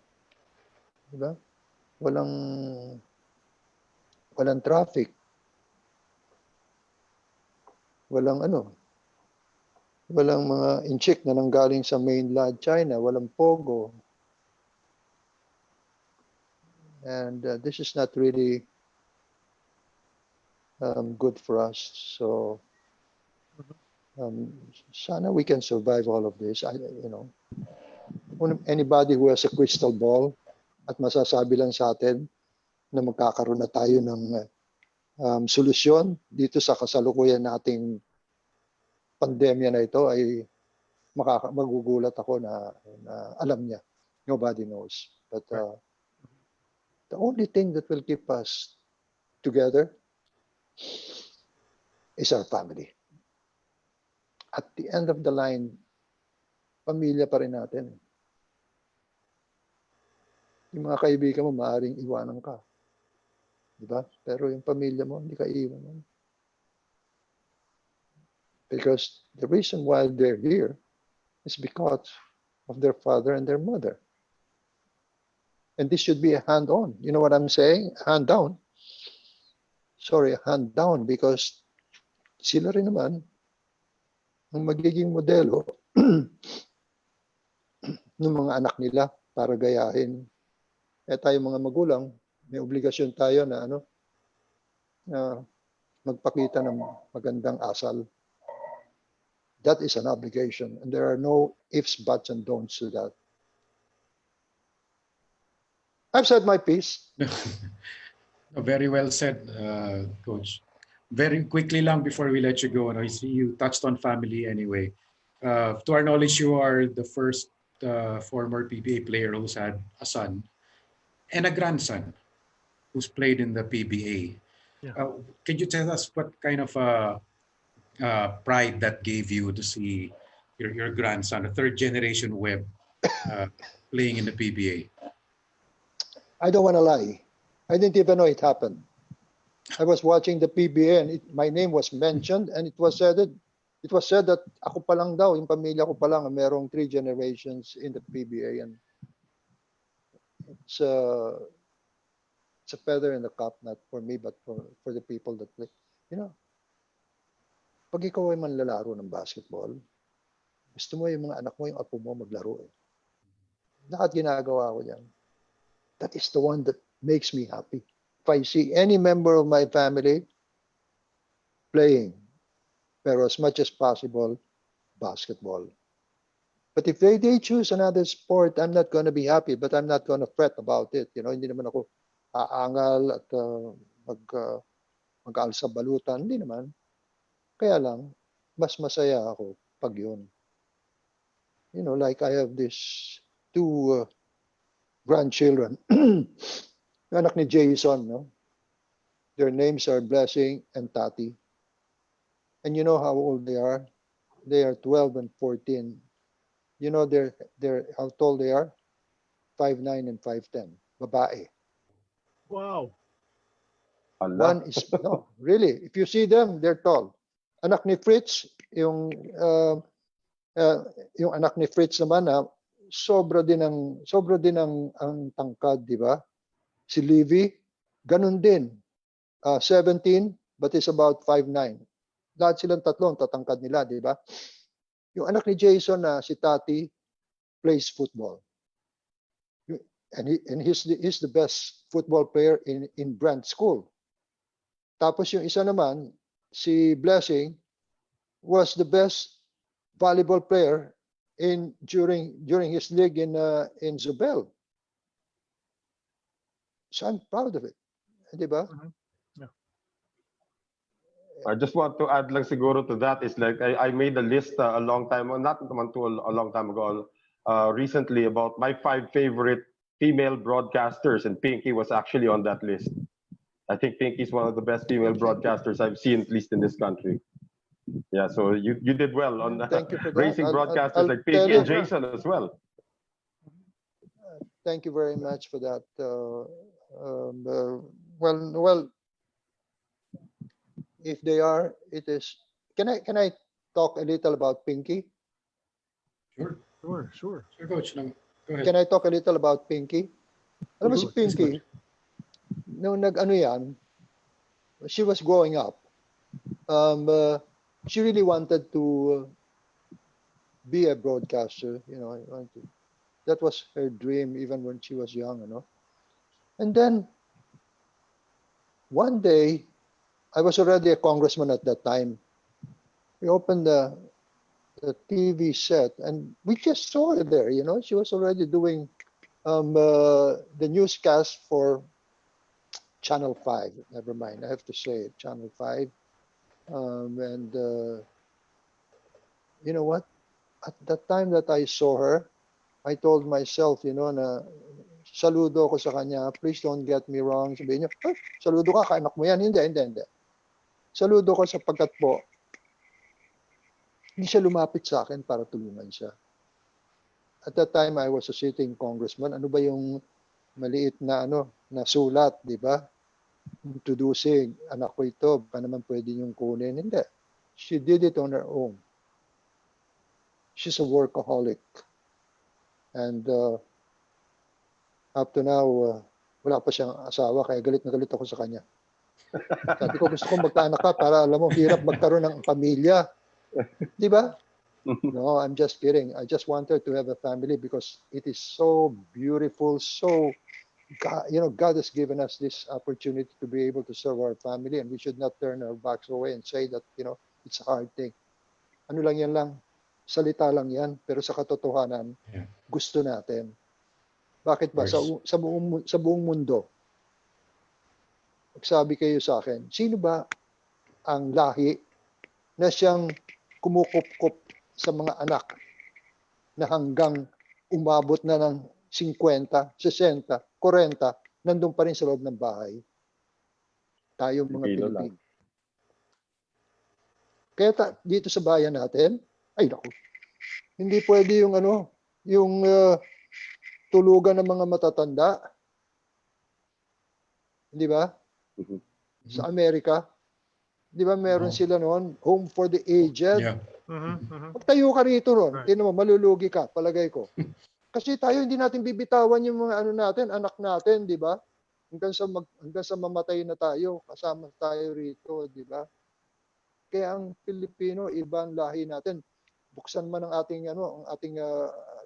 Diba? Walang traffic. Walang mga inchik na nanggaling sa mainland China. Walang pogo. And this is not really good for us. So sana we can survive all of this. You know, anybody who has a crystal ball at masasabi lang sa atin na magkakaroon na tayo ng solusyon dito sa kasalukuyan nating pandemya na ito ay magugulat ako na alam niya. Nobody knows. But the only thing that will keep us together is our family. At the end of the line, pamilya pa rin natin. Yung mga kaibigan mo, maaaring iwanan ka. Diba? Pero yung pamilya mo, hindi ka iwanan. Because the reason why they're here is because of their father and their mother. And this should be a hand-on. You know what I'm saying? Hand-down. Sorry, hand-down because sila rin naman ang magiging modelo ng mga anak nila para gayahin. Tayo mga magulang, may obligasyon tayo na magpakita ng magandang asal. That is an obligation, and there are no ifs, buts, and don'ts to that. I've said my piece. Very well said, Coach. Very quickly lang before we let you go, I see you touched on family anyway. To our knowledge, you are the first former PBA player who's had a son and a grandson who's played in the PBA. Yeah. Can you tell us what kind of pride that gave you to see your grandson, a third generation Webb, playing in the PBA? I don't want to lie. I didn't even know it happened. I was watching the PBA and my name was mentioned and it was said that ako pa lang daw, yung pamilya ko pa lang, merong 3 generations in the PBA, and it's a feather in the cap, not for me but for the people that play. You know, pag ikaw ay manlalaro ng basketball, gusto mo yung mga anak mo, yung apo mo maglaro eh. Lahat ginagawa ko yan. That is the one that makes me happy. If I see any member of my family playing, pero as much as possible, basketball. But if they choose another sport, I'm not going to be happy, but I'm not going to fret about it. You know, hindi naman ako aangal at mag-aalsa balutan. Hindi naman. Kaya lang, mas masaya ako pag yun. You know, like I have these 2 grandchildren. Anak ni Jason, no? Their names are Blessing and Tati. And you know how old they are? They are 12 and 14. You know they're how tall they are? 5'9" and 5'10". Babae. Wow. One is, no, really, if you see them, they're tall. Anak ni Fritz, yung anak ni Fritz naman na sobra din ang tangkad, di ba? Si Livy, ganun din. 17, but is about 5'9". Lahat silang tatlo, ang tatangkad nila, di ba? Yung anak ni Jason na si Tati plays football. And he's the best football player in Brand School. Tapos yung isa naman, si Blessing, was the best volleyball player during his league in Zobel. So I'm proud of it. Di ba? Yeah. I just want to add lang siguro to that is like I made a list a long time, not naman to a long time ago, recently about my 5 favorite female broadcasters, and Pinky was actually on that list. I think Pinky is one of the best female broadcasters I've seen, at least in this country. Yeah, so you did well on Thank you for that. racing broadcasters I'll like Pinky tell and you. Jason as well. Thank you very much for that. Well, if they are, it is. Can I talk a little about Pinky? Sure. Sure. Sure, Coach. Go ahead. Can I talk a little about Pinky? Alam mo si Pinky, nung nag-ano yan, she was growing up. She really wanted to be a broadcaster. That was her dream even when she was young. And then one day, I was already a congressman at that time. We opened the TV set and we just saw her there. She was already doing the newscast for Channel 5. Never mind, I have to say it, Channel 5. And you know what? At that time that I saw her, I told myself, na saludo ko sa kanya. Please don't get me wrong. Sabihin niyo, saludo ka, kaanak mo yan. Hindi. Saludo ko sapagkat po, hindi siya lumapit sa akin para tulungan siya. At that time, I was a sitting congressman. Ano ba yung maliit na na sulat, di ba? Introducing, anak ko ito, baka naman pwede niyong kunin. Hindi. She did it on her own. She's a workaholic. And up to now, wala pa siyang asawa, kaya galit na galit ako sa kanya. Sabi ko, gusto kong magkaanak ka para alam mo, hirap magkaroon ng pamilya. Di ba? No, I'm just kidding. I just want her to have a family because it is so beautiful, so God has given us this opportunity to be able to serve our family, and we should not turn our backs away and say that, it's a hard thing. Ano lang yan lang, salita lang yan, pero sa katotohanan, gusto natin. Bakit ba? Sa buong mundo, magsabi kayo sa akin, sino ba ang lahi na siyang kumukup-kup sa mga anak na hanggang umabot na ng 50, 60, 40, nandun pa rin sa loob ng bahay? Tayong mga Pilipino. Kaya dito sa bayan natin, ay naku, hindi pwede yung tulugan ng mga matatanda. Di ba? Sa Amerika, di ba meron sila noon, home for the aged? Yeah. Magtayo ka rito noon, tingnan mo, malulugi ka, palagay ko. Kasi tayo hindi natin bibitawan yung mga natin, anak natin, di ba? Hanggang sa mamatay na tayo, kasama tayo rito, di ba? Kaya ang Pilipino, ibang lahi natin. Buksan man ang ating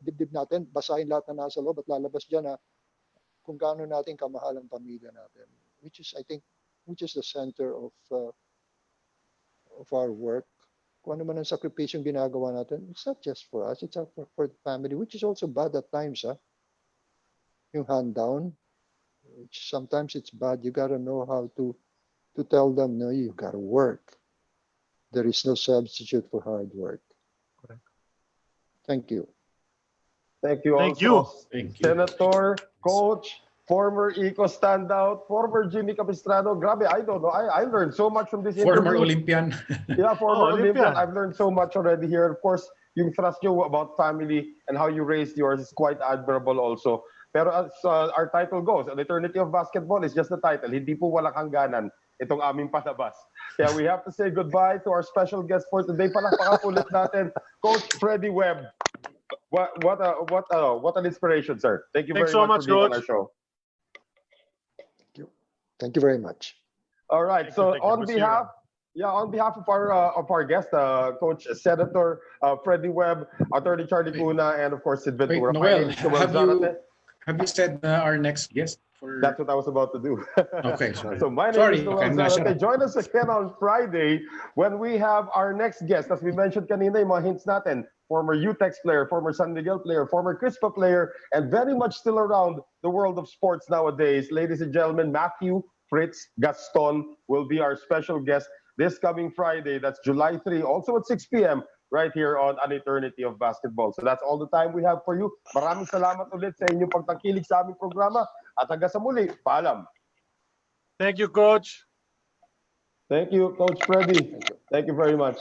dibdib natin, basahin lahat na nasa loob at lalabas diyan kung gaano natin kamahal ang pamilya natin, which is the center of our work. Kung ano man ang sakripisyong ginagawa natin, it's not just for us, it's for the family, which is also bad at times. Yung hand down, which sometimes it's bad. You gotta know how to tell them, no, you gotta work. There is no substitute for hard work. Correct. Thank you. Thank you Thank also, Thank you. Senator, Coach, former Eco standout, former Jimmy Capistrano. Grabe, I don't know. I learned so much from this Former interview. Olympian. Yeah, former Olympian. Olympian. I've learned so much already here. Of course, yung thrust nyo about family and how you raised yours is quite admirable also. Pero as our title goes, An Eternity of Basketball is just the title. Hindi po walang hangganan itong aming palabas. Kaya we have to say goodbye to our special guest for today. Palakpakan ulit natin, Coach Freddie Webb. What an inspiration, sir. Thank you Thanks very so much much, for being on Coach. our show. Thank you very much. All right. Thank So you. on behalf of our guest, Coach Senator Freddie Webb, Attorney Charlie Cuna, and of course Sid Wait, Ventura. My Noel, name is Noel have Zarate. you said our next guest? That's what I was about to do. Okay, sorry. So my name Sorry, is Noel okay, I'm gonna shut Zarate. up. Join us again on Friday when we have our next guest. As we mentioned kanina, yung mga hints natin, former UTEX player, former San Miguel player, former Crispa player, and very much still around the world of sports nowadays. Ladies and gentlemen, Matthew Fritz Gaston will be our special guest this coming Friday. That's July 3, also at 6 p.m. right here on An Eternity of Basketball. So that's all the time we have for you. Maraming salamat ulit sa inyong pagtangkilik sa aming programa. At hanggang sa muli, paalam. Thank you, Coach. Thank you, Coach Freddie. Thank you very much.